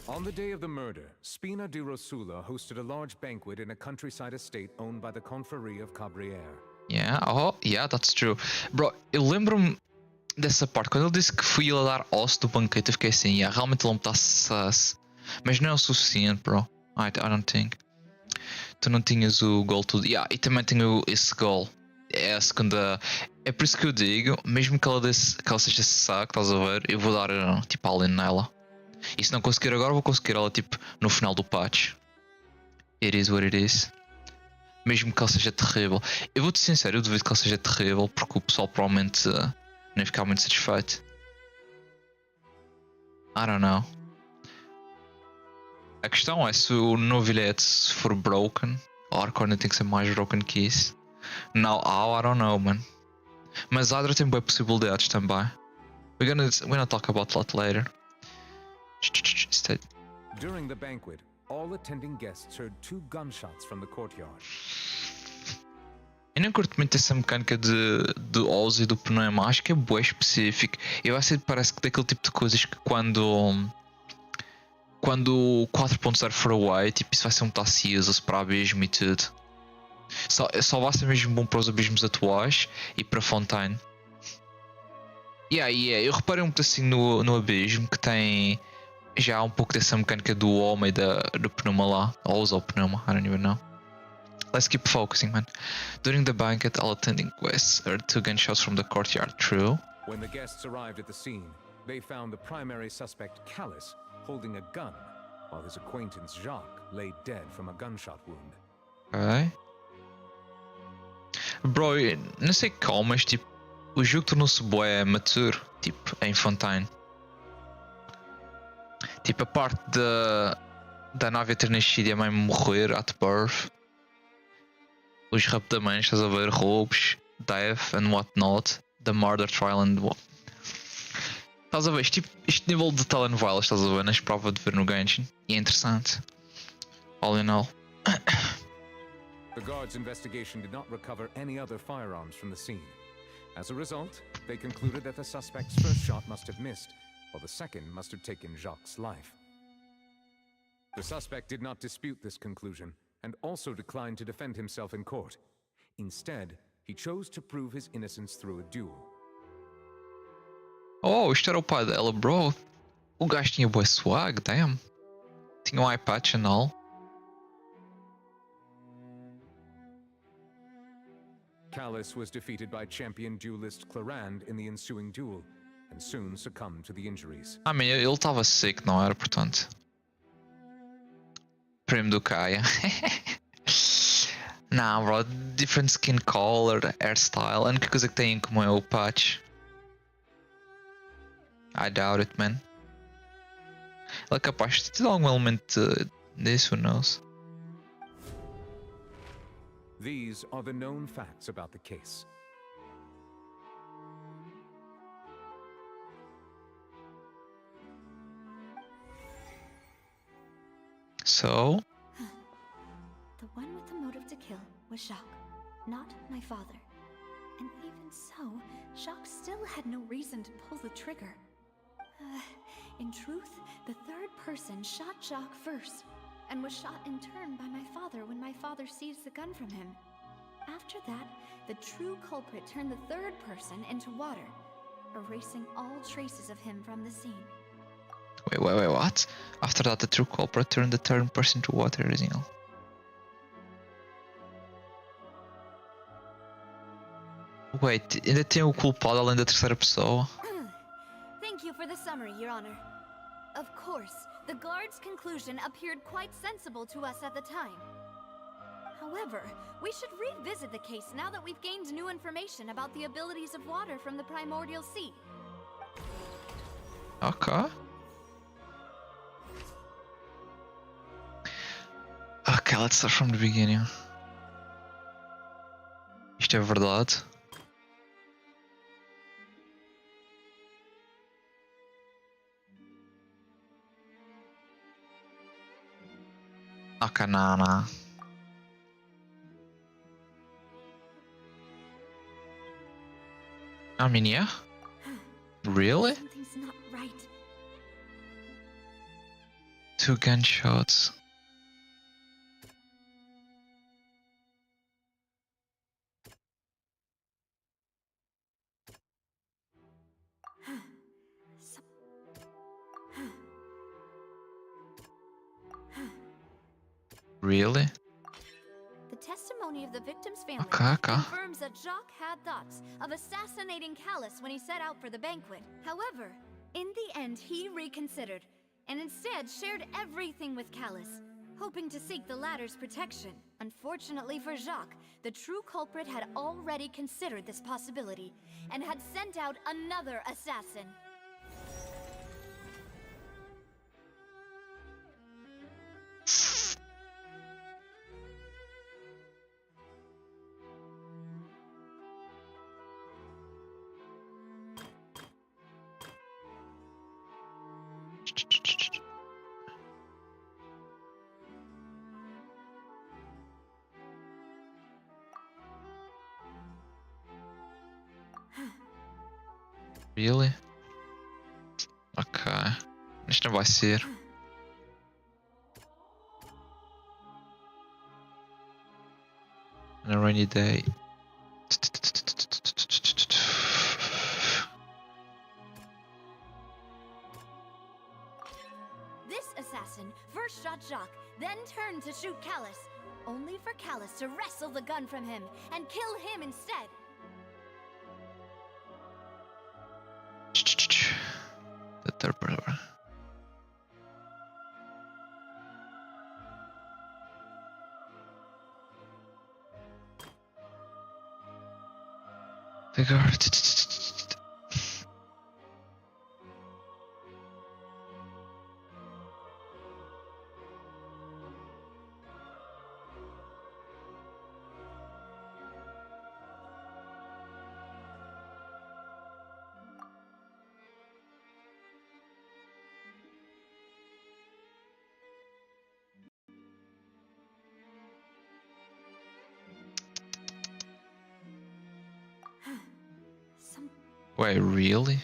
On the day of the murder, Spina di Rosula hosted a large banquet in a countryside estate owned by the Confrérie of Cabrières. Yeah, that's true. Bro, eu lembro-me dessa parte. Quando ele disse que fui ele a dar osso do banquete, eu fiquei assim, realmente ele me está sus. Mas não é o suficiente, bro. I don't think. Tu não tinhas o gol tudo. E também tenho esse gol. É a segunda. É por isso que eu digo, mesmo que ela seja saco, estás a ver? Eu vou dar tipo all-in nela. E se não conseguir agora, vou conseguir ela tipo no final do patch. It is what it is. Mesmo que ele seja terrível. Eu vou-te sincero, eu duvido que ele seja terrível porque o pessoal provavelmente não ia ficar muito satisfeito. I don't know. A questão é se o novilhete for broken, o Arcorn tem que ser mais broken que isso. Now how, I don't know, man. Mas Hydra tem boas possibilidades também. We're gonna talk about that later. During the banquet, all attending guests heard 2 gunshots from the courtyard. Eu não curto muito essa mecânica do Oz e do pneuma, acho que é boa específico. Eu acho que parece que daquele tipo de coisas que quando o 4.0 for away, tipo, isso vai ser um taciso para abismo e tudo. Só vai ser mesmo bom para os abismos atuais e para Fontaine. Eu reparei um pouco assim no abismo que tem já um pouco dessa mecânica do homem e do pneuma lá. Ou o pneuma, I don't even know. Let's keep focusing, man. During the banquet, all attending guests heard 2 gunshots from the courtyard. True. When the guests arrived at the scene, they found the primary suspect, Callus, holding a gun, while his acquaintance, Jacques, lay dead from a gunshot wound. Ok. Bro, não sei como, mas tipo, o jogo tornou-se bué maturo, tipo, em Fontaine. Tipo, a parte da nave ter nascido e a mãe morrer at birth. Os raptamentos, estás a ver, roubos, death and whatnot, the murder trial and what. Estás a ver, este nível de telenovela, estás a ver, não esperava de ver no Genshin. E é interessante. All in all. The guards' investigation did not recover any other firearms from the scene. As a result, they concluded that the suspect's first shot must have missed, while the second must have taken Jacques' life. The suspect did not dispute this conclusion, and also declined to defend himself in court. Instead, he chose to prove his innocence through a duel. Oh, isto era o pai dela, bro. O gajo tinha boa swag, damn. Tinha um eye patch and all. Callus was defeated by champion duelist Clarand in the ensuing duel, and soon succumbed to the injuries. I mean, ele estava sick, não era, portanto. Primo do Kaia. Não, bro, different skin color, hairstyle, a única coisa que tem em comum é o patch. I doubt it, man. Ele é capaz de ter algum elemento disso, who knows? These are the known facts about the case. So? The one with the motive to kill was Jacques, not my father. And even so, Jacques still had no reason to pull the trigger. In truth, the third person shot Jacques first, and was shot in turn by my father when my father seized the gun from him. After that, the true culprit turned the third person into water, erasing all traces of him from the scene. Wait, what? After that, the true culprit turned the third person to water, erasing all. Wait, ainda tem o culpado além da terceira pessoa? Thank you for the summary, Your Honor. Of course, the guard's conclusion appeared quite sensible to us at the time. However, we should revisit the case now that we've gained new information about the abilities of water from the primordial sea. Okay. Okay, let's start from the beginning. Isto é verdade? Okay, nah. I mean, yeah. Really? Something's not right. 2 gunshots. Really? The testimony of the victim's family Okay. confirms that Jacques had thoughts of assassinating Callus when he set out for the banquet. However, in the end, he reconsidered and instead shared everything with Callus, hoping to seek the latter's protection. Unfortunately for Jacques, the true culprit had already considered this possibility and had sent out another assassin. Really? Ok. Isto não vai ser. On a rainy day. This assassin first shot Jacques, then turned to shoot Callus, only for Callus to wrestle the gun from him and kill him instead. The third brother. The guard. Wait, really?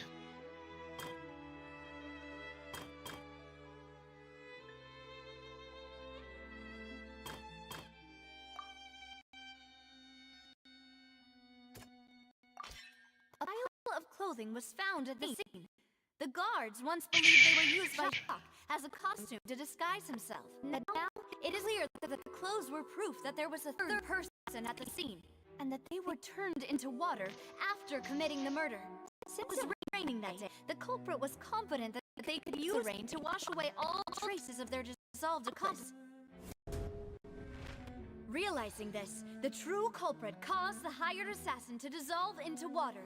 A pile of clothing was found at the scene. The guards once believed they were used by Jacques as a costume to disguise himself. Now, it is clear that the clothes were proof that there was a third person at the scene, and that they were turned into water after committing the murder. Since it was raining that day, the culprit was confident that they could use the rain to wash away all traces of their dissolved accomplice. Realizing this, the true culprit caused the hired assassin to dissolve into water,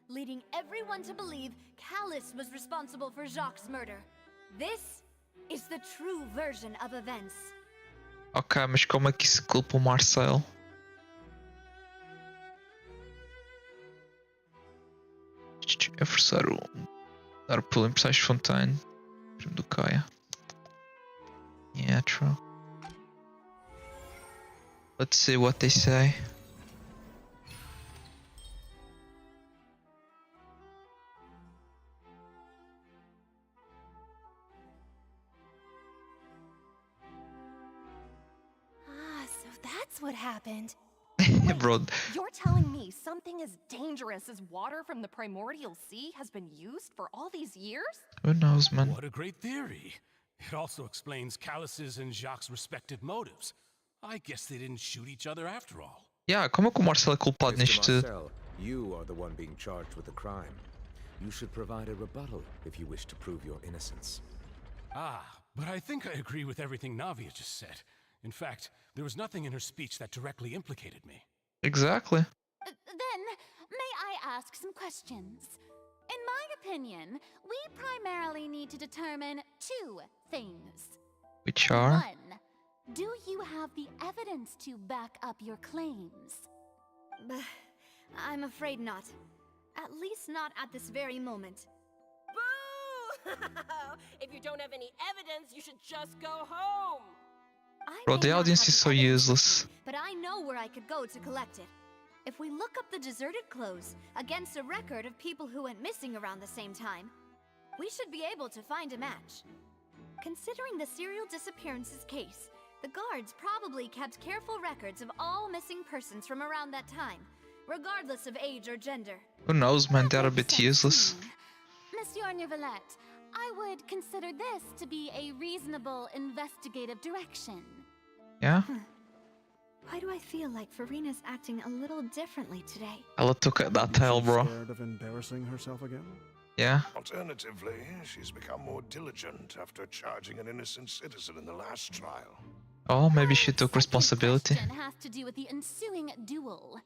leading everyone to believe Callus was responsible for Jacques' murder. This is the true version of events. Ok, mas como é que se culpa o Marcel? É forçar o... dar o pulo em Precise Fontaine. Primo do Kaia. Yeah, true. Let's see what they say. So that's what happened. Bro, You're telling me something as dangerous as water from the primordial sea has been used for all these years? who knows, man? What a great theory. It also explains Callus's and Jacques' respective motives. I guess they didn't shoot each other after all. Yeah, como é que o Marcel é culpado Mr. nisto? Marcel, you are the one being charged with the crime. You should provide a rebuttal if you wish to prove your innocence. Ah, but I think I agree with everything Navia just said. In fact, there was nothing in her speech that directly implicated me. Exactly. Then, may I ask some questions? In my opinion, we primarily need to determine two things. Which are? One, do you have the evidence to back up your claims? I'm afraid not. At least not at this very moment. Boo! If you don't have any evidence, you should just go home. Bro, the audience is so useless. But I know where I could go to collect it. If we look up the deserted clothes against a record of people who went missing around the same time, we should be able to find a match. Considering the serial disappearances case, the guards probably kept careful records of all missing persons from around that time, regardless of age or gender. Who knows, man? They're a bit useless. Monsieur Neuvillette, I would consider this to be a reasonable investigative direction. Yeah? Why do I feel like Farina's acting a little differently today? Ela took that tail, bro. Scared of embarrassing herself again? Yeah? Alternatively, she's become more diligent after charging an innocent citizen in the last trial. Oh, maybe she took responsibility. Question has to do with the ensuing duel.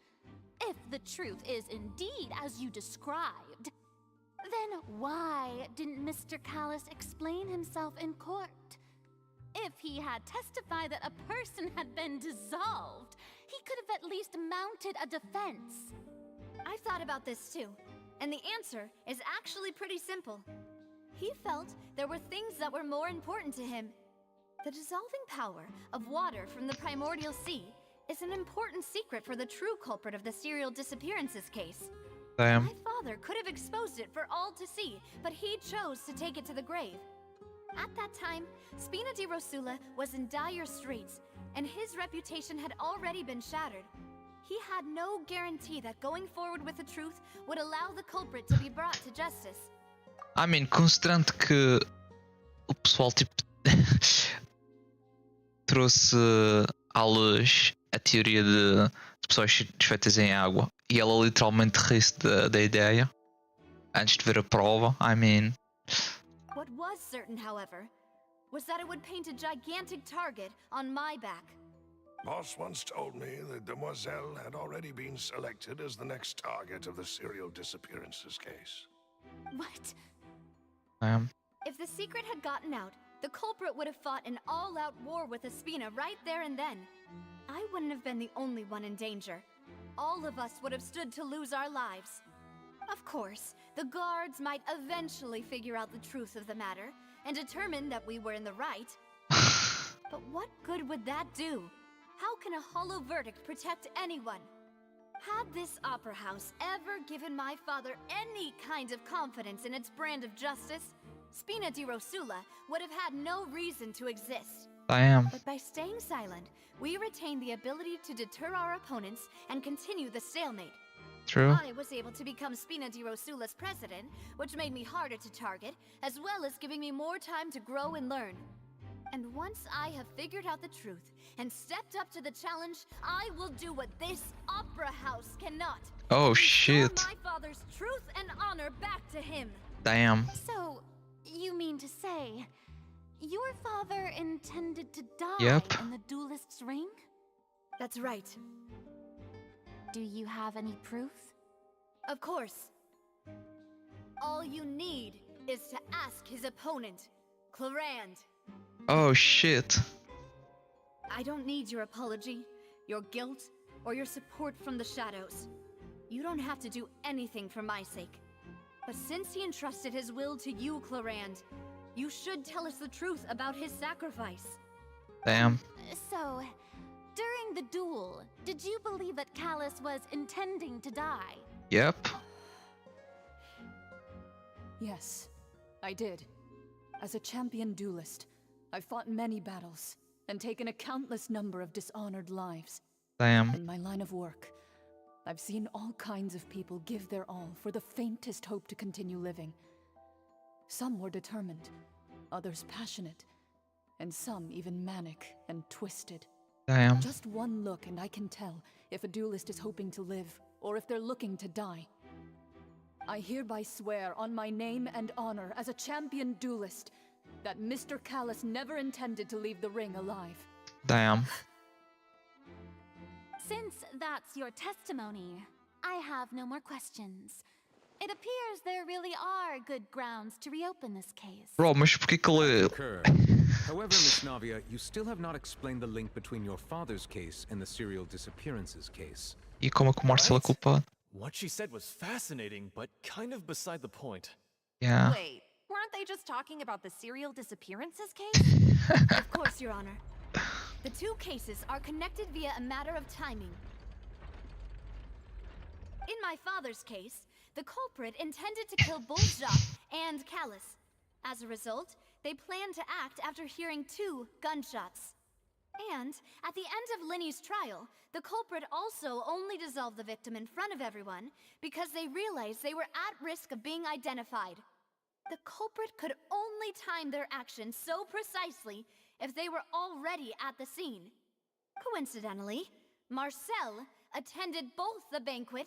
If the truth is indeed as you described, then why didn't Mr. Callus explain himself in court? If he had testified that a person had been dissolved, he could have at least mounted a defense. I've thought about this too, and the answer is actually pretty simple. He felt there were things that were more important to him. The dissolving power of water from the primordial sea is an important secret for the true culprit of the serial disappearances case. Damn. My father could have exposed it for all to see, but he chose to take it to the grave. At that time, Spina di Rosula was in dire straits, and his reputation had already been shattered. He had no guarantee that going forward with the truth would allow the culprit to be brought to justice. I mean, considerando que o pessoal tipo trouxe à luz a teoria de pessoas desfeitas em água e ela literalmente ri-se da ideia antes de ver a prova. I mean, What was certain, however, was that it would paint a gigantic target on my back. Moss once told me that Demoiselle had already been selected as the next target of the serial disappearances case. What? damn. If the secret had gotten out, the culprit would have fought an all-out war with Espina right there and then. I wouldn't have been the only one in danger. All of us would have stood to lose our lives. Of course, the guards might eventually figure out the truth of the matter and determine that we were in the right. But what good would that do? How can a hollow verdict protect anyone? Had this opera house ever given my father any kind of confidence in its brand of justice, Spina di Rosula would have had no reason to exist. Damn. But by staying silent, we retain the ability to deter our opponents and continue the stalemate. True. I was able to become Spina di Rosula's president, which made me harder to target, as well as giving me more time to grow and learn. And once I have figured out the truth and stepped up to the challenge, I will do what this opera house cannot. Oh Restore shit. my father's truth and honor back to him. Damn. So, you mean to say, your father intended to die Yep. in the duelist's ring? That's right. Do you have any proof? Of course. All you need is to ask his opponent, Clarand. Oh shit. I don't need your apology, your guilt, or your support from the shadows. You don't have to do anything for my sake. But since he entrusted his will to you, Clarand, you should tell us the truth about his sacrifice. Damn. So, during the duel, did you believe that Callus was intending to die? Yep. Yes, I did. As a champion duelist, I've fought many battles and taken a countless number of dishonored lives. Damn. In my line of work, I've seen all kinds of people give their all for the faintest hope to continue living. Some were determined, others passionate, and some even manic and twisted. Damn. Just one look and I can tell if a duelist is hoping to live or if they're looking to die. I hereby swear on my name and honor as a champion duelist that Mr. Callus never intended to leave the ring alive. Damn. Since that's your testimony, I have no more questions. It appears there really are good grounds to reopen this case. Bro, mas porquê que ele... However, Miss Navia, you still have not explained the link between your father's case and the serial disappearances case. E como é que o Marcelo é culpado? What she said was fascinating, but kind of beside the point. Yeah. Wait, weren't they just talking about the serial disappearances case? Of course, Your Honor. The two cases are connected via a matter of timing. In my father's case, the culprit intended to kill both Jacques and Callus. As a result, they planned to act after hearing 2 gunshots. And at the end of Linny's trial, the culprit also only dissolved the victim in front of everyone because they realized they were at risk of being identified. The culprit could only time their actions so precisely if they were already at the scene. Coincidentally, Marcel attended both the banquet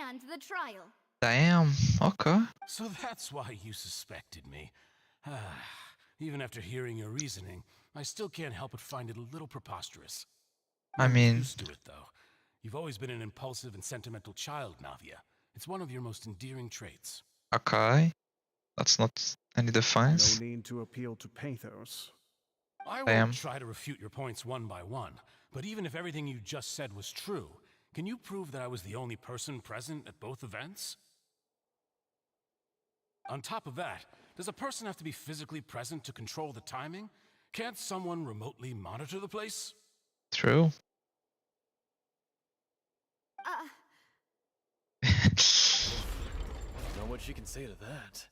and the trial. Damn. Okay. So that's why you suspected me. Even after hearing your reasoning, I still can't help but find it a little preposterous. I I'm mean, used to it, though. You've always been an impulsive and sentimental child, Navia. It's one of your most endearing traits. okay. That's not any defense. No need to appeal to pathos. I Damn. won't try to refute your points one by one, but even if everything you just said was true, can you prove that I was the only person present at both events? On top of that, does a person have to be physically present to control the timing? Can't someone remotely monitor the place? True. Not what you can say to that.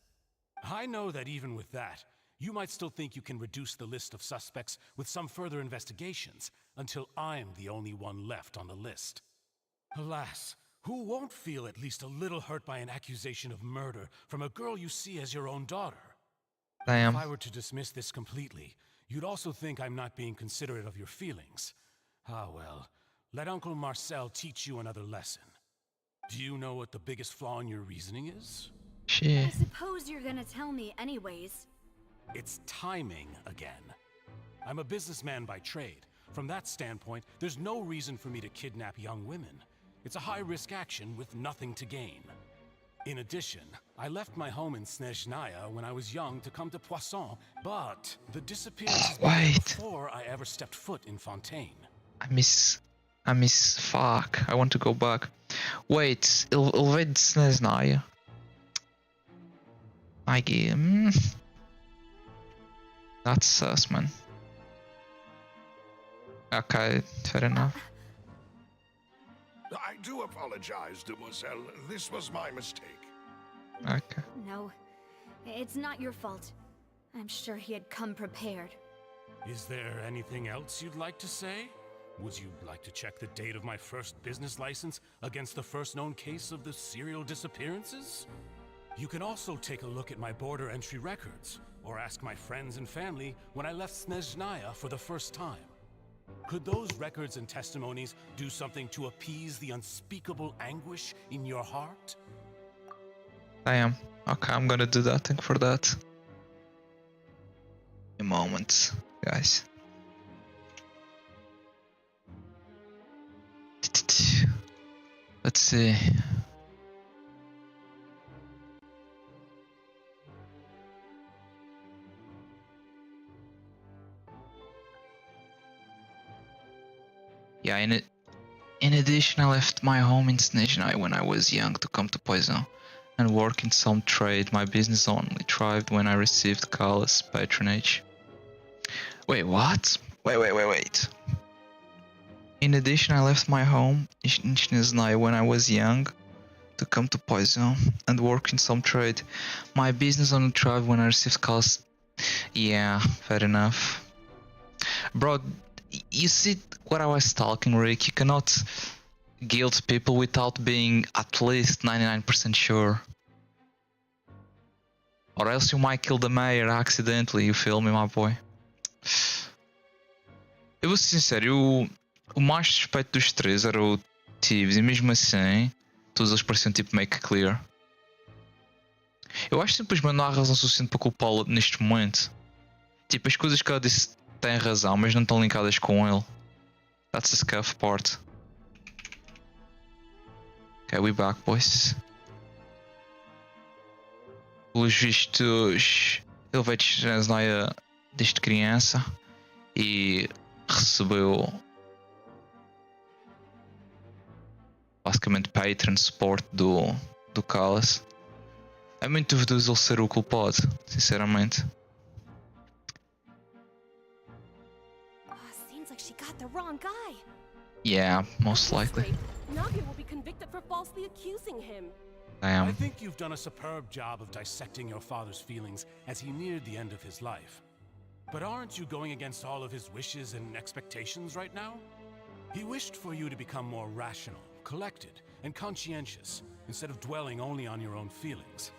I know that even with that, you might still think you can reduce the list of suspects with some further investigations until I'm the only one left on the list. Alas, who won't feel at least a little hurt by an accusation of murder from a girl you see as your own daughter? Damn. If I were to dismiss this completely, you'd also think I'm not being considerate of your feelings. Ah well, let Uncle Marcel teach you another lesson. Do you know what the biggest flaw in your reasoning is? Shit. I suppose you're gonna tell me anyways. It's timing again. I'm a businessman by trade. From that standpoint, there's no reason for me to kidnap young women. It's a high-risk action with nothing to gain. In addition, I left my home in Snezhnaya when I was young to come to Poisson, but the disappearance began before I ever stepped foot in Fontaine. I miss. Fuck. I want to go back. Wait, ele veio de Snezhnaya. That's sus, man. Okay, fair enough. I do apologize, demoiselle. This was my mistake. Okay. No, it's not your fault. I'm sure he had come prepared. Is there anything else you'd like to say? Would you like to check the date of my first business license against the first known case of the serial disappearances? You can also take a look at my border entry records, or ask my friends and family when I left Snezhnaya for the first time. Could those records and testimonies do something to appease the unspeakable anguish in your heart? Damn. Okay, I'm gonna do that. Thank you for that. A moment, guys. Let's see. Yeah, in addition, I left my home in Snezhnaya when I was young to come to Poison and work in some trade. My business only thrived when I received Carlos' patronage. Wait, what? Wait. In addition, I left my home in Snezhnaya when I was young to come to Poison and work in some trade. My business only thrived when I received Carlos'. Yeah, fair enough. Bro, you see what I was talking, Rick? You cannot guilt people without being at least 99% sure. Or else you might kill the mayor accidentally, you feel me, my boy? Eu vou ser sincero, o mais suspeito dos três era o Thieves, e mesmo assim, todos eles pareciam tipo make clear. Eu acho que simplesmente não há razão suficiente para culpá-lo neste momento. Tipo, as coisas que ela disse têm razão, mas não estão linkadas com ele. That's the scuff part. Okay, we back, boys. Pelos vistos, ele veio de Snezhnaya desde criança e recebeu basicamente patron support do Carlos. É muito duvidoso ele ser o culpado, sinceramente. Seems like she got the wrong guy. Yeah, most likely. Navia will be convicted for falsely accusing him. I think you've done a superb job of dissecting your father's feelings as he neared the end of his life. But aren't you going against all of his wishes and expectations right now? He wished for you to become more rational, collected, and conscientious, instead of dwelling only on your own feelings.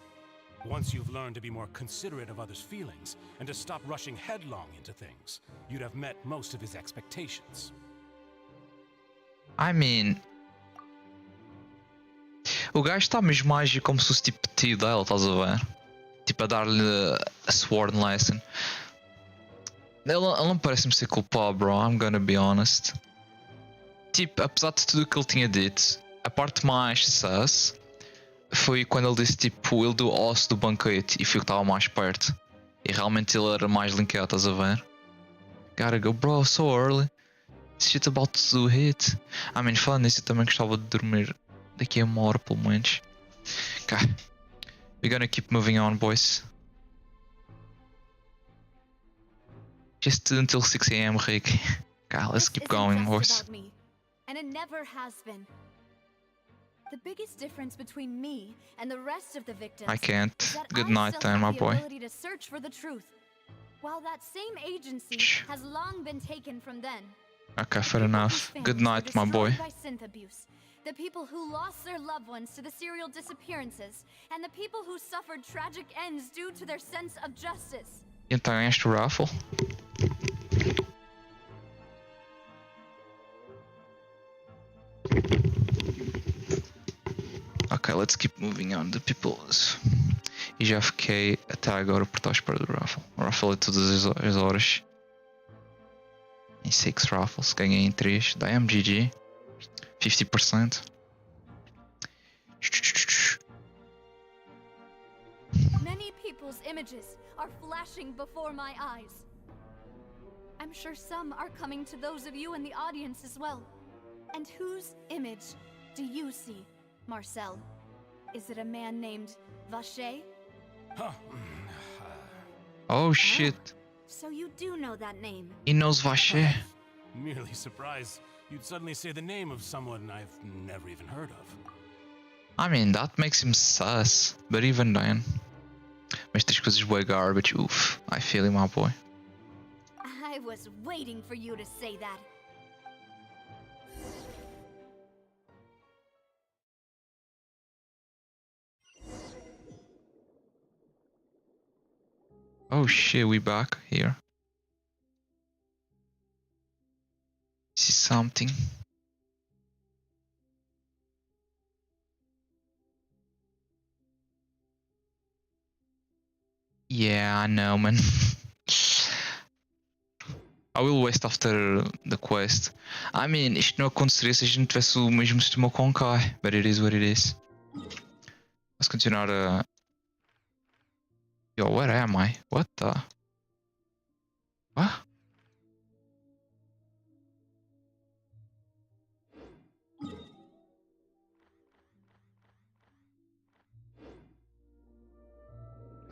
Once you've learned to be more considerate of others' feelings, and to stop rushing headlong into things, you'd have met most of his expectations. I mean... O gajo está mesmo a agir como se fosse tipo tio dela, estás a ver? Tipo a dar-lhe a sworn lesson. Ele não parece-me ser culpado, bro. I'm gonna be honest. Tipo, apesar de tudo o que ele tinha dito, a parte mais sus foi quando ele disse tipo, ele deu osso do banquete e foi o que estava mais perto. E realmente ele era mais linkeado, estás a ver? Gotta go, bro, so early. This shit's about to hit. I mean, falando nisso, eu também gostava de dormir daqui a 1 hora pelo menos. Okay. We're gonna keep moving on, boys. Just until 6 AM, Rick. God, let's keep going, boys. And it never has been. The biggest difference between me and the rest of the victims I can't. is that Good I night still then, have my the boy. ability to search for the truth, while that same agency has long been taken from them. Okay, fair enough. Good night, my boy. By synth abuse, the people who lost their loved ones to the serial disappearances, and the people who suffered tragic ends due to their sense of justice. Então ganhaste o raffle. Ok, let's keep moving on. The people. E já fiquei até agora por estar à espera do raffle. O raffle é todas as horas. Em 6 raffles, ganhei em 3. Da MGG. 50%. Many people's images are flashing before my eyes. I'm sure some are coming to those of you in the audience as well. And whose image do you see, Marcel? Is it a man named Vache? Oh shit. So you do know that name. He knows Vache. Merely surprised you'd suddenly say the name of someone I've never even heard of. I mean, that makes him sus. But even then. Mas estas coisas bué garbage. Oof. I feel him, my boy. I was waiting for you to say that. Oh shit, we back here. See something. Yeah, I know, man. I will waste after the quest. I mean, isto não aconteceria se a gente tivesse o mesmo sistema com Kai, but it is what it is. Let's continuar a... Yo, where am I? What the... What?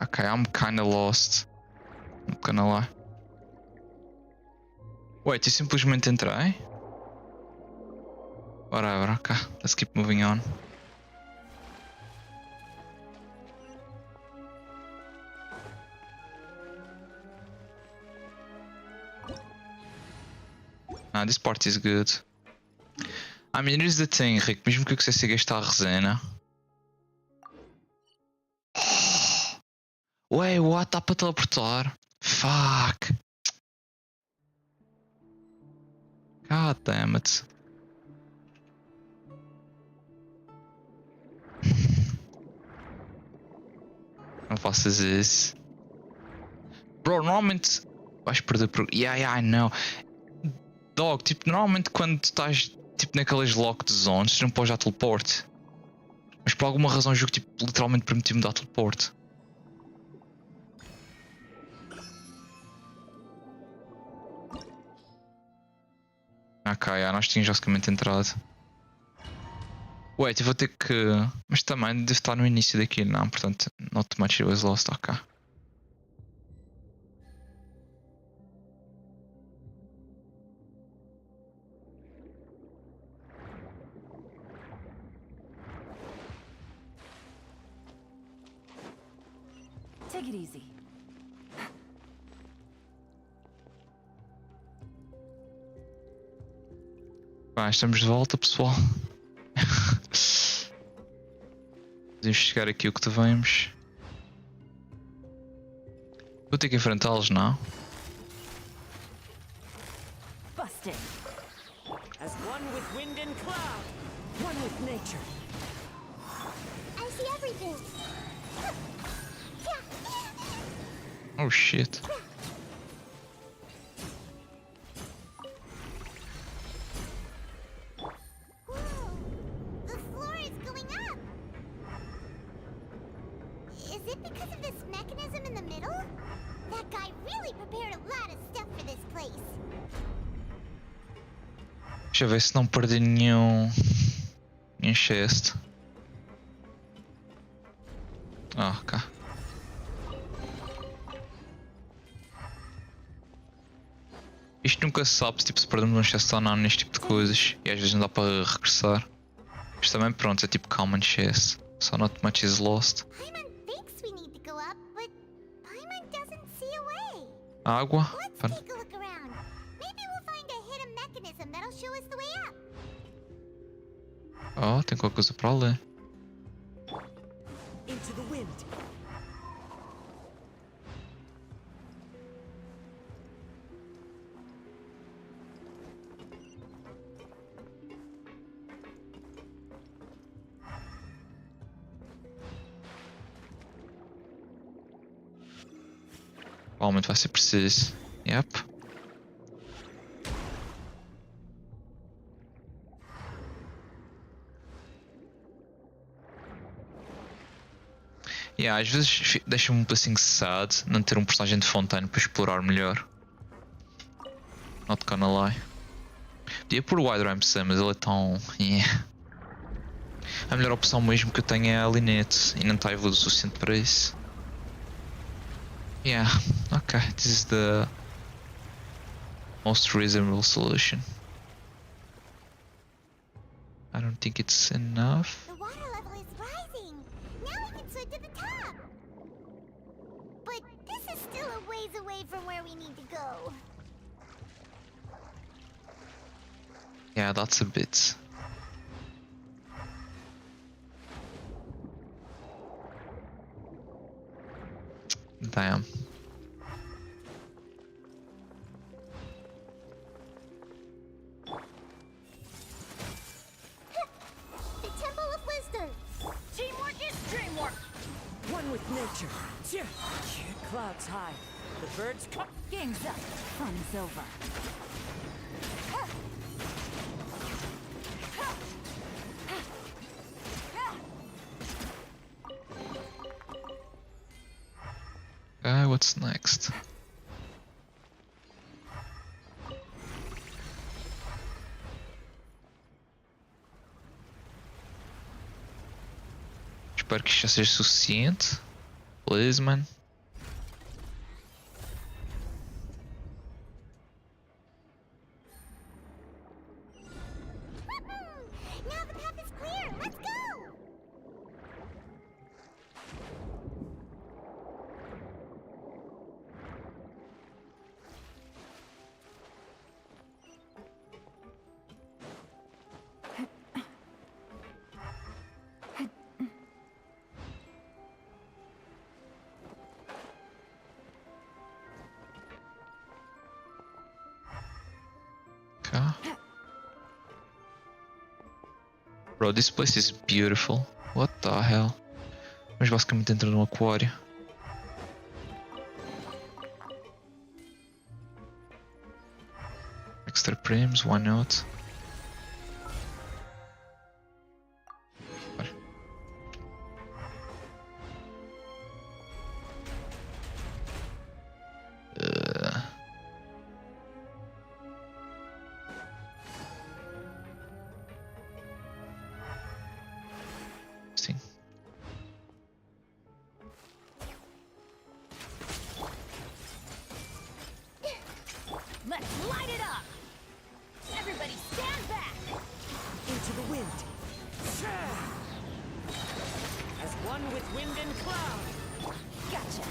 Okay, I'm kinda lost. Not gonna lie. Wait, eu simplesmente entrei? Whatever, okay. Let's keep moving on. Ah, this part is good. I mean, here's the thing, Rick. Mesmo que eu quisesse gastar a resena... Wait, what? Dá para teleportar? Fuck. God damn it. Não faças isso. Bro, normalmente vais perder por... Yeah, I know. Dog, tipo, normalmente quando estás tipo naquelas locked zones, tu não podes dar teleporte. Mas por alguma razão o jogo tipo, literalmente permitiu-me dar teleporte. Ok, nós tínhamos basicamente entrado. Wait, eu vou ter que... Mas também deve estar no início daqui, não? Portanto, not much was lost, ok. Take it easy. Bem, estamos de volta, pessoal. Podemos chegar aqui o que devemos. Vou ter que enfrentá-los, não? Busted. As one with wind and cloud, one with nature. I see everything. Oh shit. because of this mechanism in the middle? That guy really prepared a lot of stuff for this place. Deixa eu ver se não perdi nenhum chest. Ah, cá. Isto nunca se sabe tipo, se perdemos um chest ou não neste tipo de coisas. E às vezes não dá para regressar. Isto também pronto, é tipo common chest. So not much is lost. Thinks we need to go up, but Paimon doesn't see a way. Água. Let's take a look around. Maybe we'll find a hidden mechanism that'll show us the way up. Oh, tem qualquer coisa para ali. Into the wind. Provavelmente vai ser preciso. Yep. Yeah, às vezes deixa-me um pouquinho sad não ter um personagem de Fontaine para explorar melhor. Not gonna lie. Podia pôr o Wide MC, mas ele é tão. Yeah. A melhor opção mesmo que eu tenho é a Linette e não está evoluído o suficiente para isso. Yeah, okay, this is the most reasonable solution. I don't think it's enough. The water level is rising. Now we can swim to the top. But this is still a ways away from where we need to go. Yeah, that's a bit. Damn. The Temple of Wisdom. Teamwork is dreamwork. One with nature. Clouds high. The birds come. Game's up. Fun's over. What's next? Espero que isto já seja suficiente. Please, man. Now the path is clear. Let's go. Bro, this place is beautiful. What the hell? Mas basicamente entra num aquário. Extra frames, why not? Sim. Let's light it up. Everybody stand back. Into the wind. As one with wind and cloud. Gotcha.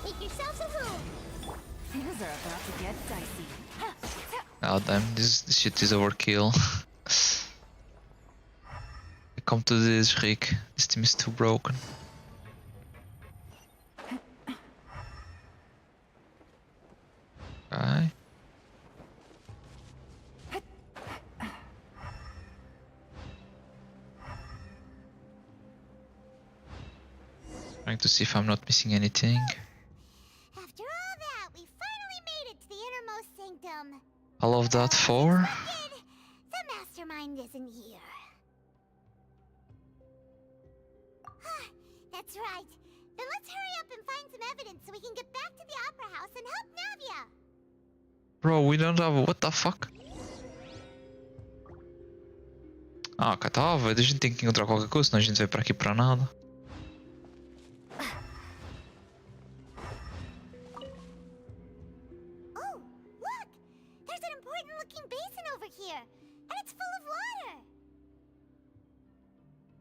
Make yourselves a room. Things are about to get dicey. Oh damn, this shit is overkill. Come to this, Rick. This team is too broken. Okay. Trying to see if I'm not missing anything. After all that, we finally made it to the innermost sanctum. All of that for? The mastermind isn't here. That's right. Then let's hurry up and find some evidence so we can get back to the Opera House and help Navia. Bro, we don't have... What the fuck? Ah, cá estava. A gente tem que encontrar qualquer coisa, senão a gente vai para aqui para nada. Oh, look! There's an important looking basin over here, and it's full of water.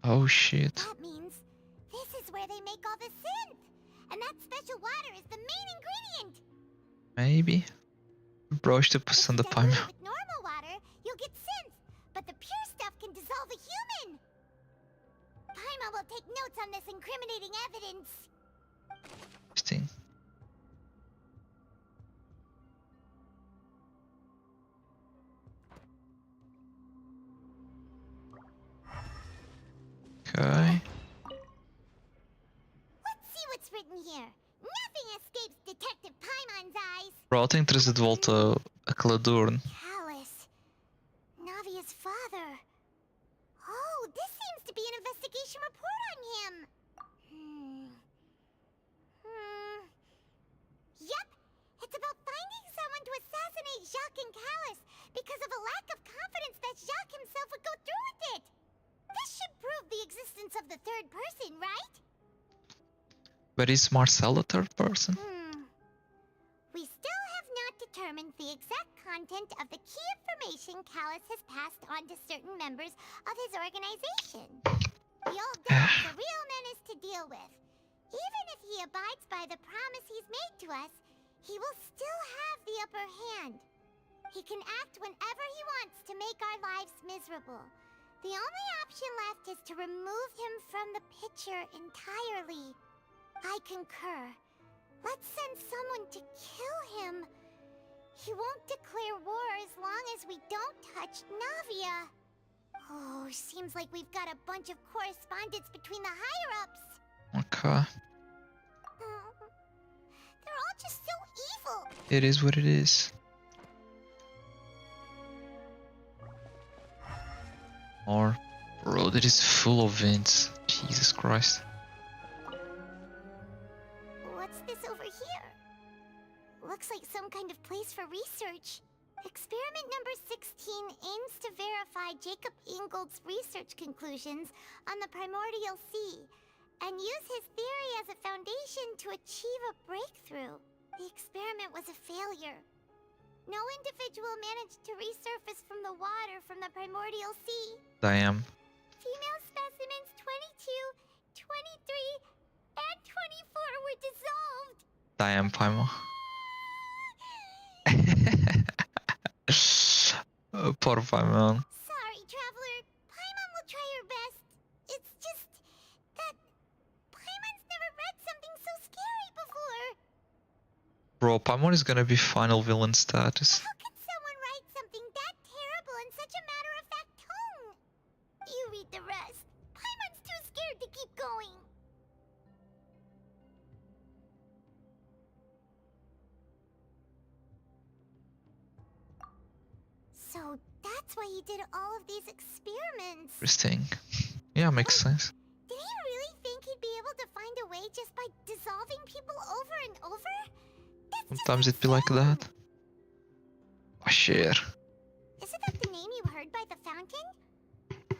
Oh shit. That means this is where they make all the synth, and that special water is the main ingredient. Maybe. Bro, estou passando a pai, meu. With normal water, you'll get synth, but the pure stuff can dissolve a human. Paimon will take notes on this incriminating evidence. Interesting. Okay. Let's see what's written here. Nothing escapes Detective Paimon's eyes. Bro, tenho que trazer de volta aquela dor. Callus. Navia's father. Oh, this seems to be an investigation report on him. Yep. It's about finding someone to assassinate Jacques and Callus because of a lack of confidence that Jacques himself would go through with it. This should prove the existence of the third person, right? But is Marcel a third person? We still have not determined the exact content of the key information Callus has passed on to certain members of his organization. The old dog is a real menace to deal with. Even if he abides by the promise he's made to us, he will still have the upper hand. He can act whenever he wants to make our lives miserable. The only option left is to remove him from the picture entirely. I concur. Let's send someone to kill him. He won't declare war as long as we don't touch Navia. Oh, seems like we've got a bunch of correspondence between the higher-ups. Okay. They're all just so evil. It is what it is. Or, bro, that is full of vents. Jesus Christ. What's this over here? Looks like some kind of place for research. Experiment number 16 aims to verify Jacob Ingold's research conclusions on the primordial sea and use his theory as a foundation to achieve a breakthrough. The experiment was a failure. No individual managed to resurface from the water from the primordial sea. Damn. Female specimens 22, 23, and 24 were dissolved. Damn, Paimon. Poor Paimon. Sorry, traveler. Paimon will try her best. It's just that Paimon's never read something so scary before. Bro, Paimon is gonna be final villain status. How could someone write something that terrible in such a matter-of-fact tone? You read the rest. Paimon's too scared to keep going. So that's why he did all of these experiments. Interesting. Yeah, makes sense. Did he really think he'd be able to find a way just by dissolving people over and over? Sometimes it be like that. Oh shit. Isn't that the name you heard by the fountain?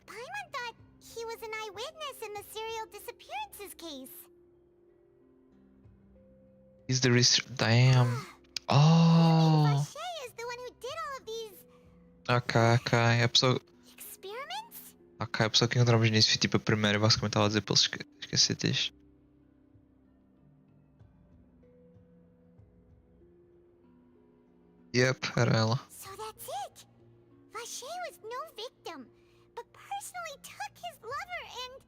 Paimon thought he was an eyewitness in the serial disappearances case. Is the research? Damn. Oh. Vache is the one who did all of these Ok. A pessoa. experiments? Ok, a pessoa que encontramos nisso foi tipo a primeira, basicamente estava a dizer para eles esquecer disto. Yep, era ela. So that's it. Vache was no victim, but personally took his lover and...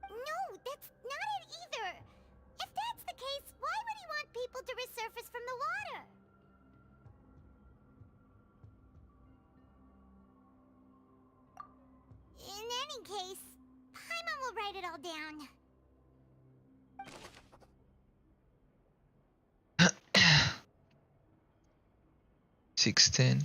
No, that's not it either. If that's the case, why would he want people to resurface from the water? In any case, Paimon will write it all down. 16.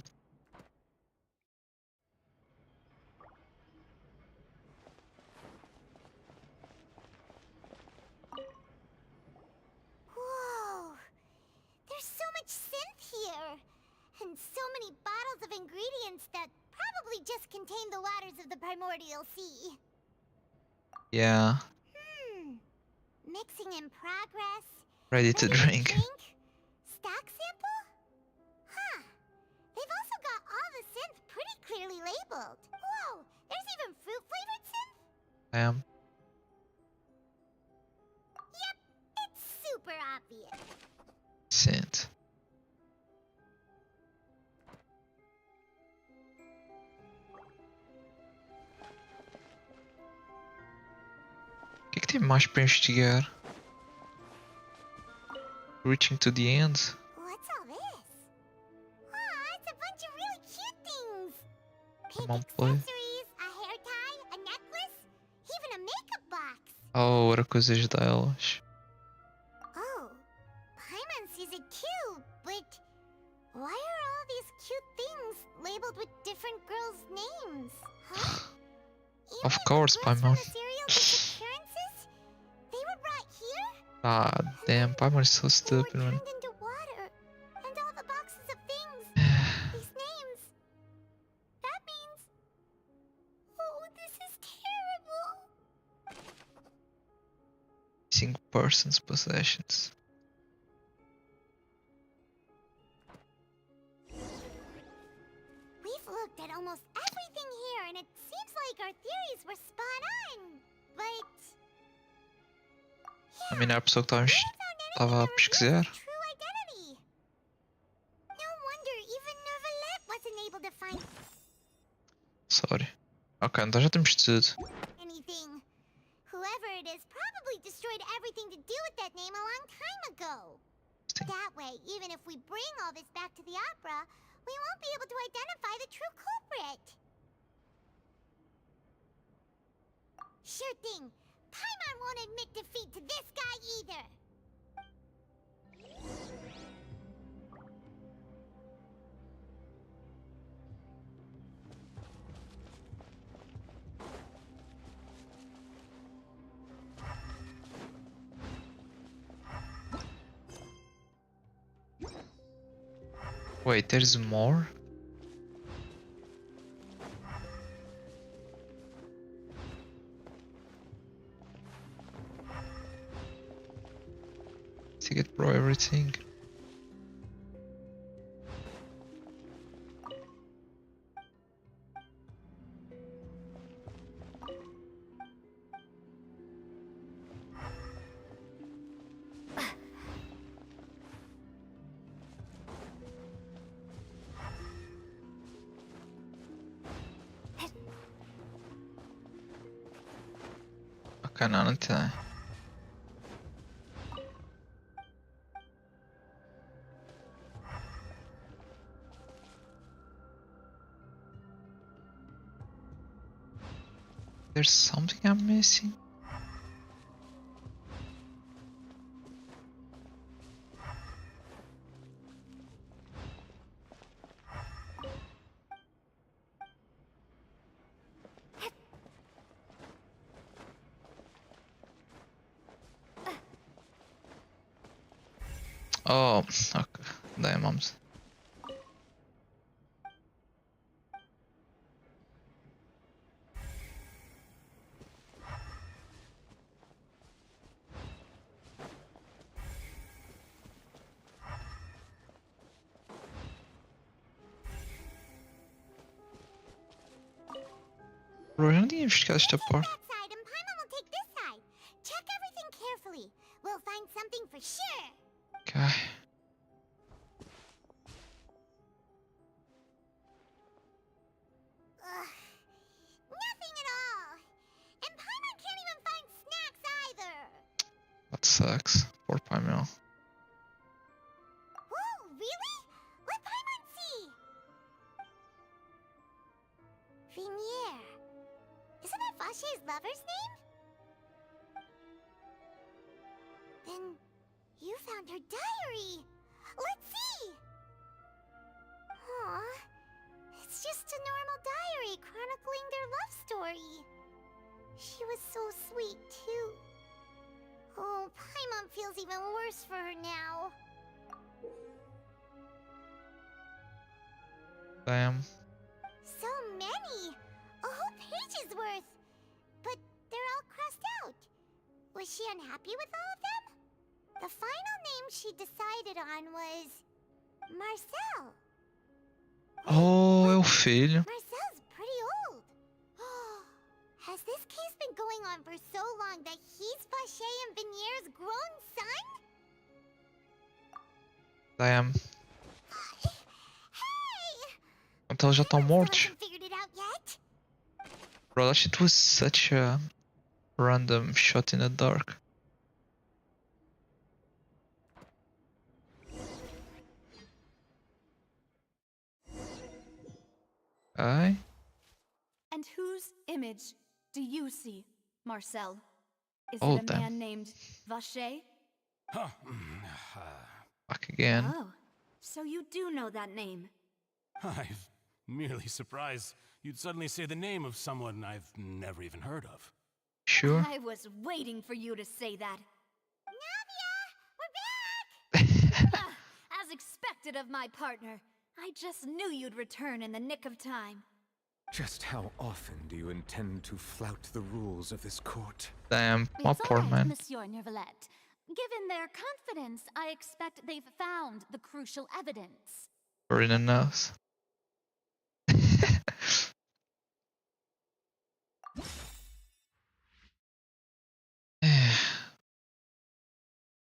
vials of ingredients that probably just contain the waters of the primordial sea. Yeah. Mixing in progress. Ready to drink. Stock sample? Huh. They've also got all the synth pretty clearly labeled. Whoa, there's even fruit-flavored synth? Damn. Yep, it's super obvious. Synth. O que tem mais para investigar? Reaching to the end. What's all this? Aw, it's a bunch of really cute things. Pink Come on, play. accessories, a hair tie, a necklace, even a makeup box. Oh, era coisas delas. Oh, Paimon sees it too, but why are all these cute things labeled with different girls' names? Huh? Of course, Paimon. Serial disappearances? They were brought here? Ah, damn, Paimon is so stupid, man. Turned into water, and all the boxes of things, these names. That means, oh, this is terrible. Missing persons' possessions. We've looked at almost everything here, and it seems like our theories were spot on. But A minha pessoa que estava a pesquisar. true identity. No wonder even Nervalet wasn't able to find Sorry. Ok, então já temos tudo. anything. Whoever it is probably destroyed everything to do with that name a long time ago. That way, even if we bring all this back to the opera, we won't be able to identify the true culprit. Sure thing. Paimon won't admit defeat to this guy either. Wait, there's more? Ticket Pro everything. Okay, não tem. There's something I'm missing. Oh, okay. Diamonds. Bro, eu não tinha investigado esta parte. That side, and Paimon will take this side. Check everything carefully. We'll find something for sure. Okay. Ugh. Nothing at all. And Paimon can't even find snacks either. That sucks. Poor Paimon. Whoa, really? Let Paimon see. Vinier. Isn't that Vache's lover's name? Then you found her diary. Let's see. Aw, it's just a normal diary chronicling their love story. She was so sweet too. Oh, Paimon feels even worse for her now. Damn. So many! A whole page's worth! But they're all crossed out. Was she unhappy with all of them? The final name she decided on was... Marcel. Oh, é o filho. Marcel's pretty old. Has this case been going on for so long that he's Vacher and Vinier's grown son? Damn. Hey! Então eles já estão mortos. Haven't figured it out yet? Bro, that shit was such a random shot in the dark. Aye. And whose image do you see, Marcel? Is Oh, it a damn. man named Vacher? Back again. Oh, so you do know that name. I'm merely surprised you'd suddenly say the name of someone I've never even heard of. Sure. I was waiting for you to say that. As expected of my partner, I just knew you'd return in the nick of time. Just how often do you intend to flout the rules of this court? Damn, my It's poor all right, man. Monsieur Neuvillette. Given their confidence, I expect they've found the crucial evidence. Or in the nose.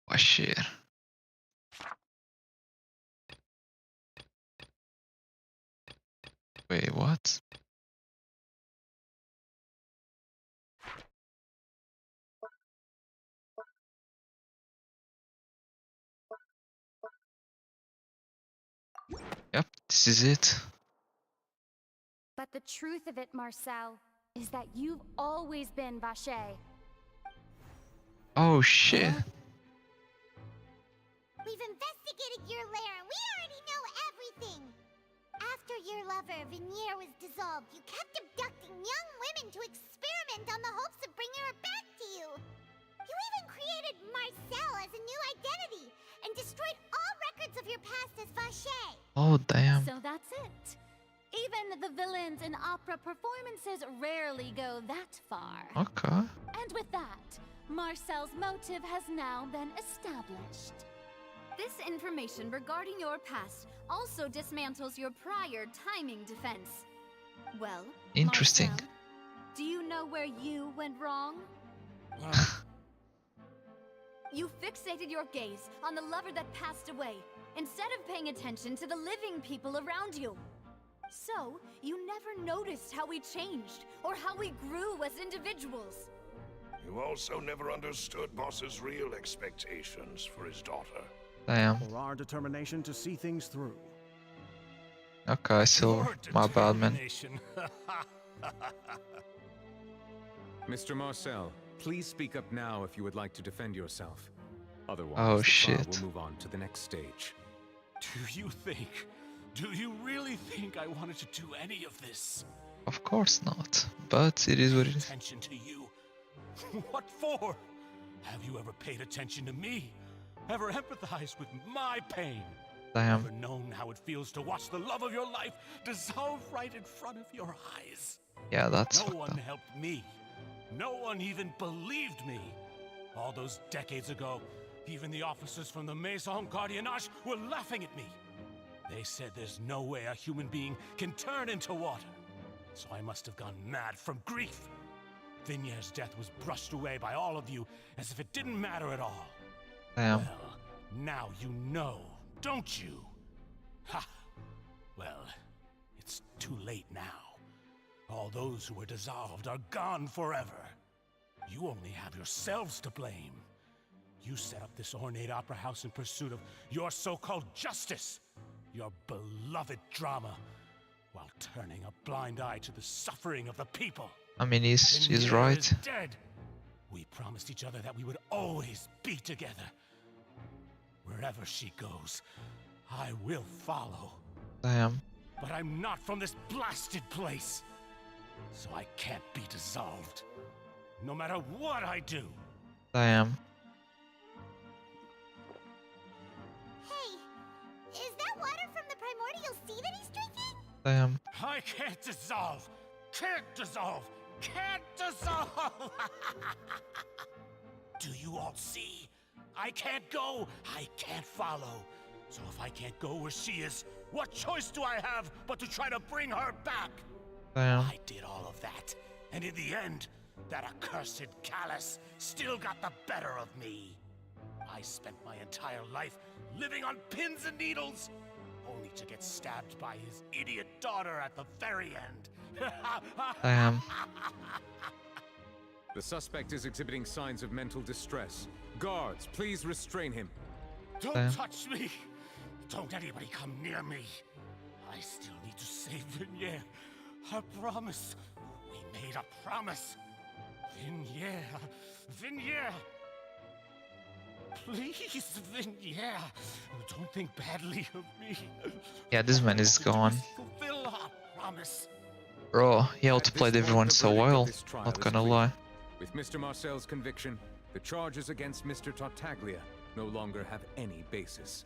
Oh shit. Wait, what? Yep, this is it. But the truth of it, Marcel, is that you've always been Vacher. Oh shit. We've investigated your lair and we already know everything! After your lover, Vinier, was dissolved, you kept abducting young women to experiment on the hopes of bringing her back to you! You even created Marcel as a new identity and destroyed all records of your past as Vacher! Oh damn. So that's it. Even the villains in opera performances rarely go that far. Okay. And with that, Marcel's motive has now been established. This information regarding your past also dismantles your prior timing defense. Well, Interesting. Marcel, do you know where you went wrong? You fixated your gaze on the lover that passed away, instead of paying attention to the living people around you. So, you never noticed how we changed, or how we grew as individuals. You also never understood Boss's real expectations for his daughter. Damn. Or our determination to see things through. Okay, Silver. My bad, man. Mr. Marcel, please speak up now if you would like to defend yourself. Otherwise, Oh, the trial shit. will move on to the next stage. Do you really think I wanted to do any of this? Of course not. But it is what it is. Attention to you? What for? Have you ever paid attention to me? Ever empathized with my pain? Damn. Ever known how it feels to watch the love of your life dissolve right in front of your eyes? Yeah, that's No fucked one up. helped me. No one even believed me. All those decades ago, even the officers from the Maison Gardiennage were laughing at me. They said there's no way a human being can turn into water. So I must have gone mad from grief. Vinier's death was brushed away by all of you as if it didn't matter at all. Damn. Well, now you know, don't you? Ha! Well, it's too late now. All those who were dissolved are gone forever. You only have yourselves to blame. You set up this ornate opera house in pursuit of your so-called justice, your beloved drama, while turning a blind eye to the suffering of the people. I mean, he's Vinier right. is dead. We promised each other that we would always be together. Wherever she goes, I will follow. Damn. But I'm not from this blasted place, so I can't be dissolved. No matter what I do. Damn. Hey, is that water from the primordial sea that he's drinking? Damn. I can't dissolve! Can't dissolve! Can't dissolve! Do you all see? I can't go, I can't follow. So if I can't go where she is, what choice do I have but to try to bring her back? Damn. I did all of that, and in the end, that accursed Callus still got the better of me. I spent my entire life living on pins and needles, only to get stabbed by his idiot daughter at the very end. Damn. The suspect is exhibiting signs of mental distress. Guards, please restrain him. Don't touch me! Don't anybody come near me! I still need to save Vignere. Our promise. We made a promise. Vignere. Vignere. Please, Vignere. Don't think badly of me. Yeah, this man is gone. Fulfill our promise. Bro, he outplayed everyone so well. Not gonna lie. With Mr. Marcel's conviction, the charges against Mr. Tartaglia no longer have any basis.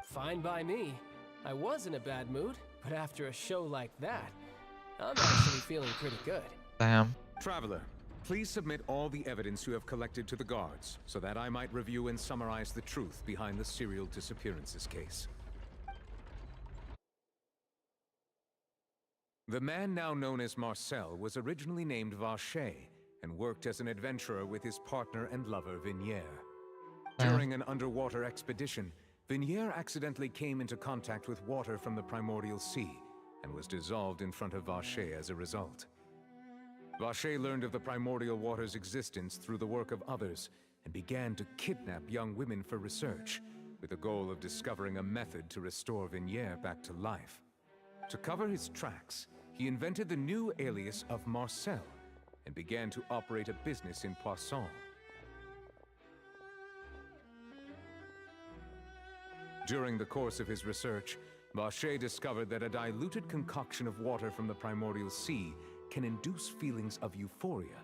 Fine by me. I was in a bad mood, but after a show like that, I'm actually feeling pretty good. Damn. Traveler, please submit all the evidence you have collected to the guards, so that I might review and summarize the truth behind the serial disappearances case. The man now known as Marcel was originally named Vacher and worked as an adventurer with his partner and lover Vignere. During an underwater expedition, Vignere accidentally came into contact with water from the primordial sea and was dissolved in front of Vacher as a result. Vacher learned of the primordial water's existence through the work of others and began to kidnap young women for research, with the goal of discovering a method to restore Vignere back to life. To cover his tracks, he invented the new alias of Marcel and began to operate a business in Poisson. During the course of his research, Vacher discovered that a diluted concoction of water from the primordial sea can induce feelings of euphoria,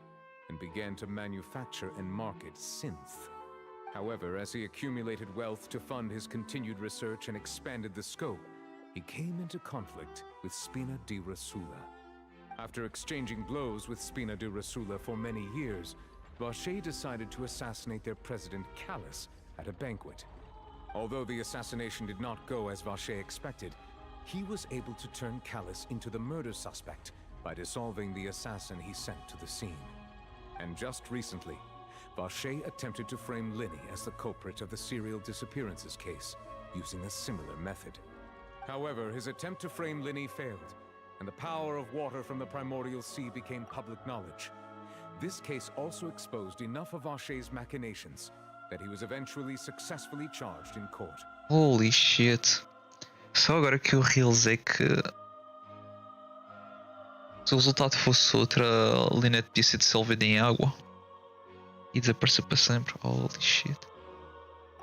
and began to manufacture and market synth. However, as he accumulated wealth to fund his continued research and expanded the scope, he came into conflict with Spina di Rosula. After exchanging blows with Spina di Rosula for many years, Vacher decided to assassinate their president Callus at a banquet. Although the assassination did not go as Vacher expected, he was able to turn Callus into the murder suspect by dissolving the assassin he sent to the scene. And just recently, Vacher attempted to frame Linny as the culprit of the serial disappearances case, using a similar method. However, his attempt to frame Linny failed, and the power of water from the primordial sea became public knowledge. This case also exposed enough of Vacher's machinations that he was eventually successfully charged in court. Holy shit. Só agora que eu realizei que se o resultado fosse outra, a Lynette podia ser dissolvida em água e desaparecer para sempre. Holy shit.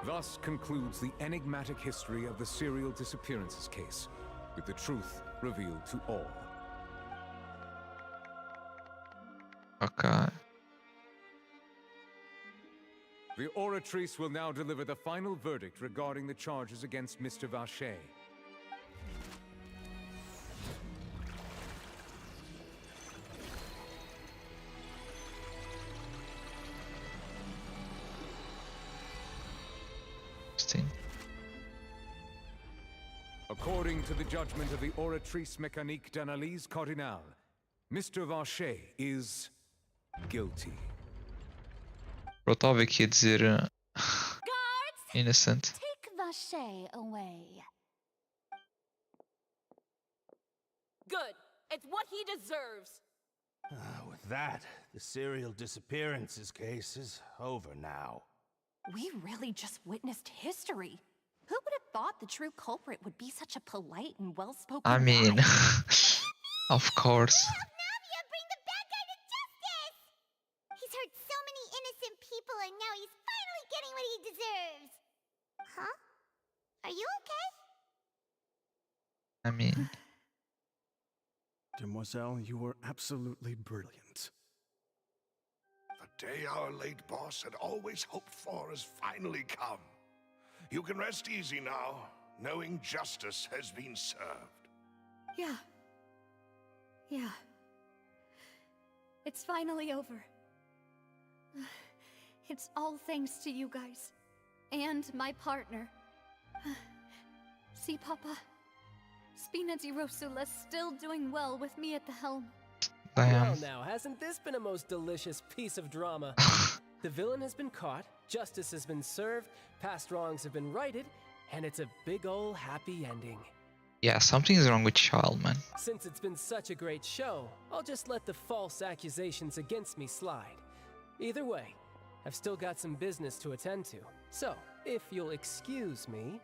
Thus concludes the enigmatic history of the serial disappearances case, with the truth revealed to all. Okay. The Oratrice will now deliver the final verdict regarding the charges against Mr. Vacher. According to the judgment of the Oratrice Mécanique d'Analyse Cardinale, Mr. Vacher is guilty. Bro, estava aqui a dizer innocent. Take Vacher away. Good. It's what he deserves. With that, the serial disappearances case is over now. We really just witnessed history. Who would have thought the true culprit would be such a polite and well-spoken I mean, of course. Navia, bring the bad guy to justice! He's hurt so many innocent people and now he's finally getting what he deserves. Huh? Are you okay? I mean... Demoiselle, you were absolutely brilliant. The day our late boss had always hoped for has finally come. You can rest easy now, knowing justice has been served. Yeah, Yeah. It's finally over. It's all thanks to you guys. And my partner. See, Papa? Spina di Rosula's still doing well with me at the helm. Well now, hasn't this been a most delicious piece of drama? The villain has been caught, justice has been served, past wrongs have been righted, and it's a big ol' happy ending. Yeah, something's wrong with Child, man. Since it's been such a great show, I'll just let the false accusations against me slide. Either way, I've still got some business to attend to. So, if you'll excuse me...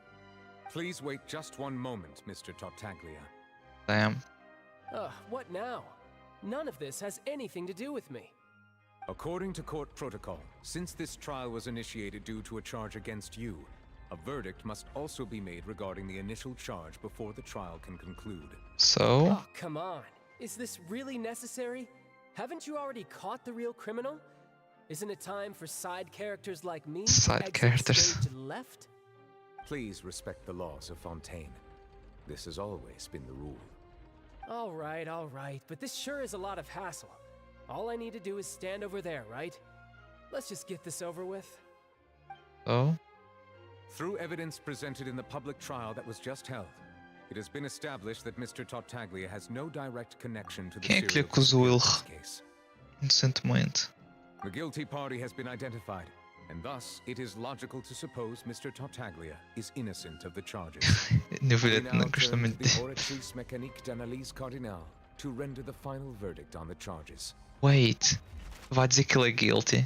Please wait just one moment, Mr. Tartaglia. Damn. What now? None of this has anything to do with me. According to court protocol, since this trial was initiated due to a charge against you, a verdict must also be made regarding the initial charge before the trial can conclude. So? Oh, come on. Is this really necessary? Haven't you already caught the real criminal? Isn't it time for side characters like me to exit the stage left? Please respect the laws of Fontaine. This has always been the rule. All right, but this sure is a lot of hassle. All I need to do is stand over there, right? Let's just get this over with. Oh? Through evidence presented in the public trial that was just held, it has been established that Mr. Tartaglia has no direct connection to the serial disappearance case. The guilty party has been identified, and thus it is logical to suppose Mr. Tartaglia is innocent of the charges. We now turn to the Oratrice Mécanique d'Analyse Cardinal to render the final verdict on the charges. Wait, vai dizer que ele é guilty?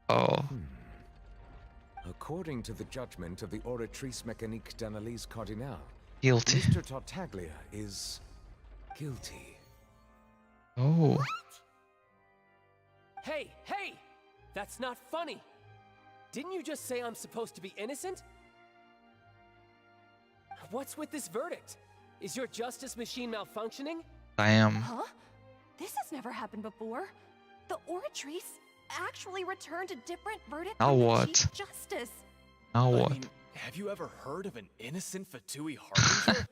Oh. According to the judgment of the Oratrice Mécanique d'Analyse Cardinal, guilty. Mr. Tartaglia is guilty. Oh. What? Hey! That's not funny! Didn't you just say I'm supposed to be innocent? What's with this verdict? Is your justice machine malfunctioning? I am. Huh? This has never happened before. The Oratrice actually returned a different verdict Now from the what? Chief Justice. Now what? I mean, have you ever heard of an innocent Fatui Harbinger?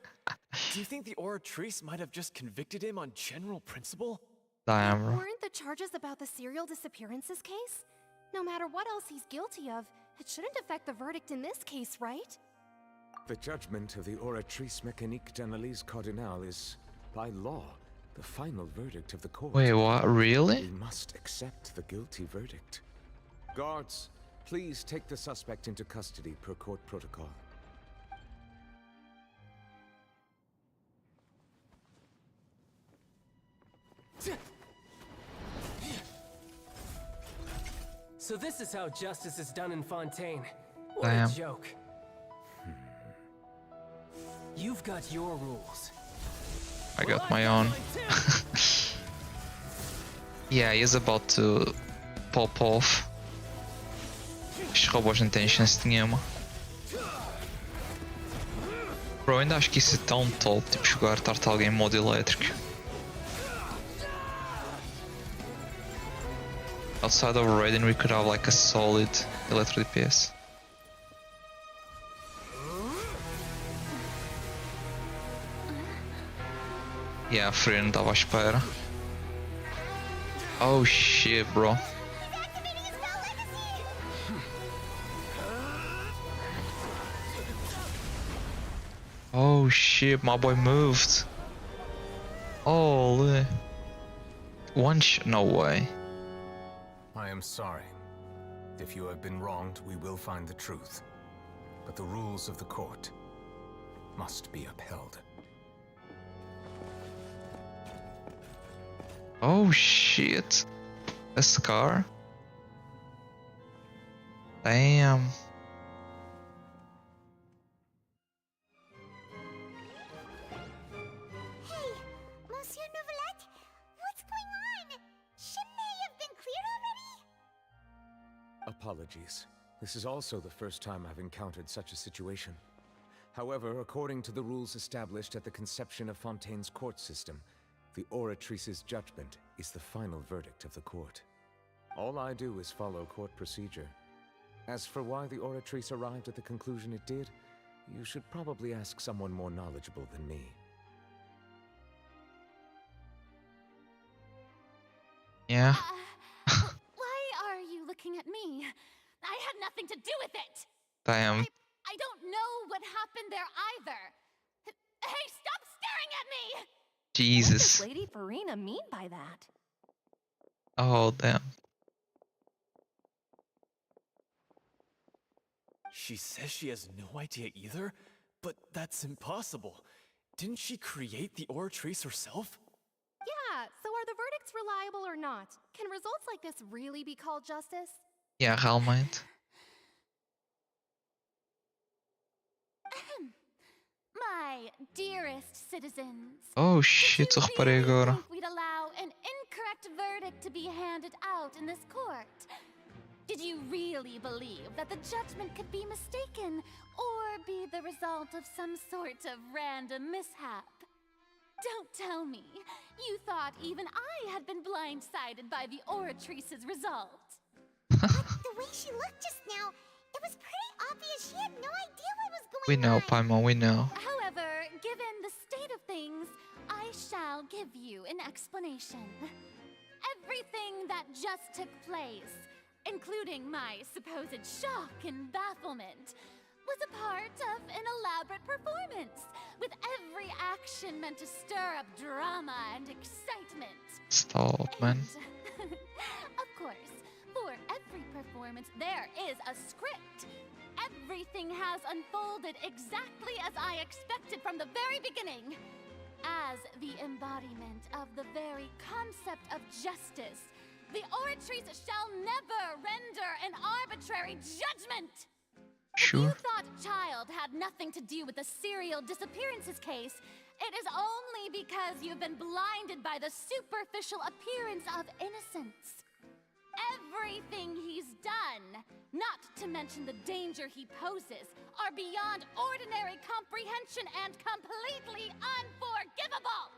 Do you think the Oratrice might have just convicted him on general principle? Damn. Weren't the charges about the serial disappearances case? No matter what else he's guilty of, it shouldn't affect the verdict in this case, right? The judgment of the Oratrice Mécanique d'Analyse Cardinal is, by law, the final verdict of the court. Wait, what? Really? We must accept the guilty verdict. Guards, please take the suspect into custody per court protocol. So this is how justice is done in Fontaine. What Damn. a joke. You've got your rules. I got my own. Yeah, he's about to pop off. Estes robôs não têm chance nenhuma. Bro, ainda acho que isso é tão top, tipo jogar Tartaruga em modo elétrico. Outside of Raiden, we could have like a solid electro DPS. Yeah, a Freya não estava à espera. Oh shit, bro. Oh shit, my boy moved. Holy. No way. I am sorry. If you have been wronged, we will find the truth. But the rules of the court must be upheld. Oh shit. A scar? Damn. Hey, Monsieur Novelette, what's going on? Shouldn't they have been cleared already? Apologies. This is also the first time I've encountered such a situation. However, according to the rules established at the conception of Fontaine's court system, the Oratrice's judgment is the final verdict of the court. All I do is follow court procedure. As for why the Oratrice arrived at the conclusion it did, you should probably ask someone more knowledgeable than me. Yeah. Why are you looking at me? I had nothing to do with it. Damn. I don't know what happened there either. Hey, stop staring at me! What Jesus. does Lady Farina mean by that? Oh, damn. She says she has no idea either, but that's impossible. Didn't she create the Oratrice herself? Yeah, so are the verdicts reliable or not? Can results like this really be called justice? Ja, realmente. My dearest citizens, Oh shit, só reparei agora. think we'd allow an incorrect verdict to be handed out in this court? Did you really believe that the judgment could be mistaken or be the result of some sort of random mishap? Don't tell me you thought even I had been blindsided by the Oratrice's result. The way she looked just now, it was pretty obvious she had no idea what was going on. We know, Paimon, we know. However, given the state of things, I shall give you an explanation. Everything that just took place, including my supposed shock and bafflement, was a part of an elaborate performance, with every action meant to stir up drama and excitement. Stop, man. Of course, for every performance, there is a script. Everything has unfolded exactly as I expected from the very beginning. As the embodiment of the very concept of justice, the Oratrice shall never render an arbitrary judgment! Sure. If you thought Child had nothing to do with the serial disappearances case, it is only because you've been blinded by the superficial appearance of innocence. Everything he's done, not to mention the danger he poses, are beyond ordinary comprehension and completely unforgivable!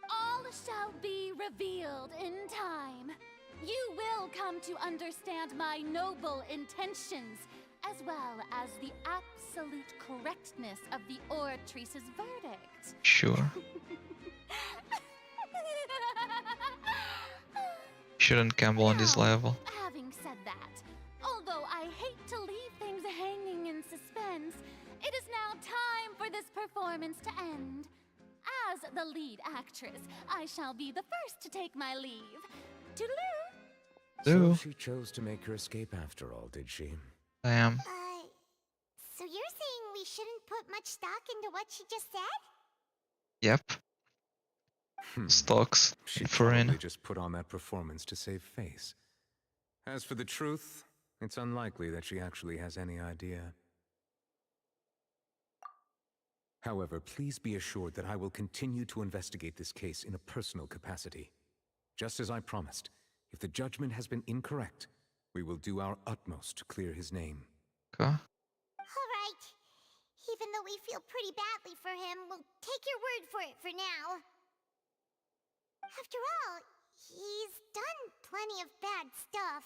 All shall be revealed in time. You will come to understand my noble intentions, as well as the absolute correctness of the Oratrice's verdict. Sure. Shouldn't gamble on this level. Having said that, although I hate to leave things hanging in suspense, it is now time for this performance to end. As the lead actress, I shall be the first to take my leave. Toodaloo! So she chose to make her escape after all, did she? I am. So you're saying we shouldn't put much stock into what she just said? Yep. Stocks. She Farina. probably just put on that performance to save face. As for the truth, it's unlikely that she actually has any idea. However, please be assured that I will continue to investigate this case in a personal capacity. Just as I promised, if the judgment has been incorrect, we will do our utmost to clear his name. Okay. All right. Even though we feel pretty badly for him, we'll take your word for it for now. After all, he's done plenty of bad stuff,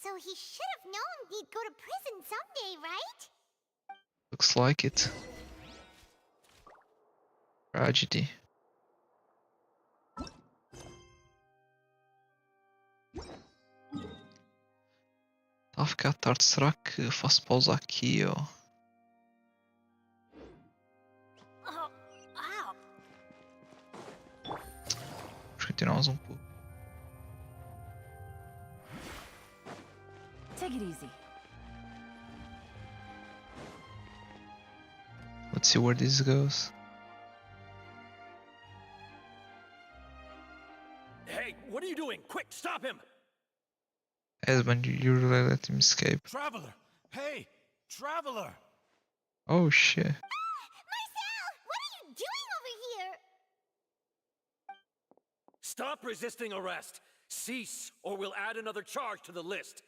so he should have known he'd go to prison someday, right? Looks like it. Tragedy. Tá a ficar tarde, será que faço pausa aqui ou... Vamos continuar mais um pouco. Take it easy. Let's see where this goes. Hey, what are you doing? Quick, stop him! Esmond, you really let him escape. Traveler! Hey! Traveler! Oh shit. Marcel! What are you doing over here? Stop resisting arrest! Cease, or we'll add another charge to the list.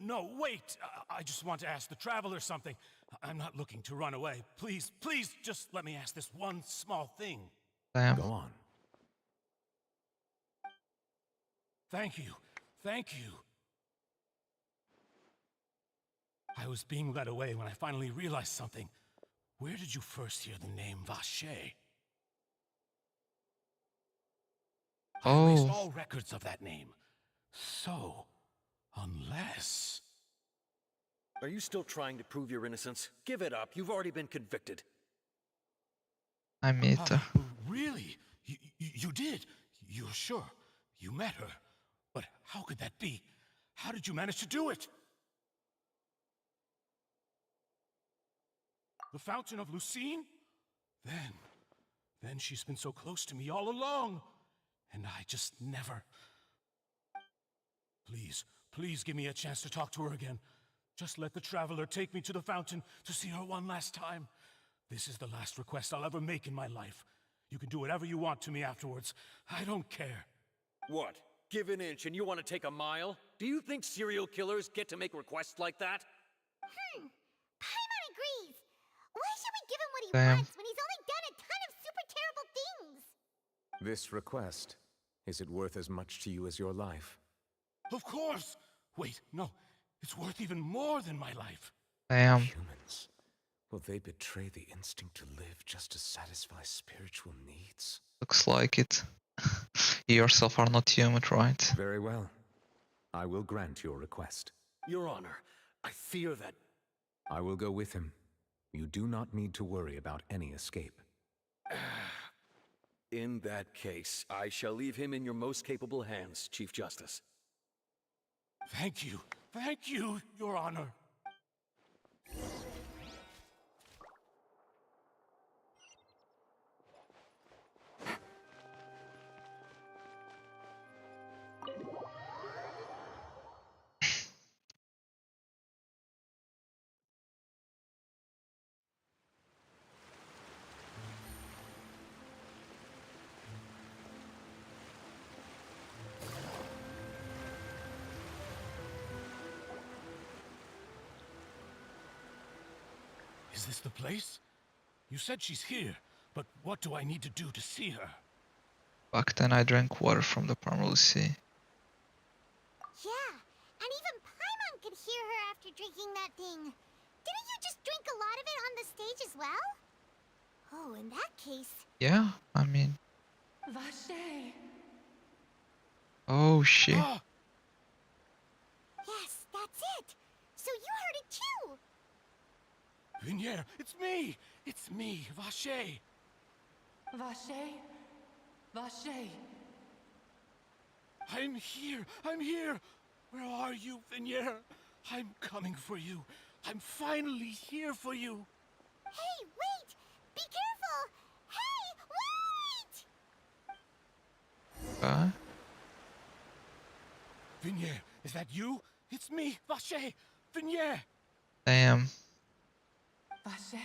No, wait! I just want to ask the Traveler something. I'm not looking to run away. Please, just let me ask this one small thing. Damn. Go on. Thank you. I was being led away when I finally realized something. Where did you first hear the name Vache? I erased Oh, all records of that name. So, unless... Are you still trying to prove your innocence? Give it up. You've already been convicted. I met her. Really? You did? You're sure? You met her? But how could that be? How did you manage to do it? The Fountain of Lucine? Then she's been so close to me all along. And I just never... Please give me a chance to talk to her again. Just let the Traveler take me to the fountain to see her one last time. This is the last request I'll ever make in my life. You can do whatever you want to me afterwards. I don't care. What? Give an inch and you want to take a mile? Do you think serial killers get to make requests like that? Paimon agrees. Why should we give him what he Damn. wants when he's only done a ton of super terrible things? This request, is it worth as much to you as your life? Of course! Wait, no. It's worth even more than my life. Damn. Humans. Will they betray the instinct to live just to satisfy spiritual needs? Looks like it. You yourself are not human, right? Very well. I will grant your request. Your Honor, I fear that... I will go with him. You do not need to worry about any escape. In that case, I shall leave him in your most capable hands, Chief Justice. Thank you, Your Honor. Is this the place? You said she's here, but what do I need to do to see her? Back then I drank water from the Primal Sea. Yeah, and even Paimon could hear her after drinking that thing. Didn't you just drink a lot of it on the stage as well? Oh, in that case... Yeah, I mean... Vache. Oh shit. Yes, that's it! So you heard it too! Vinier, it's me! It's me, Vache! Vache? Vache. I'm here! Where are you, Vinier? I'm coming for you. I'm finally here for you. Hey, wait! Be careful! Hey, wait! Vinier, is that you? It's me, Vache! Vinier! Damn. Vache,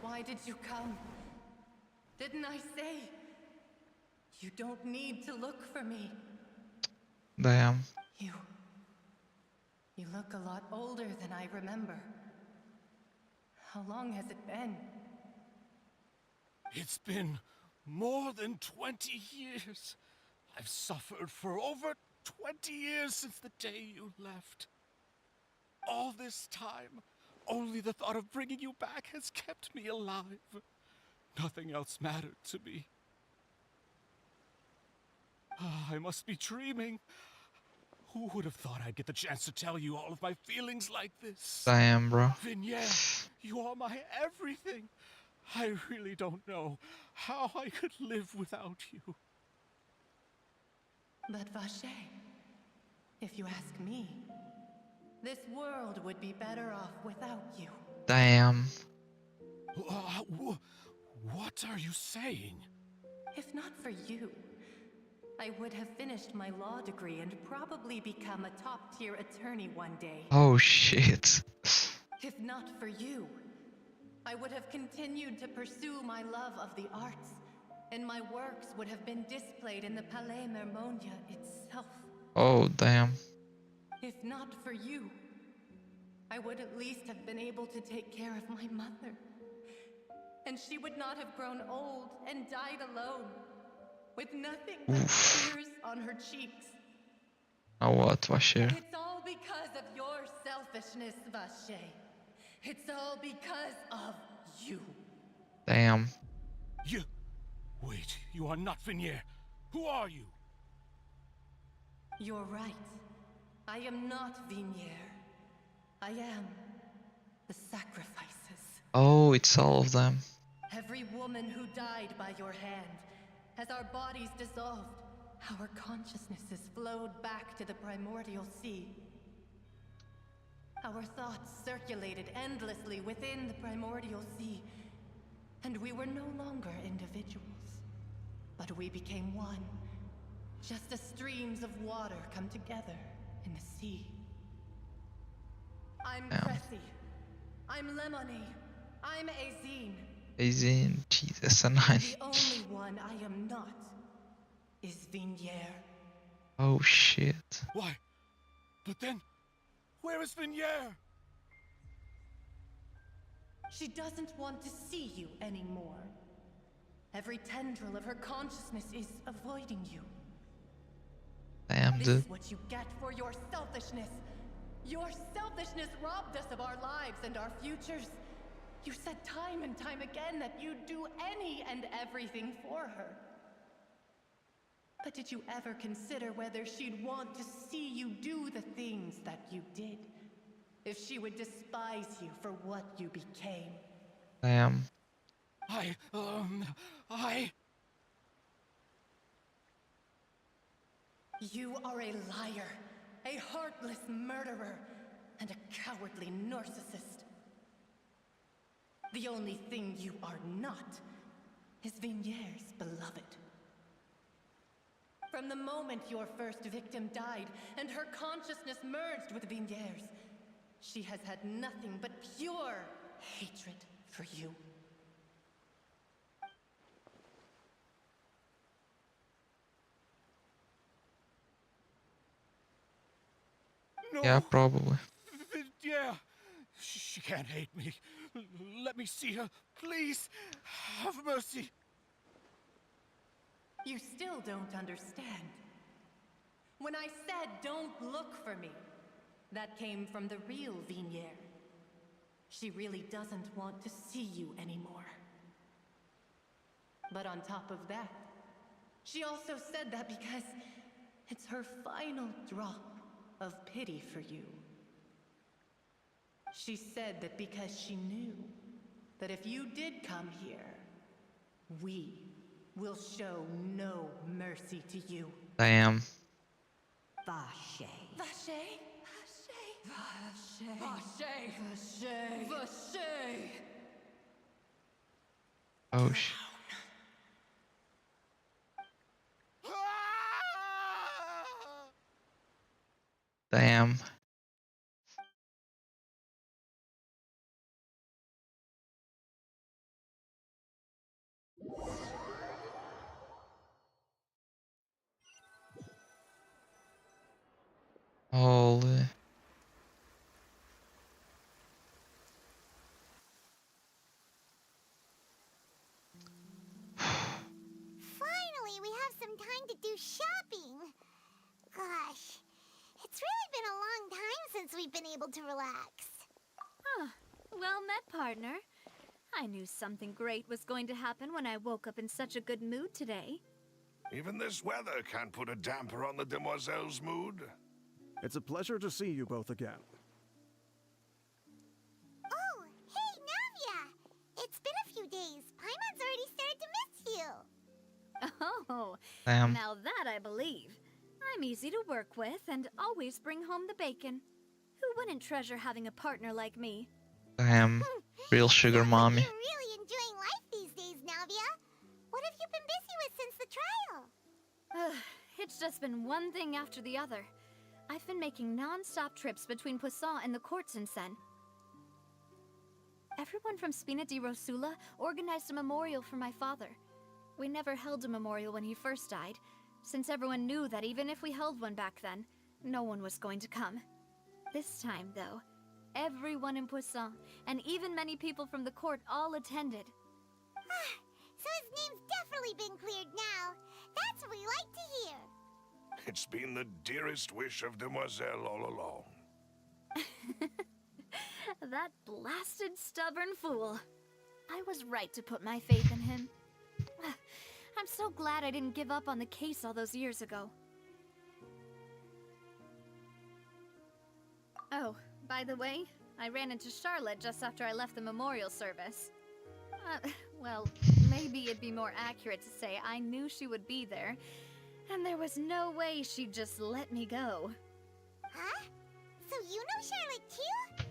why did you come? Didn't I say? You don't need to look for me. Damn. You look a lot older than I remember. How long has it been? It's been more than 20 years. I've suffered for over 20 years since the day you left. All this time, only the thought of bringing you back has kept me alive. Nothing else mattered to me. I must be dreaming. Who would have thought I'd get the chance to tell you all of my feelings like this? Damn, bro. Vinier, you are my everything. I really don't know how I could live without you. But Vache, if you ask me, this world would be better off without you. Damn. What are you saying? If not for you, I would have finished my law degree and probably become a top-tier attorney one day. Oh shit. If not for you, I would have continued to pursue my love of the arts, and my works would have been displayed in the Palais Mermonia itself. Oh damn. If not for you, I would at least have been able to take care of my mother. And she would not have grown old and died alone, with nothing but tears on her cheeks. Now what, Vache? It's all because of your selfishness, Vache. It's all because of you. Damn. Wait, you are not Vinier. Who are you? You're right. I am not Vignier. I am the sacrifices. Oh, it's all of them. Every woman who died by your hand, as our bodies dissolved, our consciousnesses flowed back to the primordial sea. Our thoughts circulated endlessly within the primordial sea, and we were no longer individuals, but we became one, just as streams of water come together in the sea. I'm Cressy. I'm Lemony. I'm Azine. Azine, Jesus, and I. The only one I am not is Vignier. Oh shit. Why? But then, where is Vignier? She doesn't want to see you anymore. Every tendril of her consciousness is avoiding you. Damn, This dude. is what you get for your selfishness. Your selfishness robbed us of our lives and our futures. You said time and time again that you'd do any and everything for her. But did you ever consider whether she'd want to see you do the things that you did? If she would despise you for what you became? Damn. You are a liar, a heartless murderer, and a cowardly narcissist. The only thing you are not is Vignier's beloved. From the moment your first victim died and her consciousness merged with Vignier's, she has had nothing but pure hatred for you. No. Yeah, probably. Yeah. She can't hate me. Let me see her, please. Have mercy. You still don't understand. When I said don't look for me, that came from the real Vignier. She really doesn't want to see you anymore. But on top of that, she also said that because it's her final drop of pity for you. She said that because she knew that if you did come here, we will show no mercy to you. Damn. Vache. Vache? Vache. Vache. Vache. Vache. Oh shit. Damn. Holy. Finally, we have some time to do shopping. Gosh, it's really been a long time since we've been able to relax. Huh. Well met, partner. I knew something great was going to happen when I woke up in such a good mood today. Even this weather can't put a damper on the demoiselle's mood. It's a pleasure to see you both again. Oh, hey, Navia! It's been a few days. Paimon's already started to miss you. Oh, Damn. now that I believe. I'm easy to work with and always bring home the bacon. Who wouldn't treasure having a partner like me? Damn. Real sugar mommy. You're really enjoying life these days, Navia. What have you been busy with since the trial? It's just been one thing after the other. I've been making non-stop trips between Poisson and the court since then. Everyone from Spina di Rosula organized a memorial for my father. We never held a memorial when he first died, since everyone knew that even if we held one back then, no one was going to come. This time, though, everyone in Poisson, and even many people from the court, all attended. So his name's definitely been cleared now. That's what we like to hear. It's been the dearest wish of Demoiselle all along. That blasted stubborn fool. I was right to put my faith in him. I'm so glad I didn't give up on the case all those years ago. Oh, by the way, I ran into Charlotte just after I left the memorial service. Well, maybe it'd be more accurate to say I knew she would be there, and there was no way she'd just let me go. Huh? So you know Charlotte too?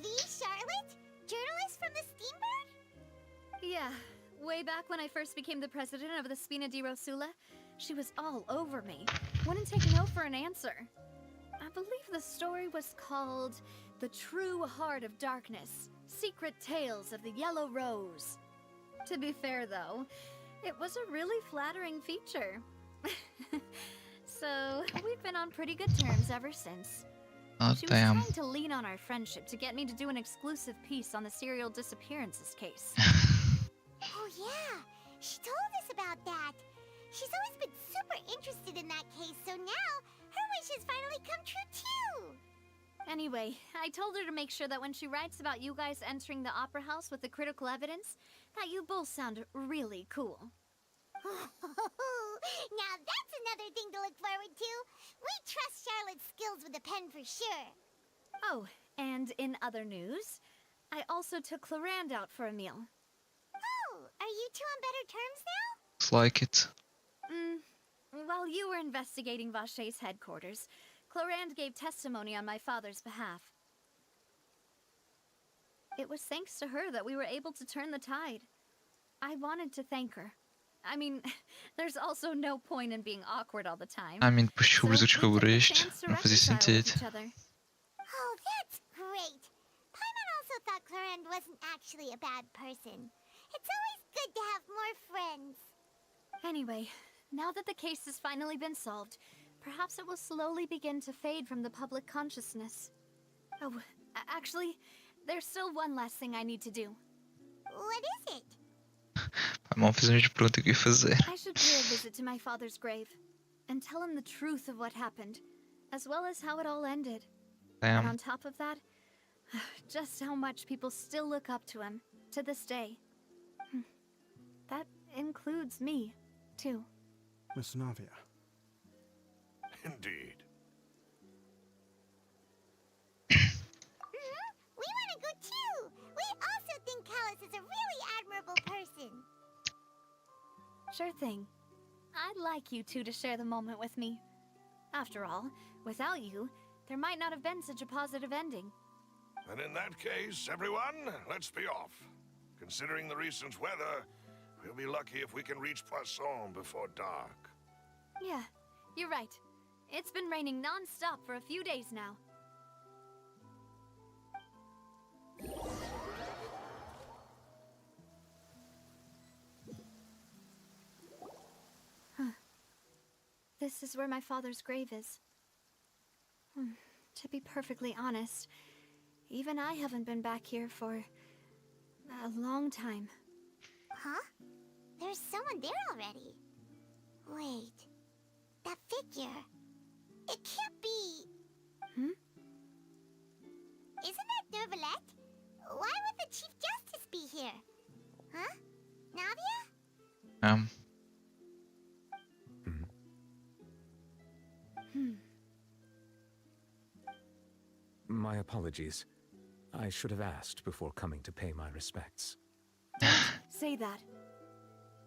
The Charlotte? Journalist from the Steambird? Yeah, way back when I first became the president of the Spina di Rosula, she was all over me. Wouldn't take no for an answer. I believe the story was called The True Heart of Darkness, Secret Tales of the Yellow Rose. To be fair though, it was a really flattering feature. So, we've been on pretty good terms ever since. Oh, She was damn. trying to lean on our friendship to get me to do an exclusive piece on the serial disappearances case. Oh yeah, she told us about that. She's always been super interested in that case, so now her wish has finally come true too. Anyway, I told her to make sure that when she writes about you guys entering the opera house with the critical evidence, that you both sound really cool. Now that's another thing to look forward to. We trust Charlotte's skills with a pen for sure. Oh, and in other news, I also took Clarand out for a meal. Oh, are you two on better terms now? Looks like it. While you were investigating Vache's headquarters, Clarand gave testimony on my father's behalf. It was thanks to her that we were able to turn the tide. I wanted to thank her. I mean, there's also no point in being awkward all the time. I mean, depois descobri So we took the isto, chance to não fazia reconcile with sentido. each other. Oh, that's great. Paimon also thought Clarand wasn't actually a bad person. It's always good to have more friends. Anyway, now that the case has finally been solved, perhaps it will slowly begin to fade from the public consciousness. Oh, actually, there's still one last thing I need to do. What is it? Paimon fez a mesma pergunta que eu ia fazer. I should pay a visit to my father's grave and tell him the truth of what happened, as well as how it all ended. Damn. And on top of that, just how much people still look up to him to this day. That includes me, too. Miss Navia. Indeed. We want to go too. We also think Callus is a really admirable person. Sure thing. I'd like you two to share the moment with me. After all, without you, there might not have been such a positive ending. And in that case, everyone, let's be off. Considering the recent weather, we'll be lucky if we can reach Poisson before dark. Yeah, you're right. It's been raining non-stop for a few days now. Huh. This is where my father's grave is. To be perfectly honest, even I haven't been back here for a long time. Huh? There's someone there already. Wait. That figure. It can't be. Isn't that Nervalette? Why would the Chief Justice be here? Huh? Navia? My apologies. I should have asked before coming to pay my respects. Say that.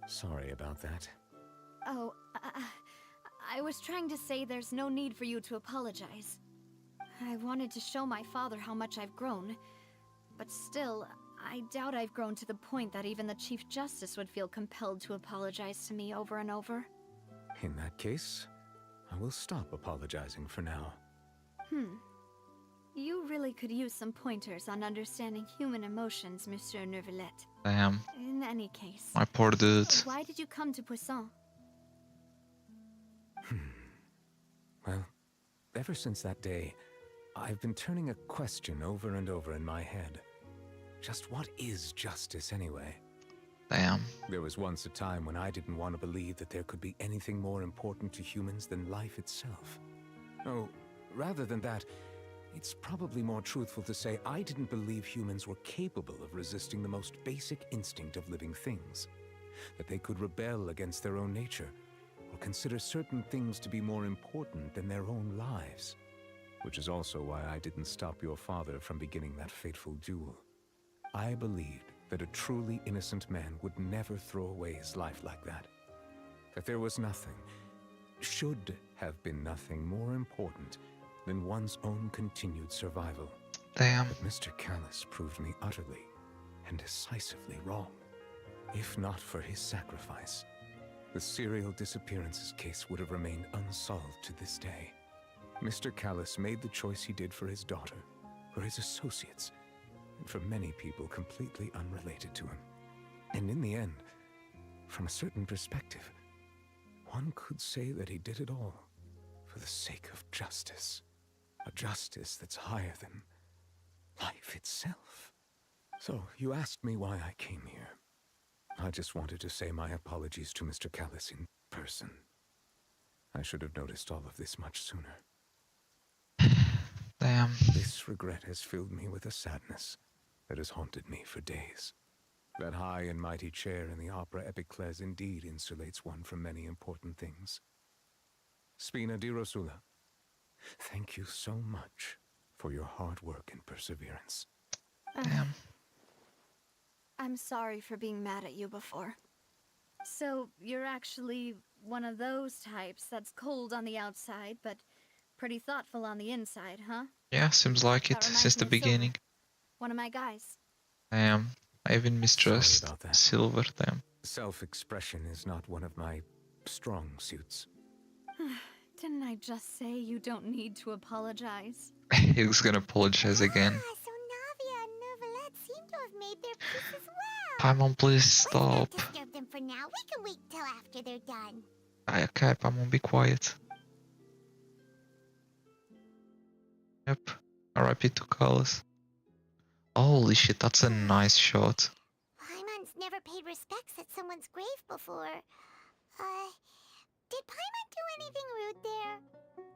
Sorry about that. Oh, I was trying to say there's no need for you to apologize. I wanted to show my father how much I've grown, but still, I doubt I've grown to the point that even the Chief Justice would feel compelled to apologize to me over and over. In that case, I will stop apologizing for now. You really could use some pointers on understanding human emotions, Monsieur Nervalette. Damn. In any case, My poor dude. why did you come to Poisson? Well, ever since that day, I've been turning a question over and over in my head. Just what is justice anyway? Damn. There was once a time when I didn't want to believe that there could be anything more important to humans than life itself. Oh, rather than that, it's probably more truthful to say I didn't believe humans were capable of resisting the most basic instinct of living things. that they could rebel against their own nature, or consider certain things to be more important than their own lives. Which is also why I didn't stop your father from beginning that fateful duel. I believed that a truly innocent man would never throw away his life like that. That there was nothing, should have been nothing more important than one's own continued survival. Damn. But Mr. Callus proved me utterly and decisively wrong. If not for his sacrifice, the serial disappearances case would have remained unsolved to this day. Mr. Callus made the choice he did for his daughter, for his associates, and for many people completely unrelated to him. And in the end, from a certain perspective, one could say that he did it all for the sake of justice. A justice that's higher than life itself. So, you asked me why I came here. I just wanted to say my apologies to Mr. Callus in person. I should have noticed all of this much sooner. Damn. This regret has filled me with a sadness that has haunted me for days. That high and mighty chair in the opera Epiclese indeed insulates one from many important things. Spina di Rosula, thank you so much for your hard work and perseverance. Damn. I'm sorry for being mad at you before. So, you're actually one of those types that's cold on the outside, but pretty thoughtful on the inside, huh? Yeah, seems like it That reminds since the me of Silver, beginning. one of my guys. Damn. I even mistrust Sorry about that. Silver. Damn. Self-expression is not one of my strong suits. Didn't I just say you don't need to apologize? He's gonna apologize again. So Navia and Nervalet seem to have made their peace as well. Paimon, please stop. Let's not disturb them for now. We can wait till after they're done. Okay, Paimon, be quiet. Yep. RIP to Callus. Holy shit, that's a nice shot. Paimon's never paid respects at someone's grave before. Did Paimon do anything rude there?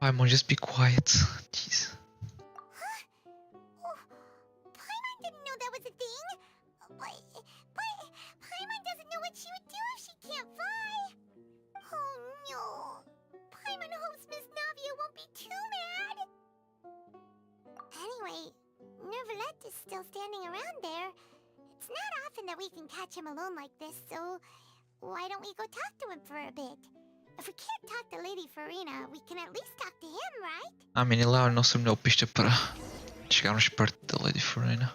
Paimon, just be quiet. Jeez. Huh? Oh, Paimon didn't know that was a thing. But Paimon doesn't know what she would do if she can't fly. Oh no. Paimon hopes Miss Navia won't be too mad. Anyway, Nervalet is still standing around there. It's not often that we can catch him alone like this, so why don't we go talk to him for a bit? If we can't talk to Lady Farina, we can at least talk to him, right? Ele não se melhor pista para chegarmos perto da Lady Farina.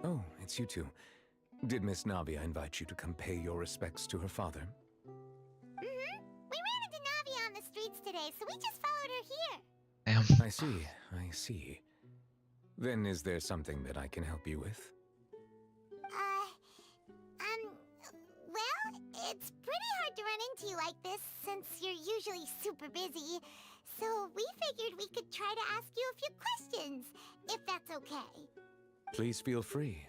Oh, it's you two. Did Miss Navia invite you to come pay your respects to her father? We ran into Navia on the streets today, so we just followed her here. Damn. I see. Then is there something that I can help you with? Well, it's pretty hard to run into you like this, since you're usually super busy. So we figured we could try to ask you a few questions, if that's okay. Please feel free.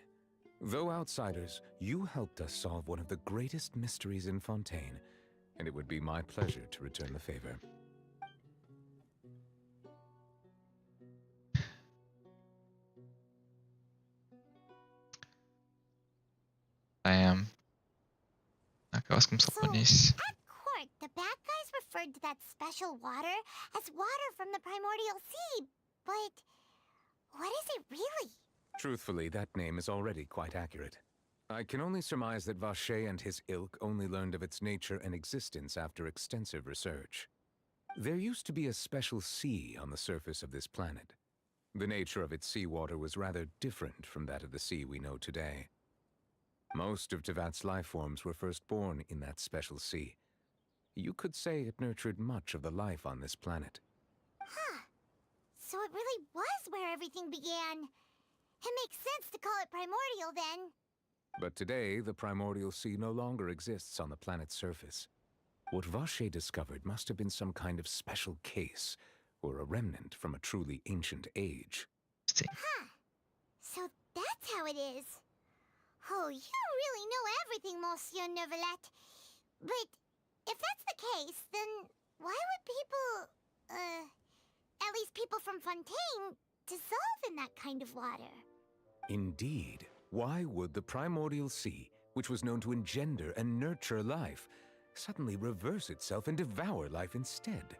Though outsiders, you helped us solve one of the greatest mysteries in Fontaine, and it would be my pleasure to return the favor. Damn. Ok, vamos começar por isso. At court, the bad guys referred to that special water as water from the primordial sea, but what is it really? Truthfully, that name is already quite accurate. I can only surmise that Vacher and his ilk only learned of its nature and existence after extensive research. There used to be a special sea on the surface of this planet. The nature of its seawater was rather different from that of the sea we know today. Most of Tevat's life forms were first born in that special sea. You could say it nurtured much of the life on this planet. Huh. So it really was where everything began. It makes sense to call it primordial then. But today, the primordial sea no longer exists on the planet's surface. What Vacher discovered must have been some kind of special case, or a remnant from a truly ancient age. Huh. So that's how it is. Oh, you really know everything, Monsieur Nervalet. But if that's the case, then why would people, at least people from Fontaine, dissolve in that kind of water. Indeed. Why would the primordial sea, which was known to engender and nurture life, suddenly reverse itself and devour life instead?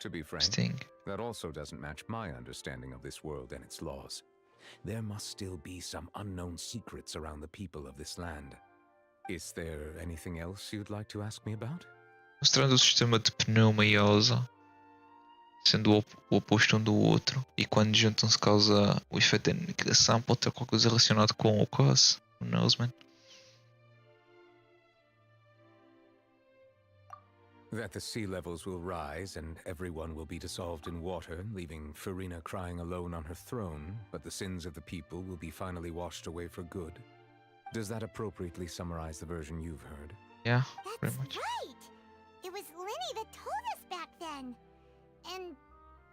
To be frank, that also doesn't match my understanding of this world and its laws. There must still be some unknown secrets around the people of this land. Is there anything else you'd like to ask me about? Mostrando o sistema de pneuma e osa, sendo o oposto um do outro, e quando juntam-se causa o efeito de aniquilação, pode ter qualquer coisa relacionada com o caso. Who knows, man? That the sea levels will rise and everyone will be dissolved in water, leaving Farina crying alone on her throne, but the sins of the people will be finally washed away for good. Does that appropriately summarize the version you've heard? Yeah, pretty much. Right! It was Linny that told us back then. And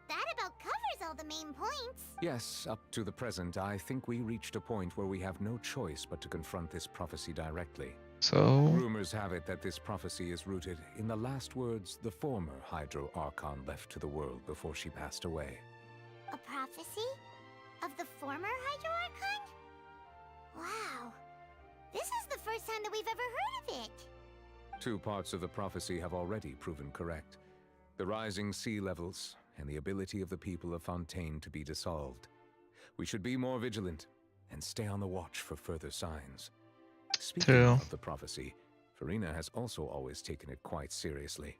that about covers all the main points. Yes, up to the present, I think we reached a point where we have no choice but to confront this prophecy directly. So? Rumors have it that this prophecy is rooted in the last words the former Hydro Archon left to the world before she passed away. A prophecy? Of the former Hydro Archon? Wow. This is the first time that we've ever heard of it. Two parts of the prophecy have already proven correct. The rising sea levels and the ability of the people of Fontaine to be dissolved. We should be more vigilant and stay on the watch for further signs. Speaking of the prophecy, Farina has also always taken it quite seriously.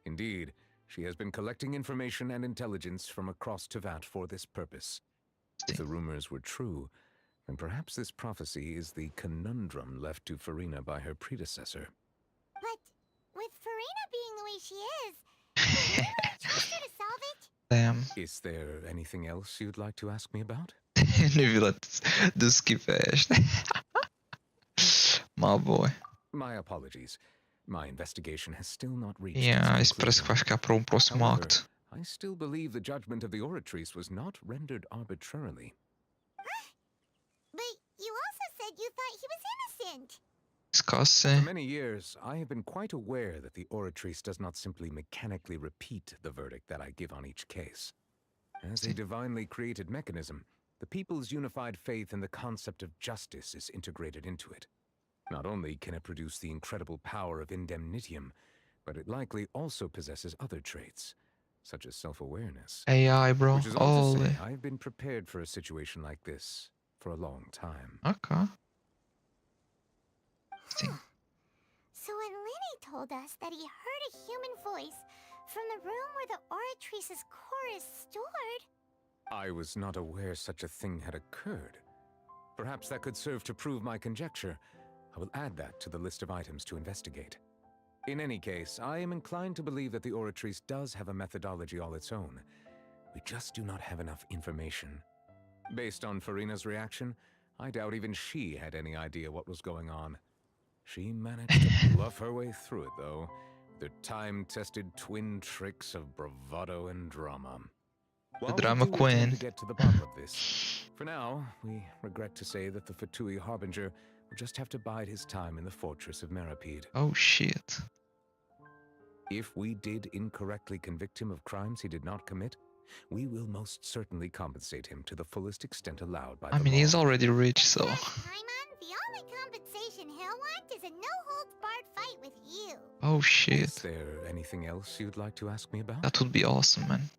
Indeed, she has been collecting information and intelligence from across Tevat for this purpose. If the rumors were true, then perhaps this prophecy is the conundrum left to Farina by her predecessor. But with Farina being the way she is, can we trust her to solve it? Damn. Is there anything else you'd like to ask me about? Nu vill att du skippar. My boy. My apologies. My investigation has still not reached Yeah, its isso parece que vai ficar para próximo However, acto. I still believe the judgment of the Oratrice was not rendered arbitrarily. But you also said you thought he was innocent. Discussing. For many years, I have been quite aware that the Oratrice does not simply mechanically repeat the verdict that I give on each case. As a divinely created mechanism, the people's unified faith in the concept of justice is integrated into it. Not only can it produce the incredible power of indemnitium, but it likely also possesses other traits, such as self-awareness. AI, bro. Which is all to say, I've been prepared for a situation like this for a long time. Okay. So when Linny told us that he heard a human voice from the room where the Oratrice's core is stored... I was not aware such a thing had occurred. Perhaps that could serve to prove my conjecture. I will add that to the list of items to investigate. In any case, I am inclined to believe that the Oratrice does have a methodology all its own. We just do not have enough information. Based on Farina's reaction, I doubt even she had any idea what was going on. She managed to bluff her way through it, though, with her time-tested twin tricks of bravado and drama. The drama queen. To get to the bottom of this. For now, we regret to say that the Fatui Harbinger will just have to bide his time in the fortress of Meripede. Oh shit. If we did incorrectly convict him of crimes he did not commit, we will most certainly compensate him to the fullest extent allowed by the law. He's already rich, so... Paimon, the only compensation he'll want is a no-holds-barred fight with you. Oh shit. Is there anything else you'd like to ask me about? That would be awesome, man.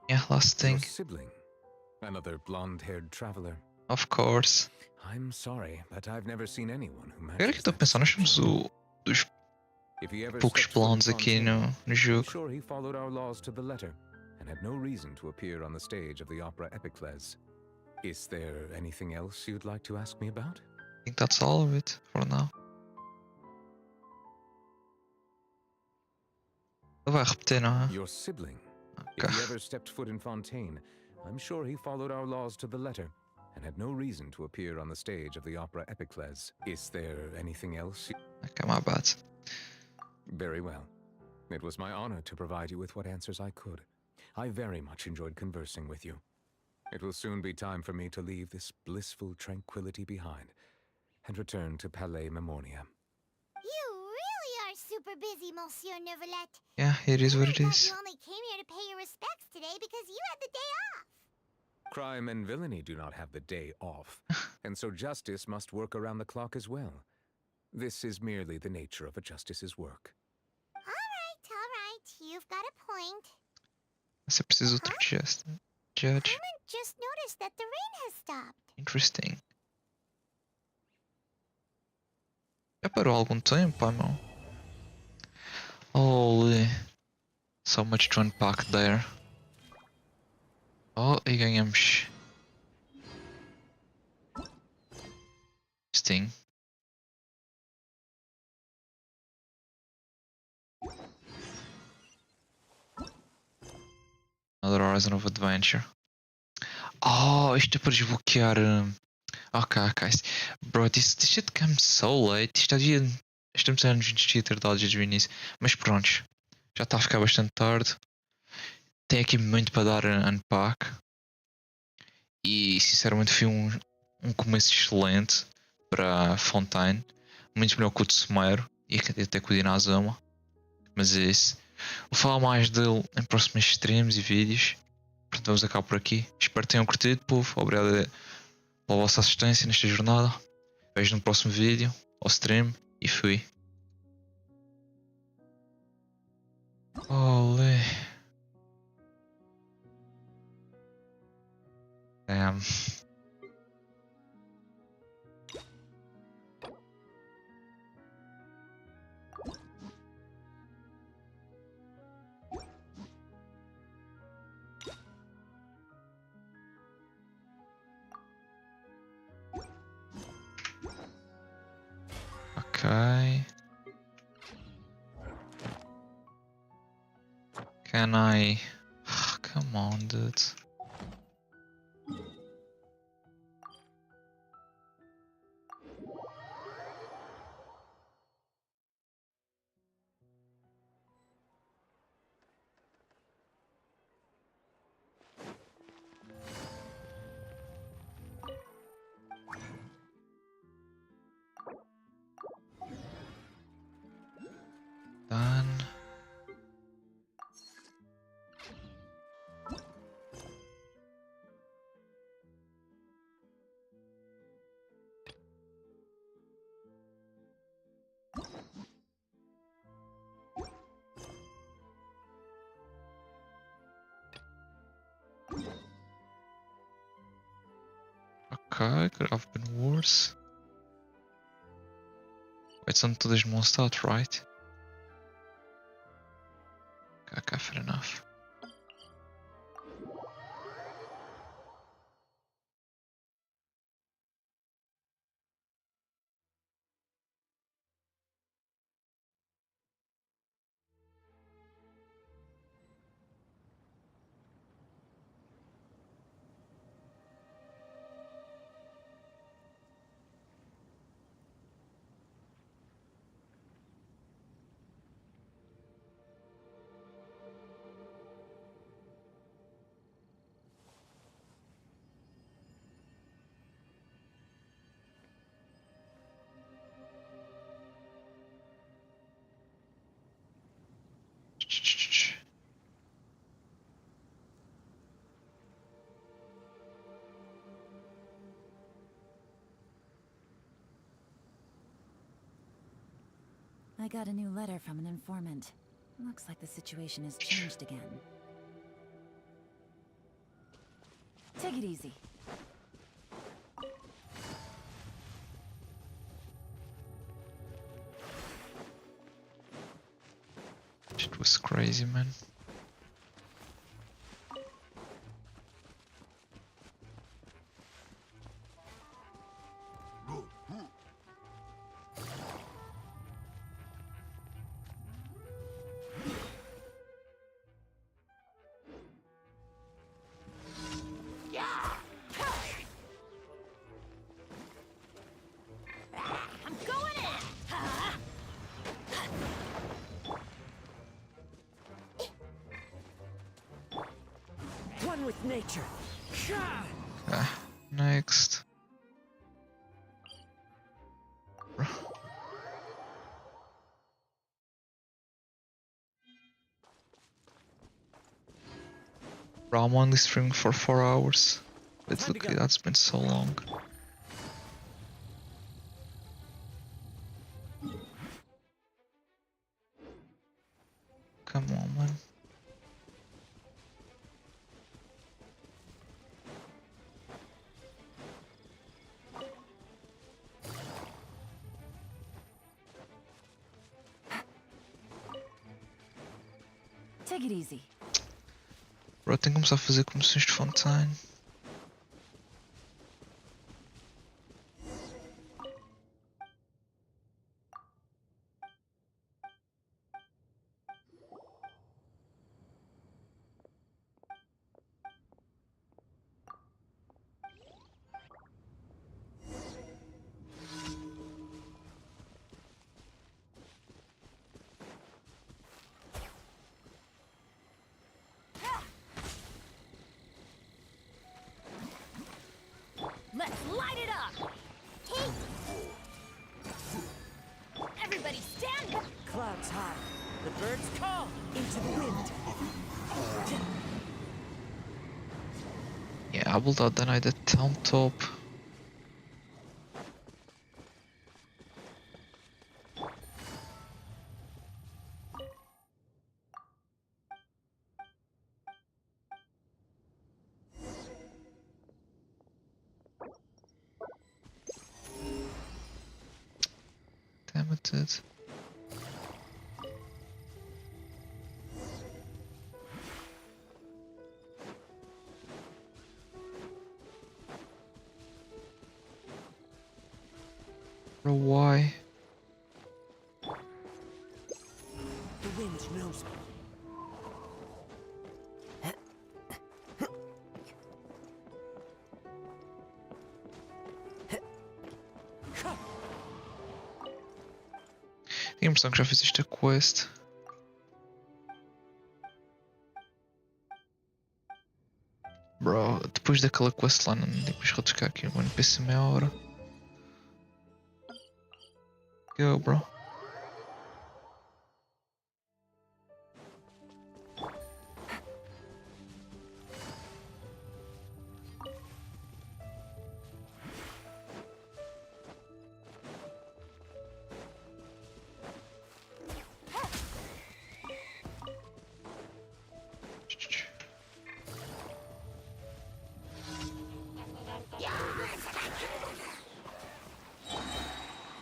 Yeah, last thing. Your sibling. Another blonde-haired traveler. Of course. I'm sorry, but I've never seen anyone who Agora que estou a pensar, nós somos dos poucos blondes aqui no jogo. Sure, he followed our laws to the letter and had no reason to appear on the stage of the opera Epicles. Is there anything else you'd like to ask me about? I think that's all of it for now. Ele vai repetir, não é? Your sibling. If he ever stepped foot in Fontaine, I'm sure he followed our laws to the letter and had no reason to appear on the stage of the opera Epicles. Is there anything else? Okay, my bad. Very well. It was my honor to provide you with what answers I could. I very much enjoyed conversing with you. It will soon be time for me to leave this blissful tranquility behind and return to Palais Memoria. You really are super busy, Monsieur Neuvillette. Yeah, it is what it You is. only came here to pay your respects today because you had the day off. Crime and villainy do not have the day off, and so justice must work around the clock as well. This is merely the nature of a justice's work. All right. You've got a point. Você precisa outro judge. Just noticed that the rain has stopped. Interesting. Já parou há algum tempo, meu? Holy. So much to unpack there. Oh, e ganhamos. Sting. Another Horizon of Adventure. Oh, isto é para desbloquear. Ok. Bro, this shit comes so late. Isto havia. Estamos anos de ter dado desde o início. Mas pronto. Já está a ficar bastante tarde. Tem aqui muito para dar unpack. E sinceramente foi um começo excelente para Fontaine. Muito melhor que o de Sumeiro. E até com o Dinazama. Mas é isso. Vou falar mais dele em próximos streams e vídeos. Portanto, vamos acabar por aqui. Espero que tenham curtido, povo. Obrigado pela vossa assistência nesta jornada. Vejo no próximo vídeo, ou stream, e fui. Olé. Damn. Okay. Can I... Come on, dude. Done. Okay, could have been worse. It's until there's more start, right? Okay, fair enough. I got a new letter from an informant. Looks like the situation has changed again. Take it easy. It was crazy, man. I'm going in! One with nature. Next. Bro, I'm only streaming for 4 hours. But look, that's been so long. Come on, man. Take it easy. Bro, tenho que começar a fazer comissões de Fontaine. Let's light it up! Everybody stand back! Clouds high. The birds call into the wind. Yeah, habilidade ainda é tão top. Damn it, dude. Bro, why? The wind knows me. Tenho a impressão que já fiz esta quest. Bro, depois daquela quest lá, não depois retiscar aqui no NPC meia hora. Go, bro.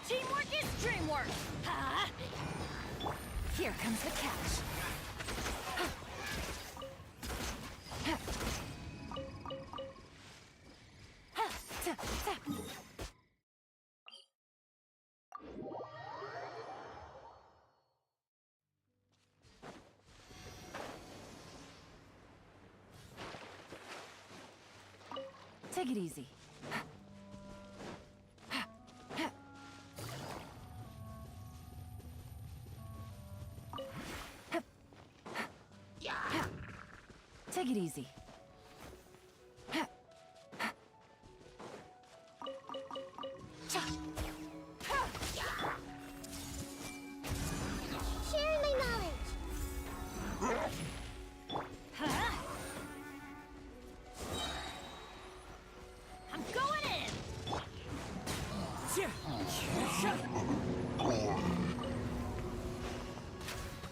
Teamwork is dreamwork! Ha! Here comes the catch. Take it easy. Take it easy. Share my knowledge. I'm going in!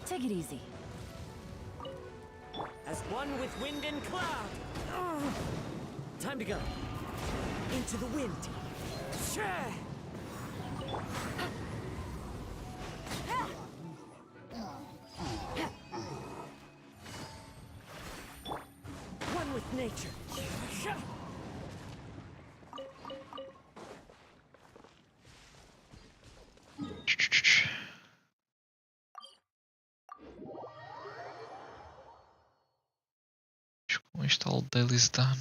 Take it easy. As one with wind and cloud. Time to go. Into the wind. One with nature. Com isto all daily's done.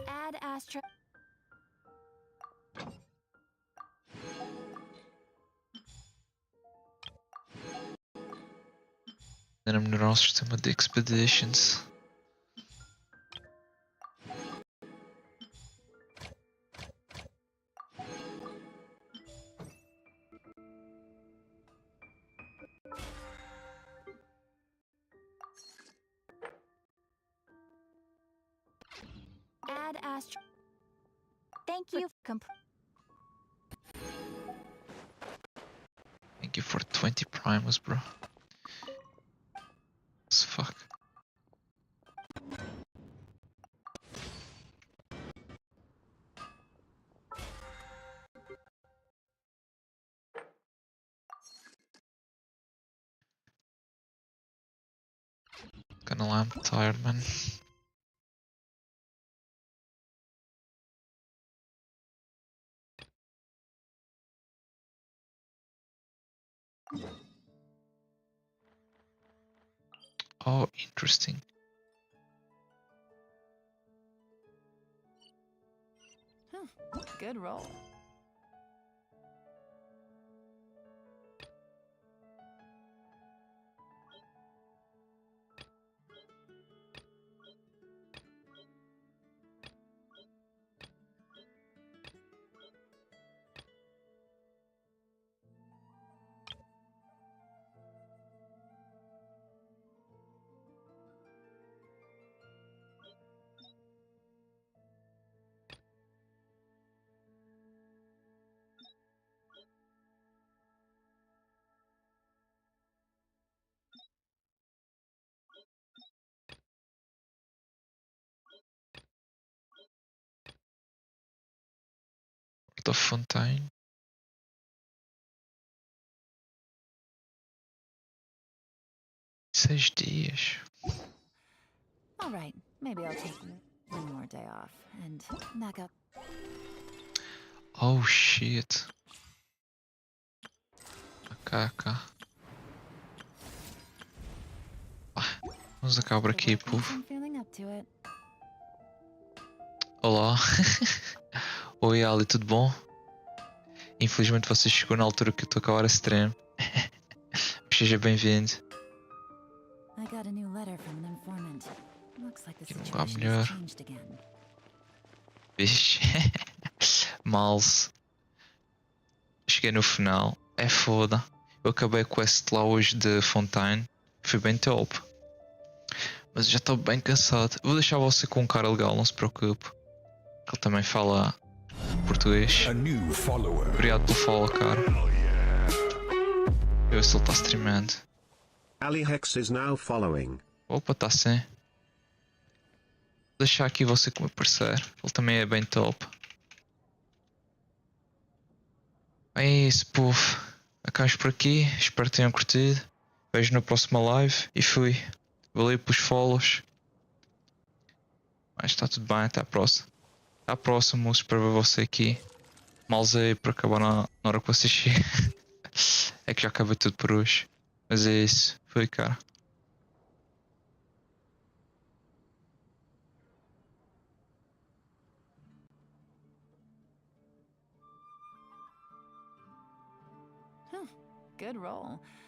Add Astra. Ainda melhorar o sistema de expeditions. Add astro. Thank you. Thank you for 20 primers, bro. As fuck. Gonna lie, I'm tired, man. Oh, interesting. Good roll. The Fontaine. Seis dias. All right, maybe I'll take one more day off and back up. Oh shit. Ok. Vamos acabar aqui, povo. I'm feeling up to it. Olá. Oi, Ali, tudo bom? Infelizmente você chegou na altura que eu estou a acabar esse treino. Seja bem-vindo. I got a new letter from an informant. Looks like the Aqui num lugar situation melhor. has changed again. Vixe. Mals. Cheguei no final. É foda. Eu acabei com esse lá hoje de Fontaine. Foi bem top. Mas já estou bem cansado. Vou deixar você com um cara legal, não se preocupe. Ele também fala português. Obrigado pelo follow, cara. Eu ver se ele está streamando. Ali Hex is now following. Opa, está sim. Vou deixar aqui você com o meu parceiro. Ele também é bem top. É isso, povo. Acabamos por aqui. Espero que tenham curtido. Vejo na próxima live. E fui. Valeu pelos follows. Mas está tudo bem. Até à próxima. Até à próxima, moço. Espero ver você aqui. Malzei para acabar na hora que você chega. É que já acabei tudo por hoje. Mas é isso. Foi, cara. Good roll.